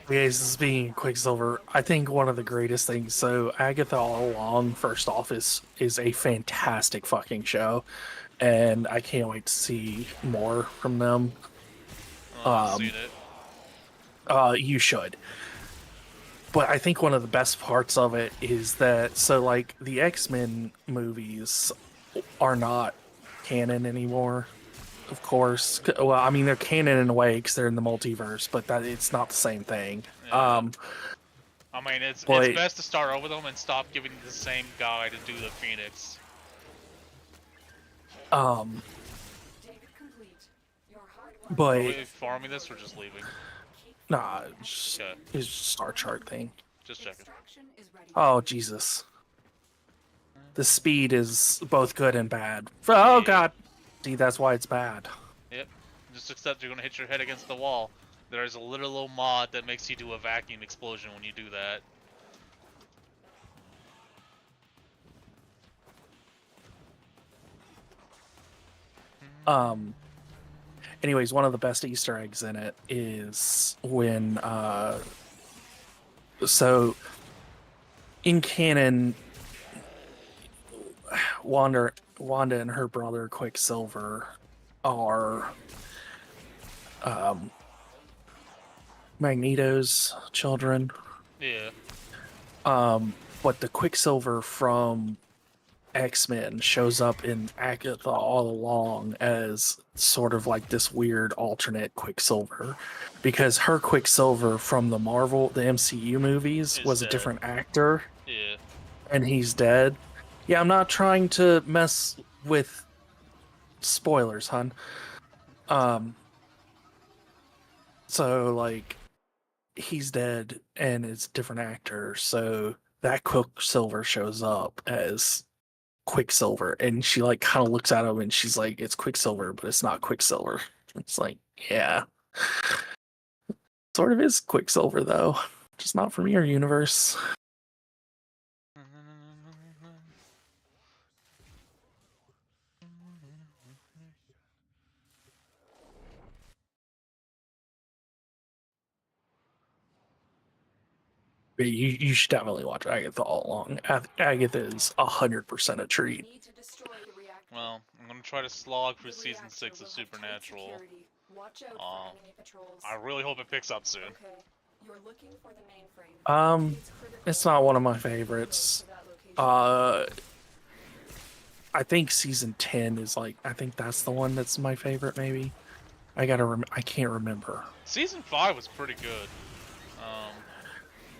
Okay, speaking of Quicksilver, I think one of the greatest things. So Agatha All Along, first off, is a fantastic fucking show, and I can't wait to see more from them. I've seen it. You should. But I think one of the best parts of it is that like the X-Men movies are not canon anymore. Of course. Well, I mean, they're canon in a way because they're in the multiverse, but that it's not the same thing. Yeah. I mean, it's best to start over them and stop giving the same guy to do the Phoenix. David complete. Your hard work But Are we farming this or just leaving? nah, it's Okay, just a star chart thing. just checking. extraction is ready. Oh Jesus, the speed is both good and bad. Oh God, see that's why it's bad. Yep. Just accept you're gonna hit your head against the wall. There's a little mod that makes you do a vacuum explosion when you do that. Anyways, one of the best Easter eggs in it is when so in canon, Wanda and her brother Quicksilver are Magneto's children. Yeah. But the Quicksilver from X-Men shows up in Agatha All Along as sort of like this weird alternate Quicksilver, because her Quicksilver from the MCU movies was a different actor. Yeah. And he's dead. Yeah, I'm not trying to mess with spoilers, hun. So like he's dead and it's a different actor, so that Quicksilver shows up as Quicksilver, and she like kind of looks at him and she's like, "It's Quicksilver, but it's not Quicksilver." It's like, yeah, sort of is Quicksilver though, just not from your universe. You should definitely watch Agatha all along. Agatha is 100% a treat. Need to destroy the reactor. Well, I'm gonna try to slog through The season reactor 6 of will have tight Supernatural. security. Watch out for enemy patrols. I really hope it picks up soon. Okay, you're looking for the mainframe. critical It's not one of my to get favorites. to that location. I think season 10 is like, I think that's the one that's my favorite. Maybe I can't remember. Season 5 was pretty good.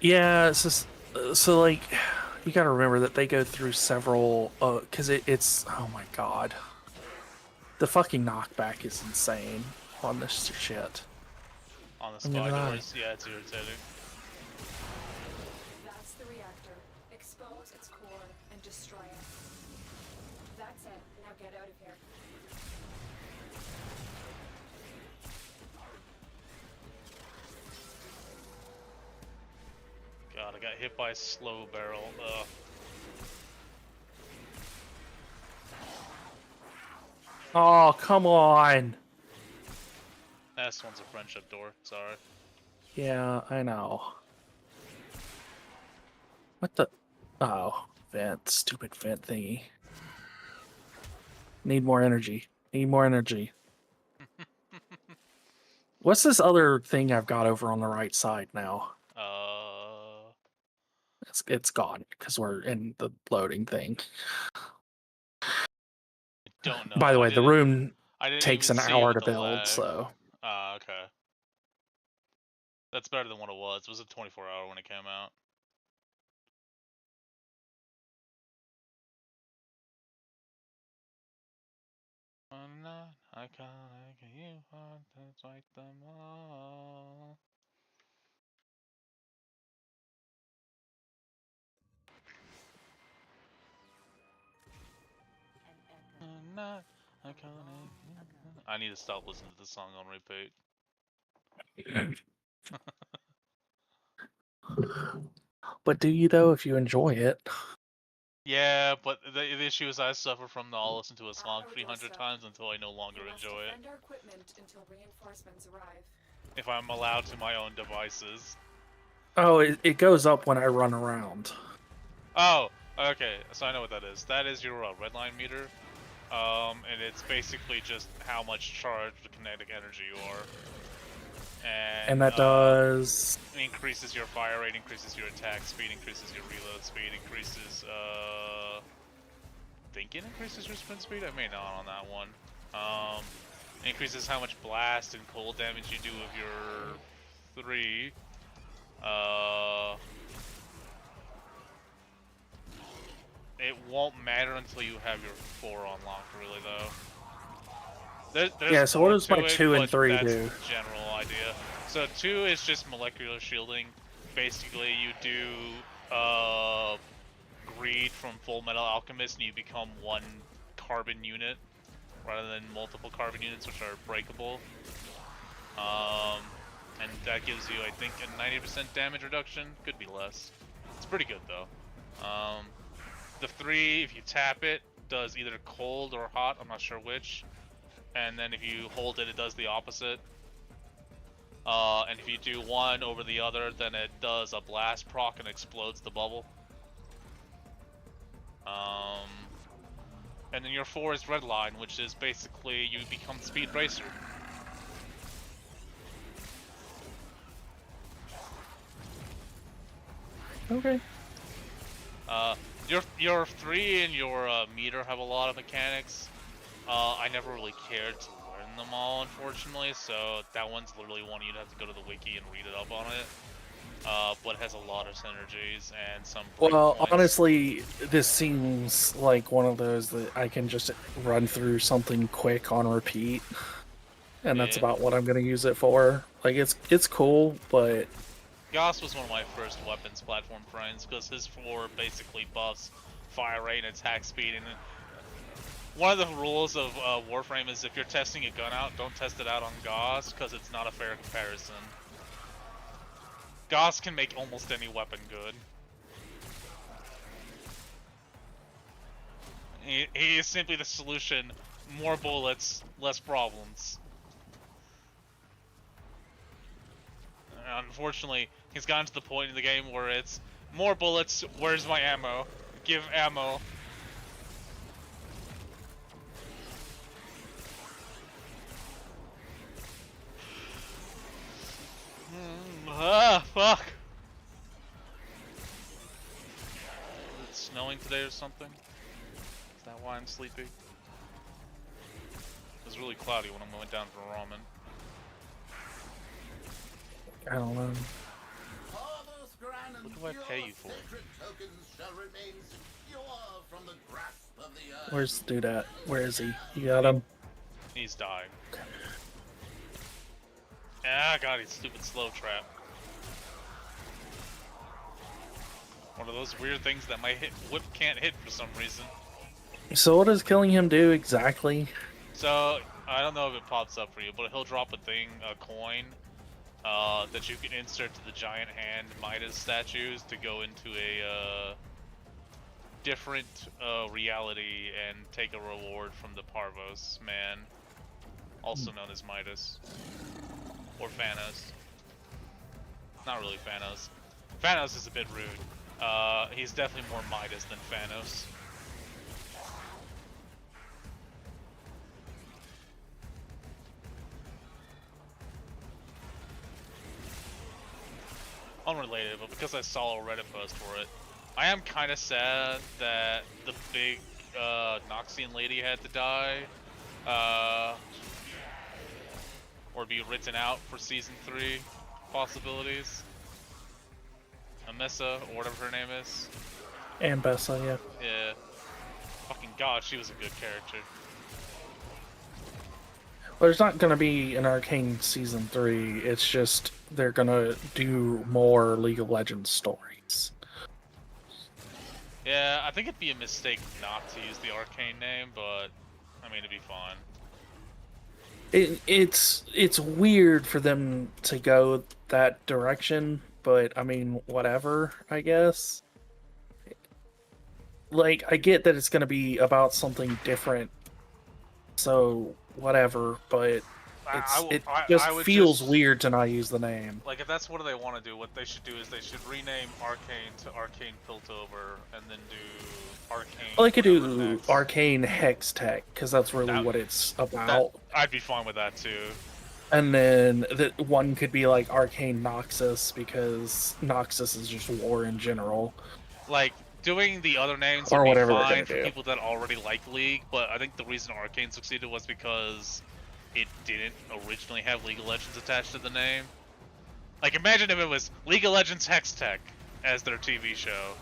Yeah, it's just so like you got to remember that they go through several. Because it's oh my god, the fucking knockback is insane on this shit. On the I'm gonna spy lie. doors, yeah, it's irritating. That's the reactor. Expose its core and destroy it. That's it. Now get out of here. God, I got hit by a slow barrel. Ugh. Oh come on. This one's a friendship door. Sorry. Yeah, I know. What the? Oh, vent, stupid vent thingy. Need more energy. Need more energy. What's this other thing I've got over on the right side now? It's gone because we're in the loading thing. I don't know. By the way, the room I didn't takes even an see it hour with to the build, lag. so Okay. That's better than what it was. It was a 24-hour when it came out. I'm not iconic, you want to fight them all. I'm not iconic. I need to stop listening to this song on repeat. but do you though if you enjoy it? Yeah, but the issue is I suffer from the I'll listen to a song Our 300 doorstep. times until I no longer We must enjoy it. defend our equipment until reinforcements arrive. If I'm allowed to my own devices. Oh, it goes up when I run around. Oh, okay, so I know what that is. That is your redline meter. And it's basically just how much charged kinetic energy you are. And that does... Increases your fire rate, increases your attack speed, increases your reload speed, increases, I think it increases your sprint speed? I may not on that one. Increases how much blast and cold damage you do with your 3. It won't matter until you have your 4 unlocked, really, though. There's Yeah, so what does my to it, 2 and but 3 that's do? the general idea. So 2 is just molecular shielding. Basically, you do greed from Full Metal Alchemist, and you become one carbon unit rather than multiple carbon units, which are breakable. And that gives you, I think, a 90% damage reduction. Could be less. It's pretty good though. The 3, if you tap it, does either cold or hot. I'm not sure which. And then if you hold it, it does the opposite. And if you do one over the other, then it does a blast proc and explodes the bubble. And then your 4 is redline, which is basically you become Speed Racer. Okay. Your 3 and your meter have a lot of mechanics. I never really cared to learn them all, unfortunately, so that one's literally one you'd have to go to the wiki and read it up on it. But it has a lot of synergies and some Well, breakpoints. honestly, this seems like one of those that I can just run through something quick on repeat, and that's Yeah. about what I'm gonna use it for. Like it's cool, but Goss was one of my first weapons platform frames because his 4 basically buffs fire rate and attack speed. And one of the rules of Warframe is if you're testing a gun out, don't test it out on Goss because it's not a fair comparison. Goss can make almost any weapon good. He is simply the solution. More bullets, less problems. Unfortunately, he's gotten to the point in the game where it's more bullets, where's my ammo? Give ammo. Fuck! Is it snowing today or something? Is that why I'm sleepy? It was really cloudy when I went down for ramen. I don't know. What do I pay you for? Where's the dude at? Where is he? You got him? He's dying. Ah, God, he's stupid slow trap. One of those weird things that my whip can't hit for some reason. So what does killing him do exactly? So, I don't know if it pops up for you, but he'll drop a coin, that you can insert to the giant hand Midas statues to go into a, different, reality and take a reward from the Parvos man, also known as Midas. Or Thanos. Not really Thanos. Thanos is a bit rude. He's definitely more Midas than Thanos. Unrelated, but because I saw a Reddit post for it, I am kind of sad that the big Noxian lady had to die, or be written out for Season 3 possibilities. Amessa, or whatever her name is. Ambessa, yeah. Yeah. Fucking God, she was a good character. Well, there's not going to be an Arcane Season 3, it's just they're going to do more League of Legends stories. Yeah, I think it'd be a mistake not to use the Arcane name, but I mean, it'd be fine. It's weird for them to go that direction, but I mean, whatever, I guess. Like, I get that it's going to be about something different, so whatever, but it feels weird to not use the name. Like, if that's what they want to do, what they should do is they should rename Arcane to Arcane Piltover, and then do Arcane. Well, they could do next. Arcane Hex Tech, because that's really what it's about. I'd be fine with that too. And then one could be like Arcane Noxus, because Noxus is just war in general. Like, doing the other names or would whatever be fine for do. people that already like League, but I think the reason Arcane succeeded was because it didn't originally have League of Legends attached to the name. Like, imagine if it was League of Legends Hextech as their TV show.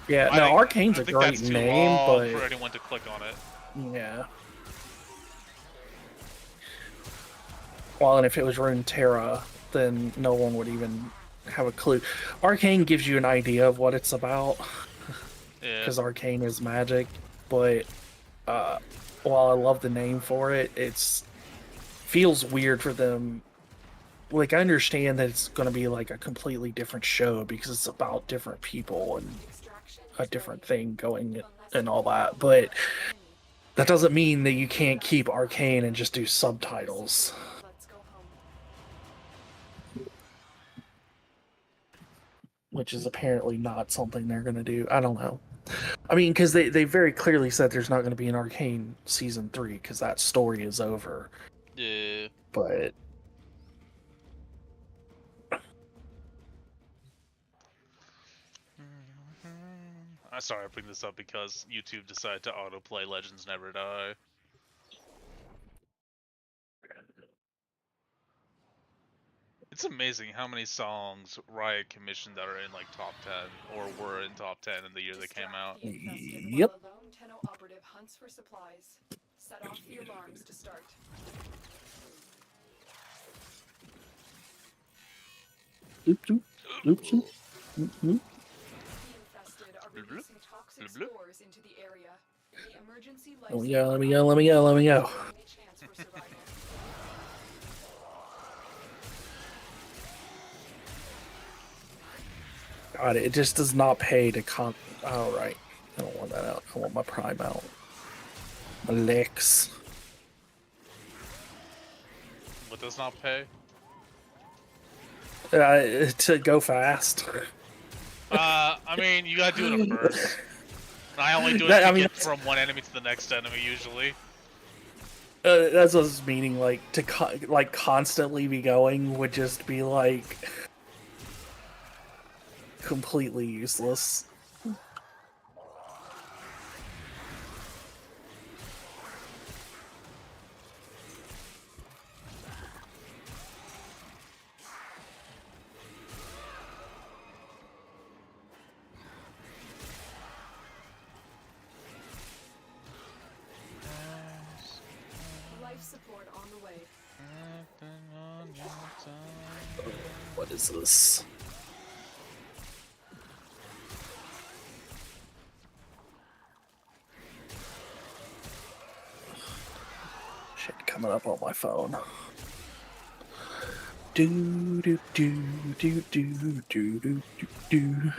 Yeah, no, Arcane's a great name, but for anyone to click on it. Yeah. Well, and if it was Runeterra, then no one would even have a clue. Arcane gives you an idea of what it's about, because Arcane is magic, but while I love the name for it, it's feels weird for them. Like, I understand that it's going to be like a completely different show because it's about different people and a different thing going and all that, but that doesn't mean that you can't keep Arcane and just do subtitles. Which is apparently not something they're going to do. I don't know. I mean, because they very clearly said there's not going to be an Arcane Season 3, because that story is over. Yeah. But I'm sorry I bring this up because YouTube decided to autoplay Legends Never Die. It's amazing how many songs Riot commissioned that are in like top 10 or were in top 10 in the year they came out. Yep. A lone Tenno operative hunts for supplies. Set off the alarms to start. Oop, oop. Oops. The infested are Bloop, bloop. releasing toxic Bloop, bloop. spores into the area. The emergency life Let me go. Let me go. Let me go. Let me go. only chance for survival. God, it just does not pay to Oh, right. I don't want that out. I want my prime out. My legs. What does not pay? To go fast. I mean, you gotta do it a burst. And I only do it That- to I mean, get that's- from one enemy to the next enemy, usually. That's what I was meaning. Like to constantly be going would just be like completely useless. Life support on the way. What is this? Shit coming up on my phone. Do do do do do do do do.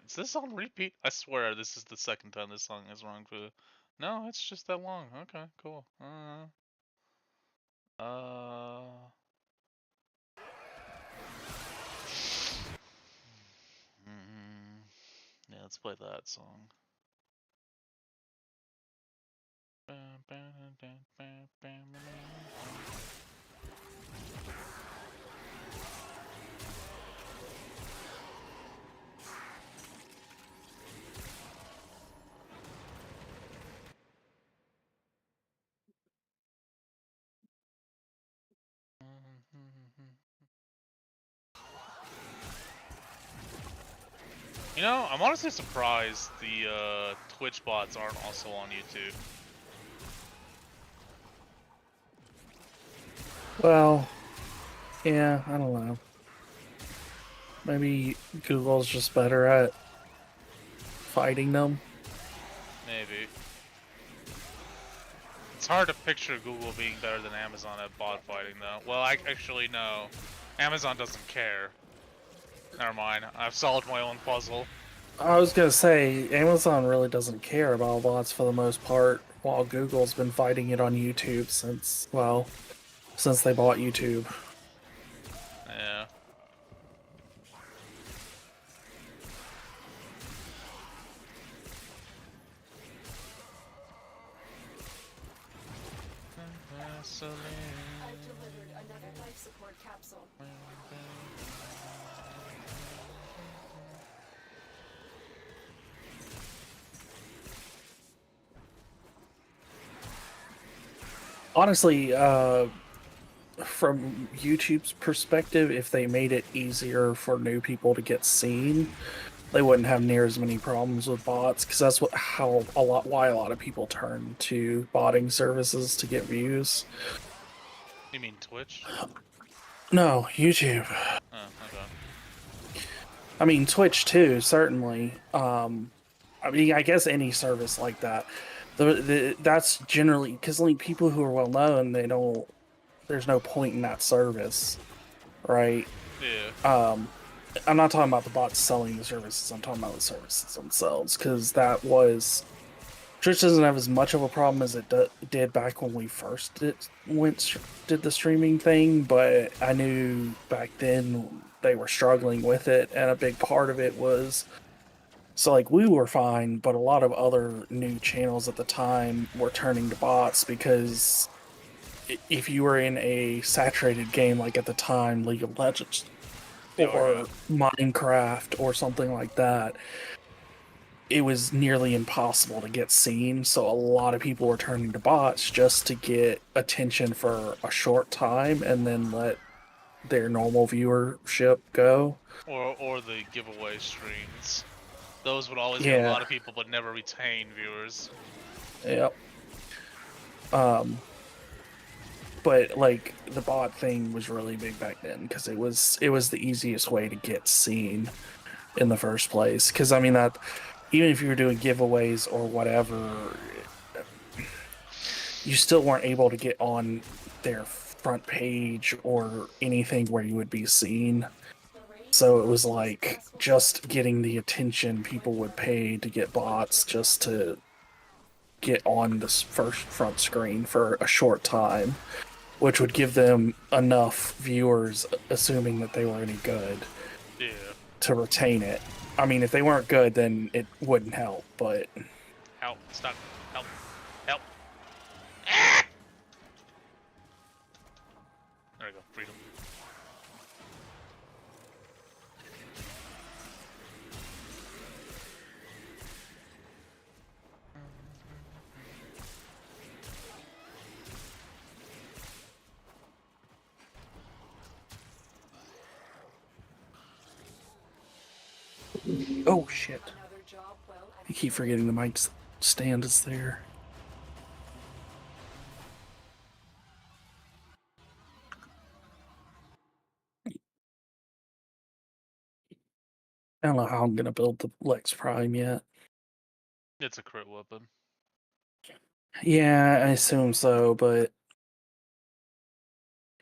Is this on repeat? I swear this is the second time this song is wrong for. No, it's just that long. Okay, cool. Yeah, let's play that song. You know, I'm honestly surprised the Twitch bots aren't also on YouTube. Well, yeah, I don't know. Maybe Google's just better at fighting them. Maybe. It's hard to picture Google being better than Amazon at bot fighting, though. Well, actually, no. Amazon doesn't care. Never mind. I've solved my own puzzle. I was gonna say, Amazon really doesn't care about bots for the most part, while Google's been fighting it on YouTube since, well, since they bought YouTube. Yeah. I've delivered another life support capsule. Honestly, from YouTube's perspective, if they made it easier for new people to get seen, they wouldn't have near as many problems with bots, because that's why a lot of people turn to botting services to get views. You mean Twitch? No, YouTube. Oh, okay. I mean, Twitch too, certainly. I mean, I guess any service like that. That's generally because like people who are well known, they don't. There's no point in that service, right? Yeah. I'm not talking about the bots selling the services. I'm talking about the services themselves, because that was. Twitch doesn't have as much of a problem as it did back when we first did the streaming thing, but I knew back then they were struggling with it, and a big part of it was. So, like, we were fine, but a lot of other new channels at the time were turning to bots because if you were in a saturated game, like at the time, League of Legends or Minecraft or something like that, it was nearly impossible to get seen. So, a lot of people were turning to bots just to get attention for a short time and then let their normal viewership go. Or the giveaway streams. Those would always get a Yeah. lot of people, but never retain viewers. Yep. but like the bot thing was really big back then because it was the easiest way to get seen in the first place. Because I mean that even if you were doing giveaways or whatever, you still weren't able to get on their front page or anything where you would be seen. So it was like just getting the attention people would pay to get bots just to get on this first front screen for a short time, which would give them enough viewers, assuming that they were any good, Yeah. to retain it. I mean, if they weren't good, then it wouldn't help, but... Help. Stop. Help. Help. There we go. Freedom. Oh, shit. Another job well I keep forgetting the mic stand is there. I don't know how I'm going to build the Lex Prime yet. It's a crit weapon. Yeah, I assume so, but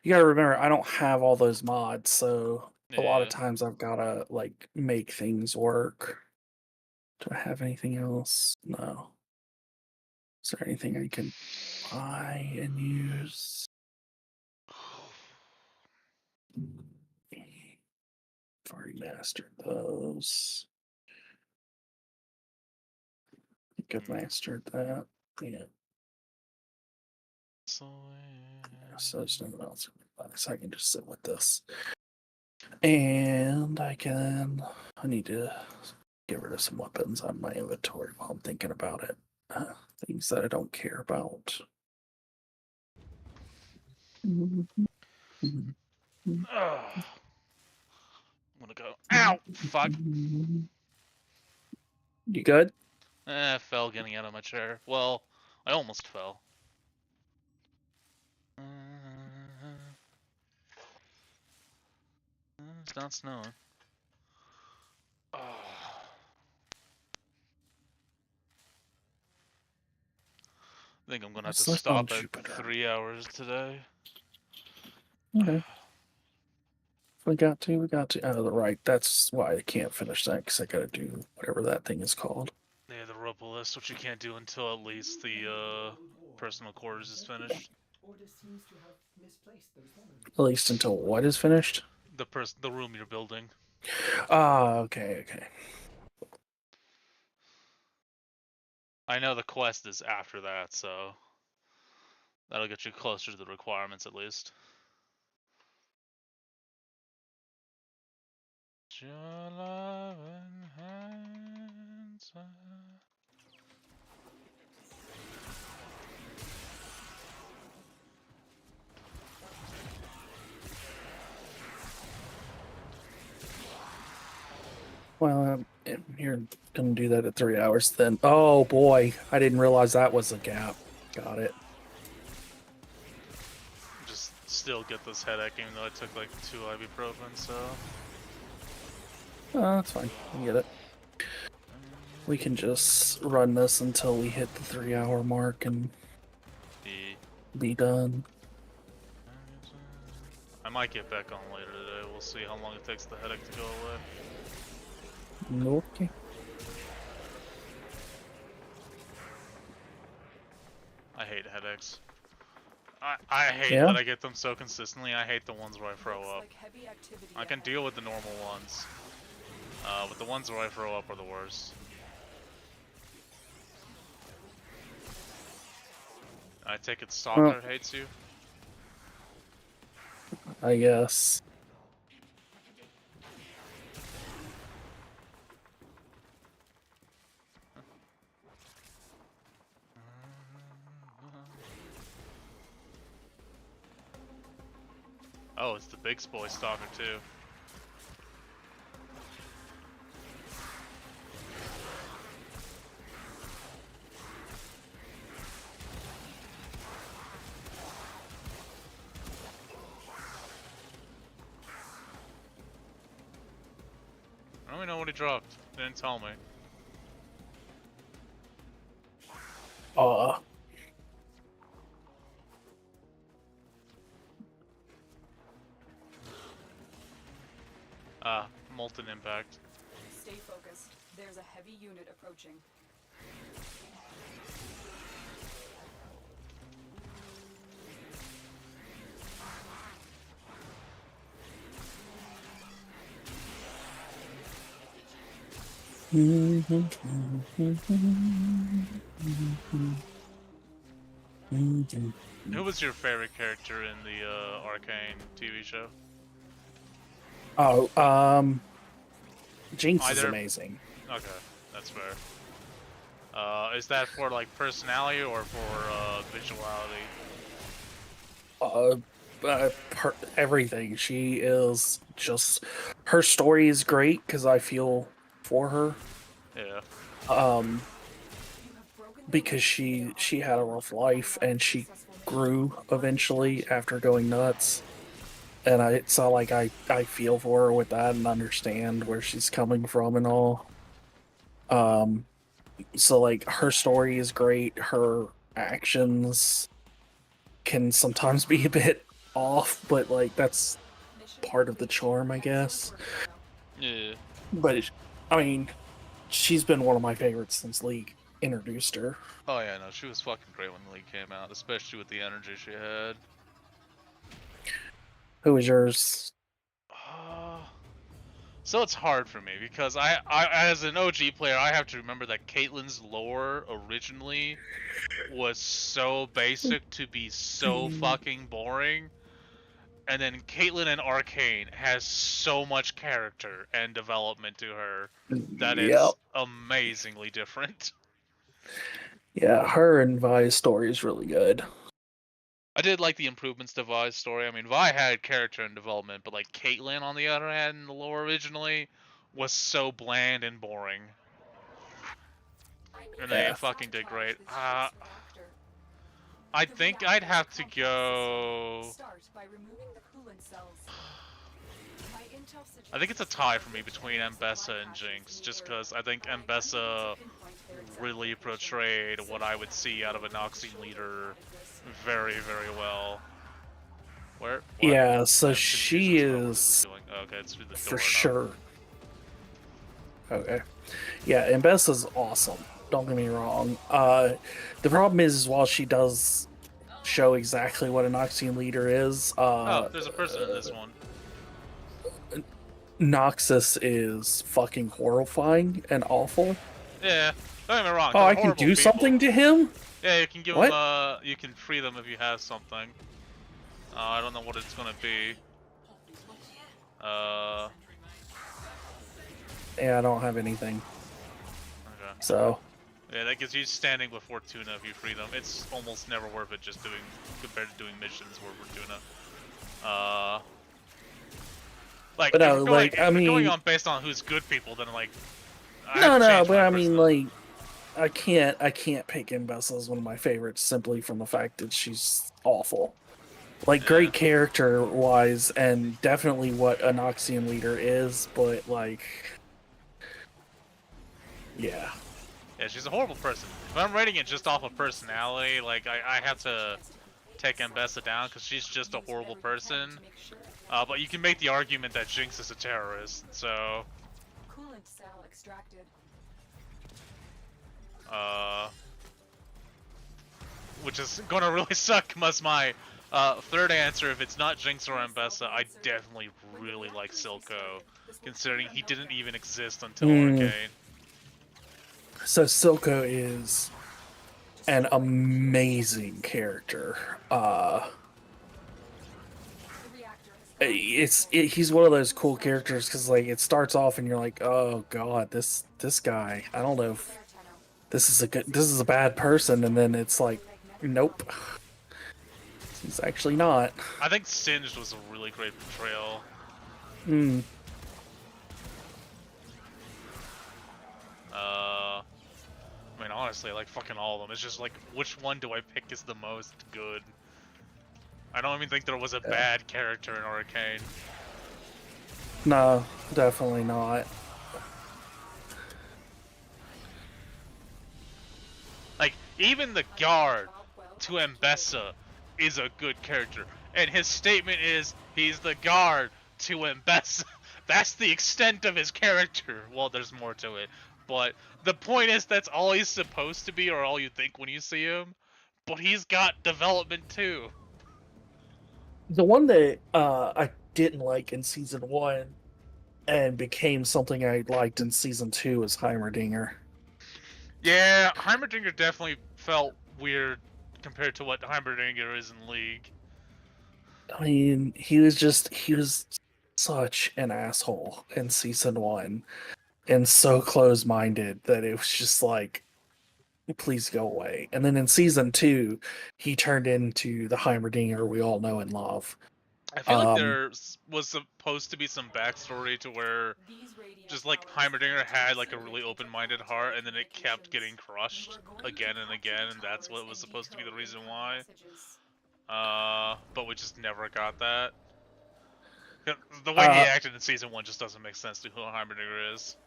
you gotta remember, I don't have all those mods, so a lot of Yeah. times I've gotta, like, make things work. Do I have anything else? No. Is there anything I can buy and use? I've already mastered those. I think I've mastered that. Yeah. So there's nothing else. So I can just sit with this. And I need to get rid of some weapons on my inventory while I'm thinking about it. Things that I don't care about. I'm gonna go. Ow! Fuck. You good? I fell getting out of my chair. Well, I almost fell. It's not snowing. I think I'm gonna have to Let's on stop at Jupiter. 3 hours today. Okay. If we got to, we got to. Oh, right. That's why I can't finish that, because I gotta do whatever that thing is called. Yeah, the rope list, which you can't do until at least the personal quarters is finished. Order seems to have misplaced those memories. At least until what is finished? The room you're building. Ah, okay. I know the quest is after that, so that'll get you closer to the requirements at least. Your loving hands. Well, you're gonna do that at 3 hours then. Oh boy, I didn't realize that was a gap. Got it. Just still get this headache, even though I took like 2 ibuprofen, so. Oh, that's fine. I get it. We can just run this until we hit the 3 hour mark and be done. I might get back on later today. We'll see how long it takes the headache to go away. Okay. I hate headaches. I hate Yeah? that I get them so consistently. I hate the ones where I throw Looks up. like heavy activity I can ahead. deal with the normal ones. But the ones where I throw up are the worst. I take it Stalker hates you? I guess. Oh, it's the big boy Stalker too. be dropped? They didn't tell me. Molten Impact. Stay focused. There's a heavy unit approaching. Who was your favorite character in the Arcane TV show? Jinx is Either- amazing. Okay, that's fair. Is that for like personality or for visuality? Everything. She is just, her story is great because I feel for her. Yeah. Because she had a rough life and she grew eventually after going nuts. And it's not like I feel for her with that and understand where she's coming from and all. So like her story is great. Her actions can sometimes be a bit off, but like that's part of the charm, I guess. Yeah. But I mean, she's been one of my favorites since League introduced her. Oh yeah, no, she was fucking great when the league came out, especially with the energy she had. Who was yours? So it's hard for me because I as an OG player, I have to remember that Caitlyn's lore originally was so basic to be so fucking boring. And then Caitlyn in Arcane has so much character and development to her that it's amazingly different. Yeah, her and Vi's story is really good. I did like the improvements to Vi's story. I mean, Vi had character and development, but like Caitlyn, on the other hand, in the lore originally, was so bland and boring. And they fucking did great. I think I'd have to go. I think it's a tie for me between Mbessa and Jinx, just because I think Mbessa really portrayed what I would see out of a Noxian leader very, very well. Where? What? Yeah, so I'm she confused as to what is it's doing. Oh, okay, it's through the door for now. sure. Okay. Yeah, Mbessa's awesome. Don't get me wrong. The problem is while she does show exactly what a Noxian leader is, Oh, there's a person in this one. Noxus is fucking horrifying and awful. Yeah, don't get me wrong. Oh, they're I can horrible do people. something to him? Yeah, you can give What? them. You can free them if you have something. I don't know what it's gonna be. Yeah, I don't have anything. Okay. So, Yeah, that gives you standing with Fortuna if you free them. It's almost never worth it just doing compared to doing missions where Fortuna. Like, But no, if we're going, like, if I we're going mean- on based on who's good people, then like. I no, have to no, change but my I mean, personality. like, I can't pick Mbessa as one of my favorites simply from the fact that she's awful. Like, great character-wise, and definitely what a Noxian leader is, but, like, yeah. Yeah, she's a horrible person. If I'm rating it just off of personality, like, I have to take Mbessa down because she's just a horrible person. But you can make the argument that Jinx is a terrorist, so. Coolant cell extracted. Which is gonna really suck because my third answer, if it's not Jinx or Mbessa, I definitely really like Silco, considering he didn't even exist until Arcane. So Silco is an amazing character. He's one of those cool characters because like it starts off and you're like, oh god, this guy, I don't know if this is a bad person, and then it's like, nope, he's actually not. I think Singed was a really great portrayal. I mean, honestly, like fucking all of them. It's just like, which one do I pick is the most good? I don't even think there was a bad character in Arcane. No, definitely not. Even the guard to Mbessa is a good character. And his statement is he's the guard to Mbessa. That's the extent of his character. Well, there's more to it. But the point is that's all he's supposed to be or all you think when you see him. But he's got development too. The one that I didn't like in season 1 and became something I liked in season 2 is Heimerdinger. Yeah, Heimerdinger definitely felt weird compared to what Heimerdinger is in League. I mean, he was such an asshole in season 1 and so close-minded that it was just like, please go away. And then in season 2, he turned into the Heimerdinger we all know and love. I feel like there was supposed to be some backstory to where just like Heimerdinger had like a really open-minded heart, and then it kept getting crushed again and again, and that's what was supposed to be the reason why. But we just never got that. The way he acted in season 1 just doesn't make sense to who Heimerdinger is.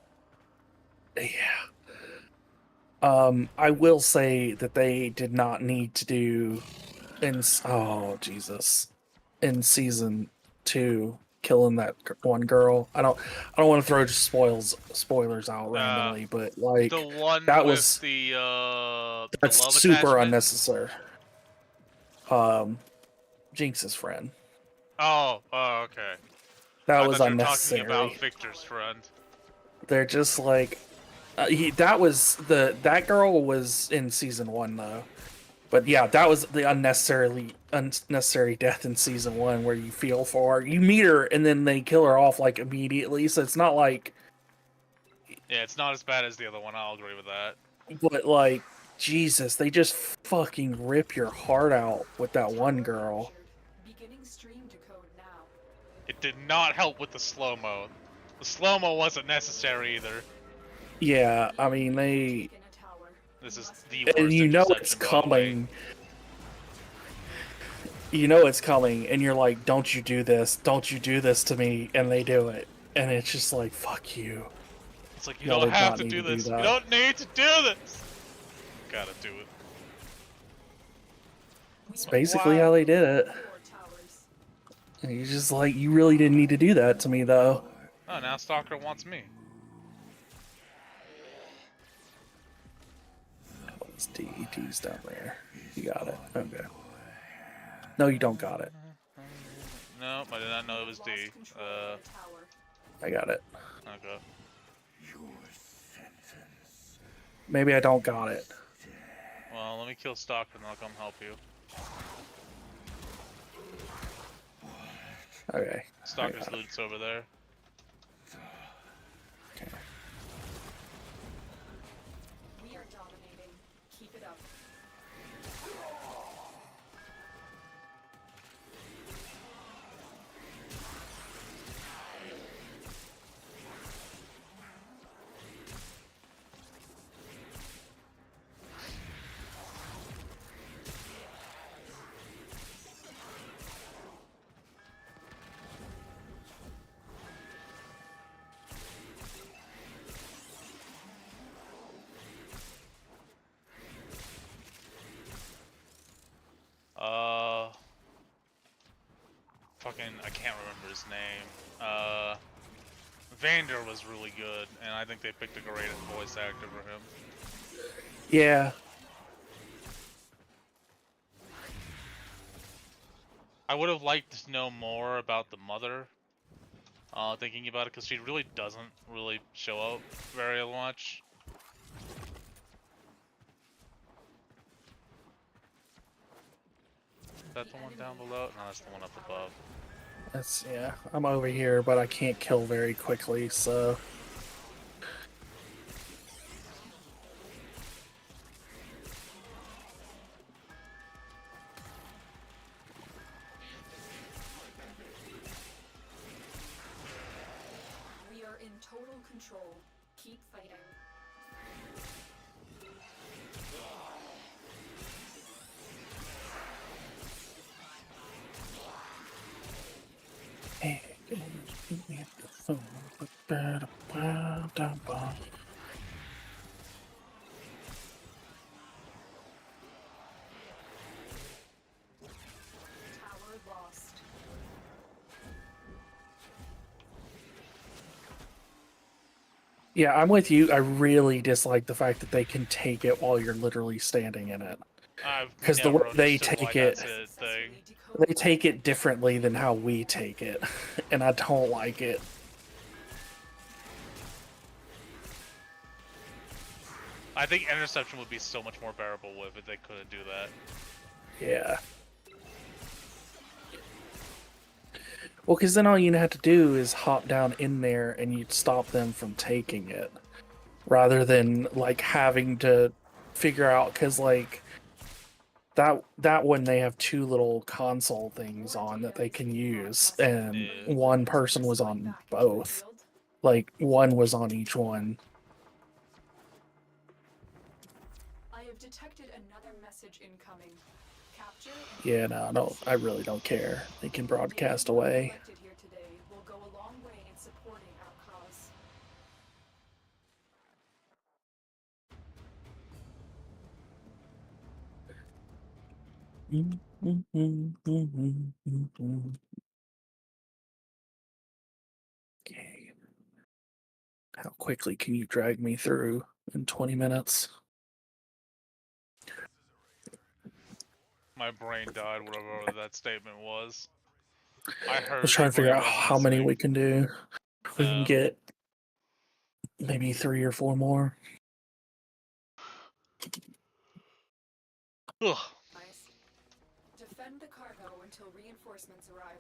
Yeah. I will say that they did not need to do in season 2 killing that one girl. I don't want to throw just spoilers out randomly, but like the one that with was the that's love super attachment? unnecessary. Jinx's friend. Oh, okay. That was thought you were unnecessary. talking about Victor's friend. They're just like that girl was in season 1 though. But yeah, that was the unnecessary death in season 1 where you feel for her. You meet her and then they kill her off like immediately, so it's not like Yeah, it's not as bad as the other one, I'll agree with that. but like Jesus, they just fucking rip your heart out with that one girl. It did not help with the slow-mo. The slow-mo wasn't necessary either. Yeah, I mean they This is the worst and you know it's interception, by the way. coming. You know it's coming, and you're like, "Don't you do this? Don't you do this to me?" And they do it, and it's just like, "Fuck you." It's like you don't have to do this. You don't need to do this. You gotta do it. It's basically how they did it. And you're just like, you really didn't need to do that to me, though. Oh, now Stalker wants me. What's DET's down there? You got it. Okay. No, you don't got it. Nope, I did not know it was D. I got it. Okay. Maybe I don't got it. Well, let me kill Stalker and I'll come help you. Okay. Stalker's loot's over there. Okay. We are dominating. Keep it up. Fucking, I can't remember his name. Vander was really good, and I think they picked a great voice actor for him. Yeah. I would have liked to know more about the mother. Thinking about it, because she really doesn't really show up very much. Is that the one down below? No, that's the one up above. Yeah. I'm over here, but I can't kill very quickly, so. We are in total control. Keep fighting. Yeah, I'm with you. I really dislike the fact that they can take it while you're literally standing in it. I've 'Cause the never way they understood why take it- that's a thing. They take it differently than how we take it, and I don't like it. I think interception would be so much more bearable with if they couldn't do that. Yeah. Well, because then all you have to do is hop down in there and you'd stop them from taking it. Rather than, like, having to figure out, because, like, that one they have two little console things on that they can use, and Yeah. one person was on both. Like, one was on each one. I have detected another message incoming. Capture and Yeah, no, I really don't care. They can broadcast away. collected here today will go a long way in supporting our cause. Okay. How quickly can you drag me through in 20 minutes? My brain died, whatever that statement was. I heard Let's it, try and but figure I out wasn't how many listening. we can do. We can get maybe 3 or 4 more. Ugh. Nice. Defend the cargo until reinforcements arrive.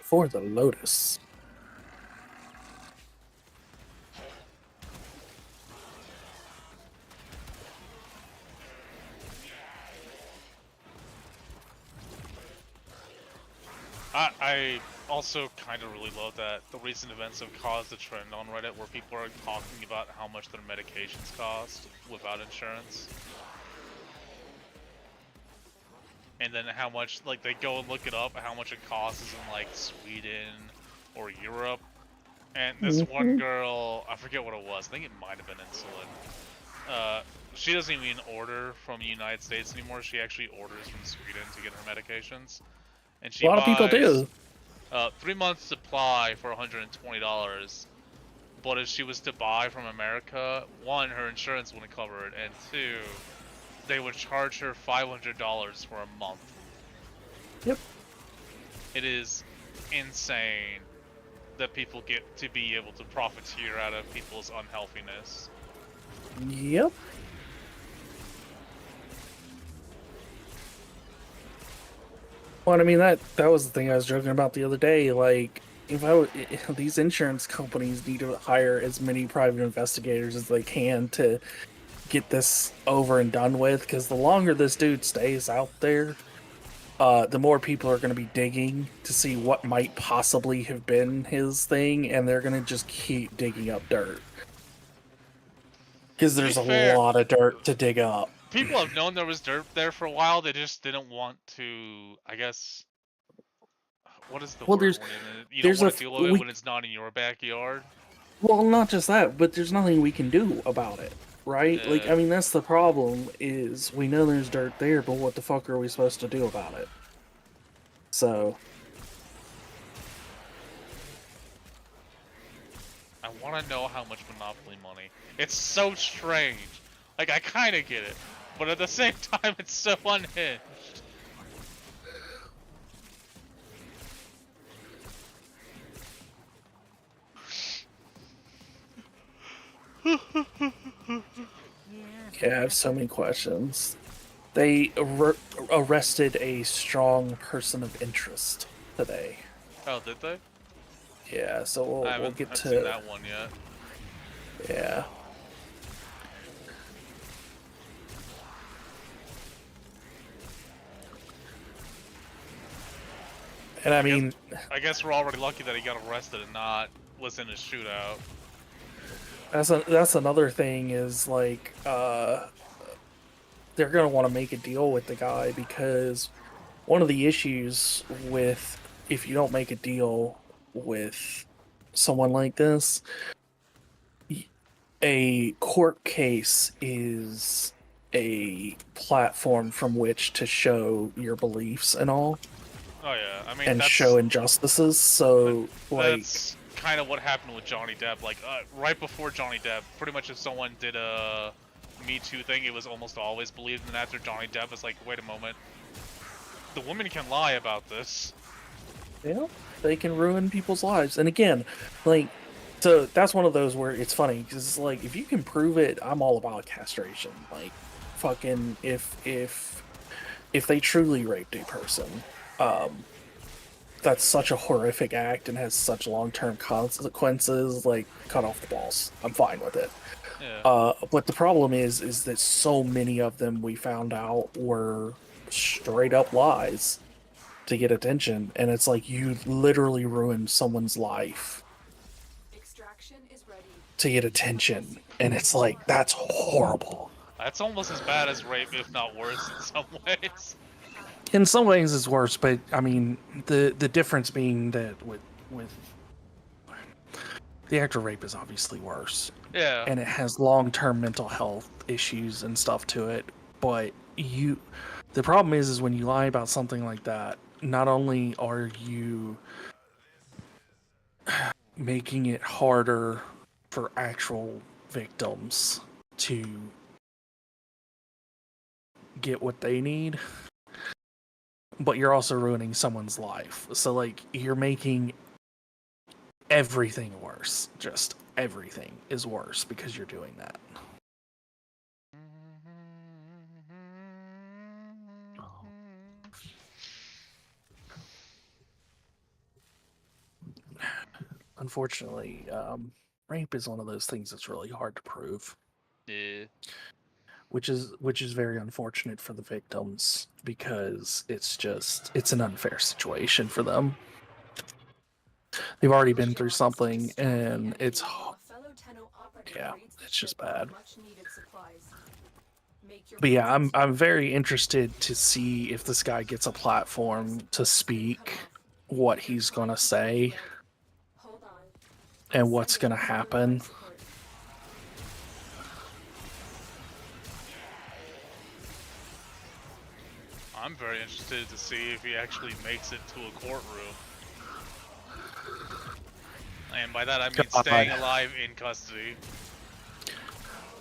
For the Lotus. I also kind of really love that the recent events have caused a trend on Reddit where people are talking about how much their medications cost without insurance. And then how much, like, they go and look it up, how much it costs in, like, Sweden or Europe. And this one girl, I forget what it was, I think it might have been insulin. She doesn't even order from the United States anymore, she actually orders from Sweden to get her medications. And she A lot of people buys do. 3 months supply for $120. But if she was to buy from America, one, her insurance wouldn't cover it, and two, they would charge her $500 for a month. Yep. It is insane that people get to be able to profiteer out of people's unhealthiness. Yep. Well, I mean, that was the thing I was joking about the other day. Like, these insurance companies need to hire as many private investigators as they can to get this over and done with, because the longer this dude stays out there, the more people are going to be digging to see what might possibly have been his thing, and they're going to just keep digging up dirt. Because there's a lot of dirt to dig up. People have known there was dirt there for a while, they just didn't want to, I guess... What is the word when you don't want to deal with it when it's not in your backyard? Well, not just that, but there's nothing we can do about it, right? Yeah. Like, I mean, that's the problem, is we know there's dirt there, but what the fuck are we supposed to do about it? So... I want to know how much Monopoly money. It's so strange. Like, I kind of get it, but at the same time, it's so unhinged. Yeah, I have so many questions. They arrested a strong person of interest today. Oh, did they? Yeah, so we'll get to seen that one yet. Yeah. And I mean, I guess we're already lucky that he got arrested and not was in a shootout. that's another thing, is like they're gonna want to make a deal with the guy, because one of the issues with, if you don't make a deal with someone like this, a court case is a platform from which to show your beliefs and all, Oh yeah, I mean and that's show injustices. So like, that's kind of what happened with Johnny Depp. Like right before Johnny Depp, pretty much if someone did a Me Too thing, it was almost always believed. And after Johnny Depp, it's like, wait a moment, the women can lie about this. yeah, they can ruin people's lives. And again, like, so that's one of those where it's funny because it's like, if you can prove it, I'm all about castration. Like, fucking, if they truly raped a person, that's such a horrific act and has such long-term consequences. Like, cut off the balls. I'm fine with it. Yeah. But the problem is that so many of them we found out were straight up lies to get attention, and it's like you literally ruined someone's life Extraction is ready. to get attention, and it's like, that's horrible. That's almost as bad as rape, if not worse, in some ways. In some ways it's worse, but I mean, the difference being that with the act of rape is obviously worse. Yeah. And it has long-term mental health issues and stuff to it. But the problem is when you lie about something like that, not only are you making it harder for actual victims to get what they need, but you're also ruining someone's life. So like, you're making everything worse. Just everything is worse because you're doing that. Unfortunately, rape is one of those things that's really hard to prove. Yeah. Which is very unfortunate for the victims, because it's an unfair situation for them. They've already been through something, and it's just bad. But yeah, I'm very interested to see if this guy gets a platform to speak what he's gonna say and what's gonna happen. I'm very interested to see if he actually makes it to a courtroom. And by that I mean staying alive in custody.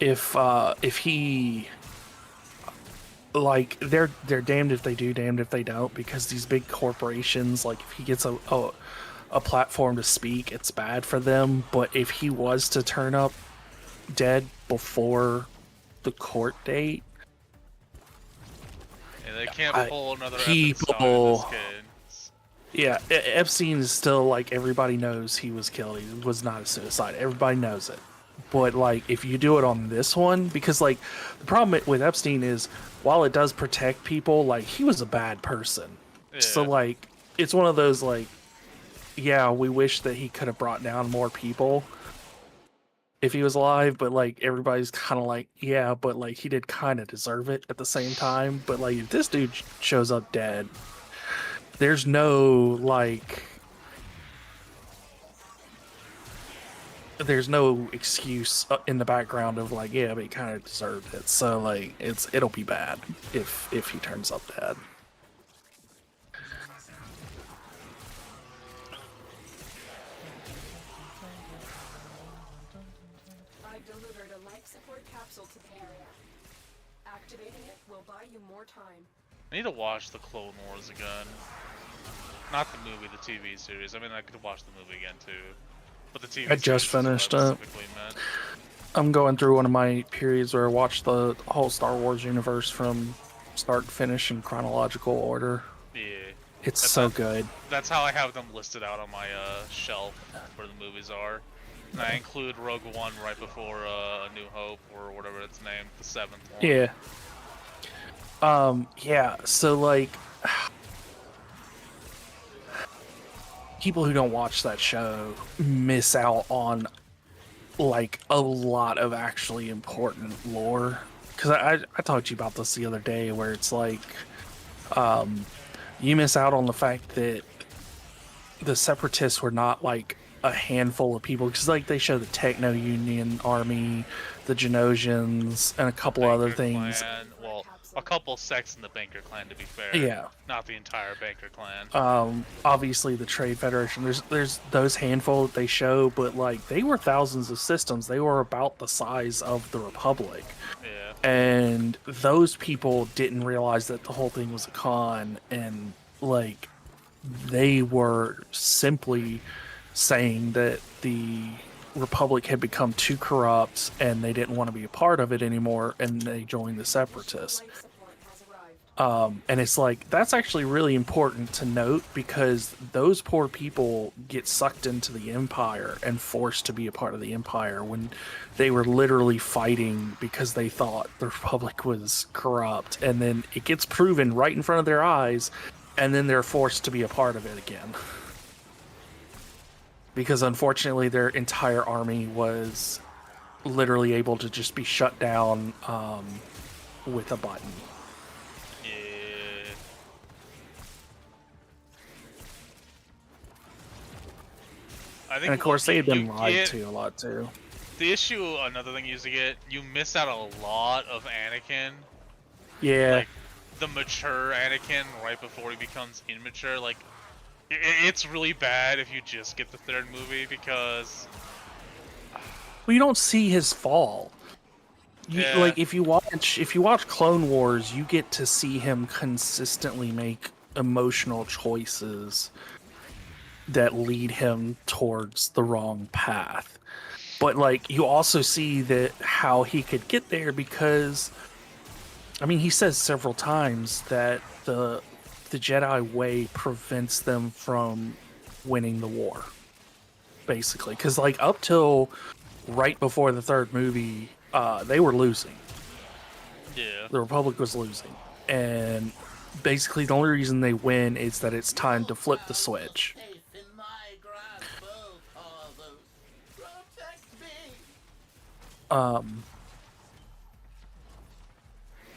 If he, like, they're damned if they do, damned if they don't, because these big corporations, like, if he gets a platform to speak, it's bad for them. But if he was to turn up dead before the court date, yeah, they can't pull another Epstein in this case. Yeah, Epstein is still, like, everybody knows he was killed. He was not a suicide. Everybody knows it. But, like, if you do it on this one, because, like, the problem with Epstein is, while it does protect people, like, he was a bad person. Yeah. So, like, it's one of those, like, yeah, we wish that he could have brought down more people if he was alive, but, like, everybody's kind of like, yeah, but, like, he did kind of deserve it at the same time. But, like, if this dude shows up dead, there's no, like, there's no excuse in the background of, like, yeah, but he kind of deserved it. So, like, it'll be bad if he turns up dead. I've delivered a life support capsule to the area. Activating it will buy you more time. I need to watch the Clone Wars again. Not the movie, the TV series. I mean, I could watch the movie again too. But the TV I just finished it. I'm going through one of my periods where I watched the whole Star Wars universe from start to finish in chronological order. Yeah. It's so good. That's how I have them listed out on my shelf where the movies are. And I include Rogue One right before A New Hope, or whatever it's named, the 7th one. Yeah. Yeah, so, like, people who don't watch that show miss out on, like, a lot of actually important lore. Because I talked to you about this the other day, where it's like, you miss out on the fact that the Separatists were not, like, a handful of people, because like they show the Techno Union Army, the Genosians, and a couple other Banker things. Clan. Well, a couple sects in the Banker Clan, to be fair. Yeah. Not the entire Banker Clan. Obviously the Trade Federation. There's those handful that they show, but like they were thousands of systems. They were about the size of the Republic. Yeah. And those people didn't realize that the whole thing was a con, and like they were simply saying that the Republic had become too corrupt and they didn't want to be a part of it anymore, and they joined the Separatists. Life support has arrived. And it's like, that's actually really important to note, because those poor people get sucked into the Empire and forced to be a part of the Empire when they were literally fighting because they thought the Republic was corrupt, and then it gets proven right in front of their eyes, and then they're forced to be a part of it again. Because unfortunately their entire army was literally able to just be shut down with a button. Yeah. I think, And of course they had been you lied get- to a lot too. The issue, another thing you used to get, you miss out a lot of Anakin. Yeah. Like, the mature Anakin right before he becomes immature. Like, it's really bad if you just get the third movie, because... Well, you don't see his fall. Yeah. Like if you watch Clone Wars, you get to see him consistently make emotional choices that lead him towards the wrong path. But like you also see that how he could get there, because I mean he says several times that the Jedi way prevents them from winning the war. Basically, because like up till right before the third movie, they were losing. Yeah. The Republic was losing. And basically the only reason they win is that it's time to flip the switch.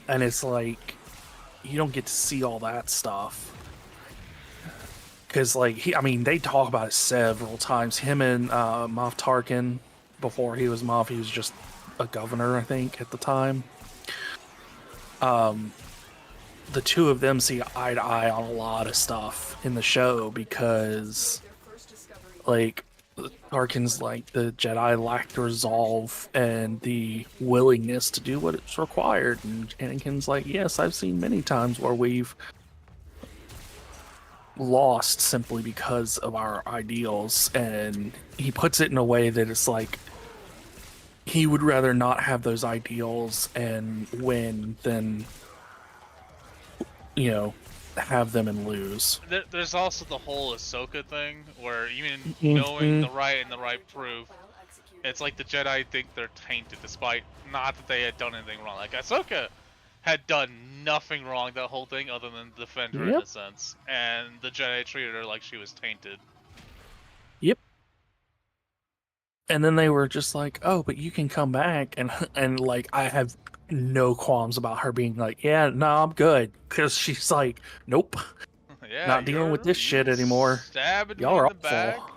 And it's like, you don't get to see all that stuff. Because, like, they talk about it several times. Him and Moff Tarkin, before he was Moff, he was just a governor, I think, at the time. The two of them see eye to eye on a lot of stuff in the show, because, like, Tarkin's like, the Jedi lacked resolve and the willingness to do what it's required. And Anakin's like, yes, I've seen many times where we've lost simply because of our ideals. And he puts it in a way that it's like, he would rather not have those ideals and win than, have them and lose. There's also the whole Ahsoka thing, where even Mhm. knowing the right and the right proof, it's like the Jedi think they're tainted, despite not that they had done anything wrong. Like, Ahsoka had done nothing wrong that whole thing other than defend her in Yep. a sense, and the Jedi treated her like she was tainted. Yep. And then they were just like, oh, but you can come back. And like, I have no qualms about her being like, yeah, no, I'm good. Because she's like, nope, Yeah, not dealing with this shit anymore. Stabbing me Y'all in are the back. awful.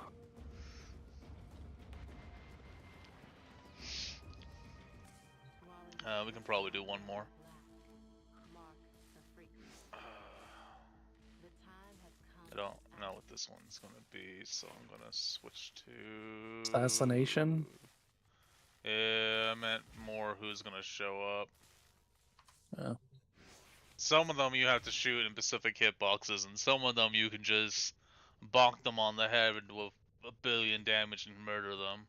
We can probably do one more. I don't know what this one's gonna be, so I'm gonna switch to Assassination? Yeah, I meant more who's gonna show up. Oh. Some of them you have to shoot in specific hitboxes, and some of them you can just bonk them on the head and do a billion damage and murder them.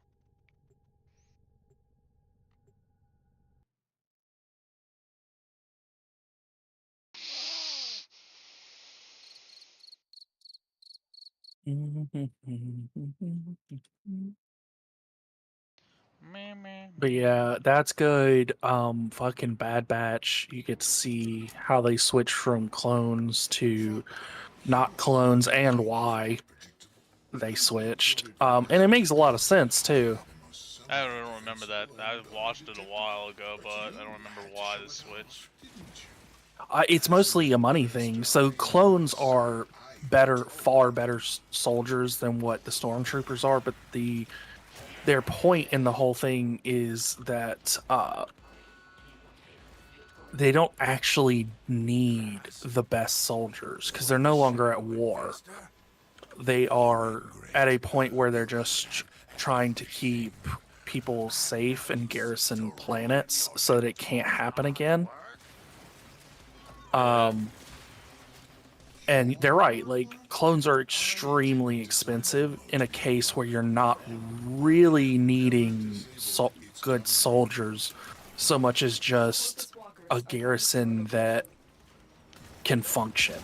But yeah, that's good. Fucking Bad Batch, you get to see how they switch from clones to not clones and why they switched. And it makes a lot of sense too. I don't remember that. I watched it a while ago, but I don't remember why the switch. It's mostly a money thing. So clones are far better soldiers than what the stormtroopers are, but their point in the whole thing is that they don't actually need the best soldiers because they're no longer at war. They are at a point where they're just trying to keep people safe and garrison planets so that it can't happen again. And they're right, like, clones are extremely expensive in a case where you're not really needing good soldiers so much as just a garrison that can function.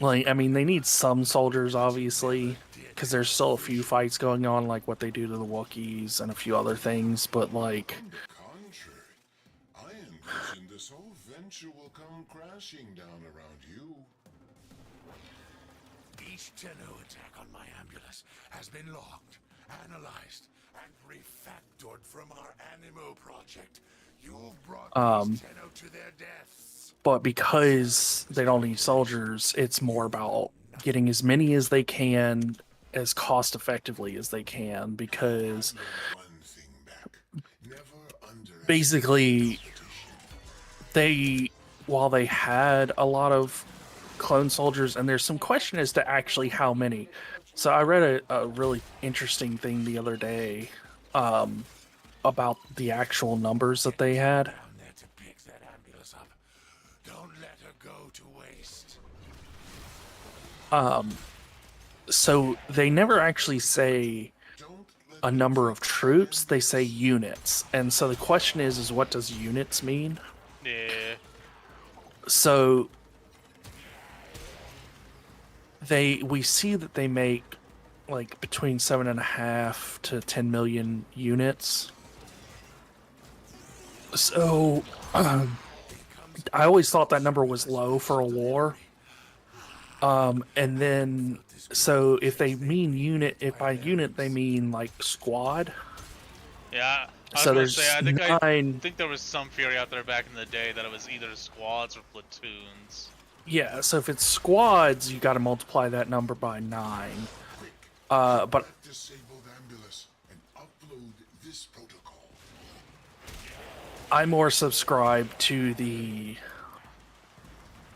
Like, I mean, they need some soldiers, obviously, because there's still a few fights going on, like what they do to the Wookiees and a few other things, but, like... Contrary, I envision this whole venture will come crashing down around you. Each Tenno attack on my ambulance has been logged, analyzed, and refactored from our Animo project. You've brought these Tenno to their deaths. But because they don't need soldiers, it's more about getting as many as they can, as cost effectively as they can, because basically while they had a lot of clone soldiers, and there's some question as to actually how many. So I read a really interesting thing the other day about the actual numbers that they had. So they never actually say a number of troops, they say units. And so the question is what does units mean? Yeah. So we see that they make like between 7.5 to 10 million units. So I always thought that number was low for a war. And then, so if they mean unit, if by unit they mean like squad. Yeah, I was So gonna there's say, I 9. think there was some theory out there back in the day that it was either squads or platoons. Yeah, so if it's squads, you got to multiply that number by 9. But Disabled ambulance and upload this protocol. I more subscribe to the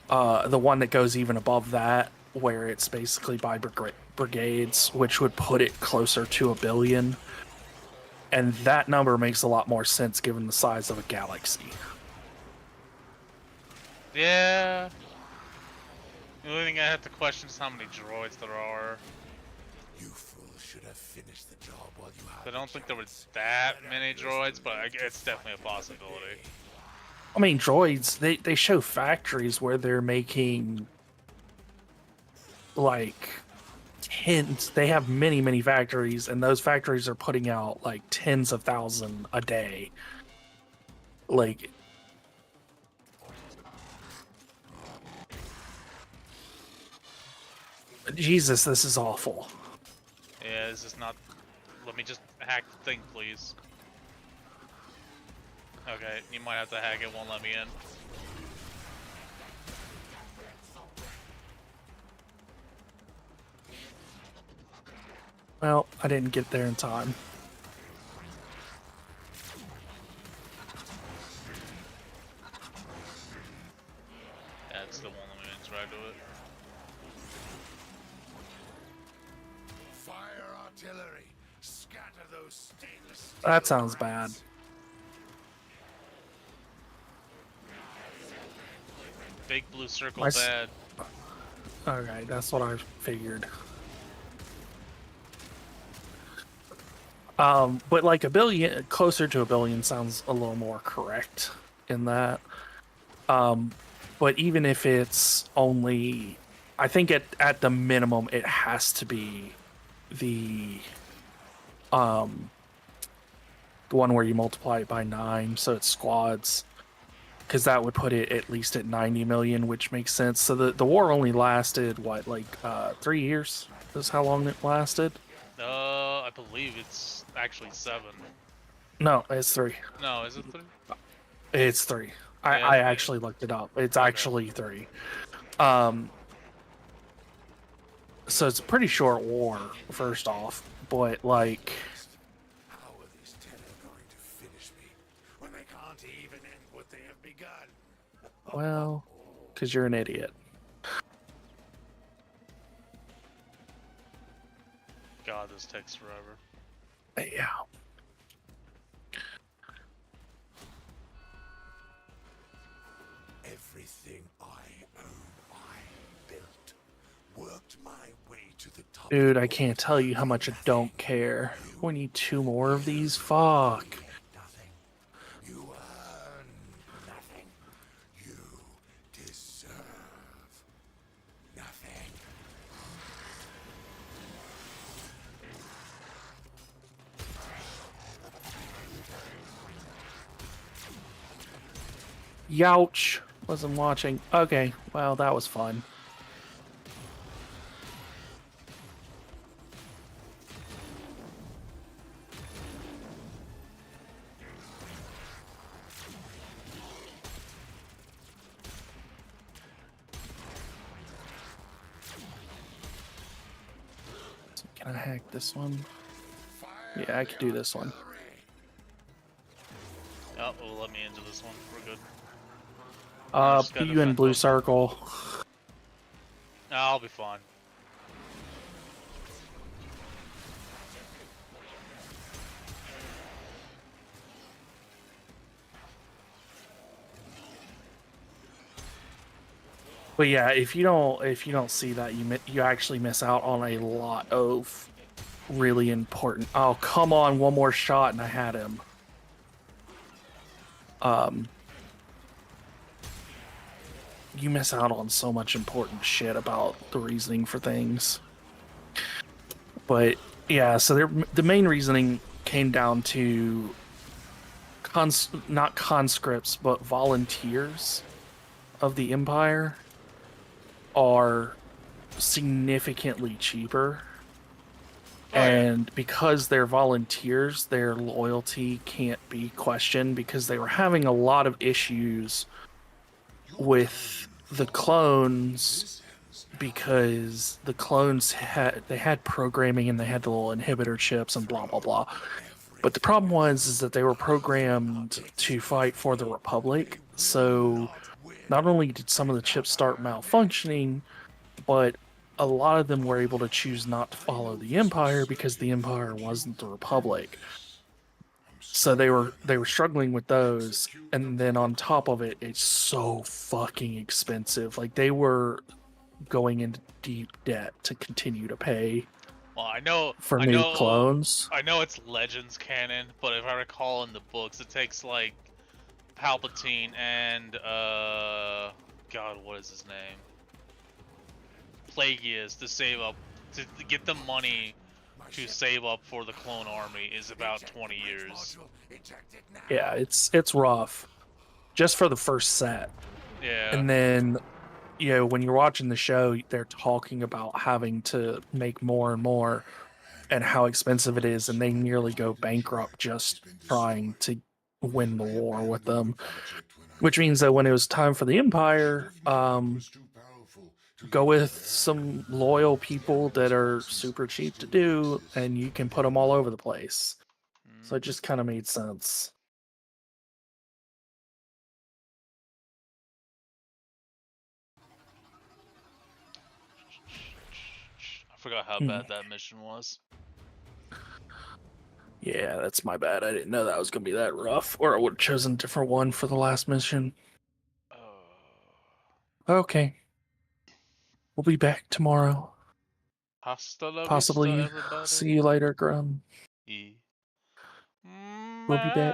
one that goes even above that, where it's basically by brigades, which would put it closer to 1 billion. And that number makes a lot more sense given the size of a galaxy. Yeah. The only thing I have to question is how many droids there are. You fool should have finished the job while you had. I don't think there were that many droids, but it's definitely a possibility. I mean, droids, they show factories where they're making, like, tens. They have many, many factories, and those factories are putting out, like, tens of thousands a day. Like... Jesus, this is awful. Yeah, this is not... Let me just hack the thing, please. Okay, you might have to hack it, won't let me in. Well, I didn't get there in time. Yeah, it still won't let me interact with it. Fire artillery. Scatter those stainless steel That sounds bad. rats. Big blue circle My bad. Okay, that's what I figured. But like 1 billion, closer to 1 billion sounds a little more correct in that. But even if it's only, I think at the minimum it has to be the one where you multiply it by 9, so it's squads, because that would put it at least at 90 million, which makes sense. So the war only lasted what, like 3 years? Is how long it lasted? I believe it's actually 7. No, it's 3. No, is it 3? It's 3. Yeah, I actually looked it up. It's okay. actually 3. So it's a pretty short war, first off, but like, How are these tenor going to finish me when they can't even end what they have begun? well, because you're an idiot. God, this takes forever. Yeah. Everything I own, I built. Worked my way to the top. Dude, I can't tell you how much I don't care. We need 2 more of these. Fuck. Nothing. You earn nothing. You deserve nothing. Youch. Wasn't watching. Okay, well, that was fun. So can I hack this one? Yeah, I could do this one. Oh, well, let me into this one. We're good. just Put gotta you in defend blue them. circle. No, I'll be fine. But yeah, if you don't see that, you actually miss out on a lot of really important. Oh, come on, one more shot and I had him. You miss out on so much important shit about the reasoning for things. But yeah, so the main reasoning came down to not conscripts, but volunteers of the Empire are significantly cheaper. Oh, yeah. And because they're volunteers, their loyalty can't be questioned because they were having a lot of issues with the clones because the clones had programming and they had the little inhibitor chips and blah blah blah. But the problem was that they were programmed to fight for the Republic. So not only did some of the chips start malfunctioning, but a lot of them were able to choose not to follow the Empire because the Empire wasn't the Republic. So they were struggling with those, and then on top of it, it's so fucking expensive. Like they were going into deep debt to continue to pay Well, I know new clones. I know it's Legends canon, but if I recall in the books, it takes like Palpatine and God, what is his name? Plagueis to save up to get the money to save up for the clone army is about 20 years. Yeah, it's rough. Just for the first set. Yeah. And then when you're watching the show, they're talking about having to make more and more and how expensive it is, and they nearly go bankrupt just trying to win the war with them. Which means that when it was time for the Empire, go with some loyal people that are super cheap to do, and you can put them all over the place. So it just kind of made sense. I forgot how bad that mission was. Yeah, that's my bad. I didn't know that was going to be that rough, or I would have chosen a different one for the last mission. Okay. We'll be back tomorrow. Hasta la Possibly vista, everybody. see you later, Grum. We'll be back.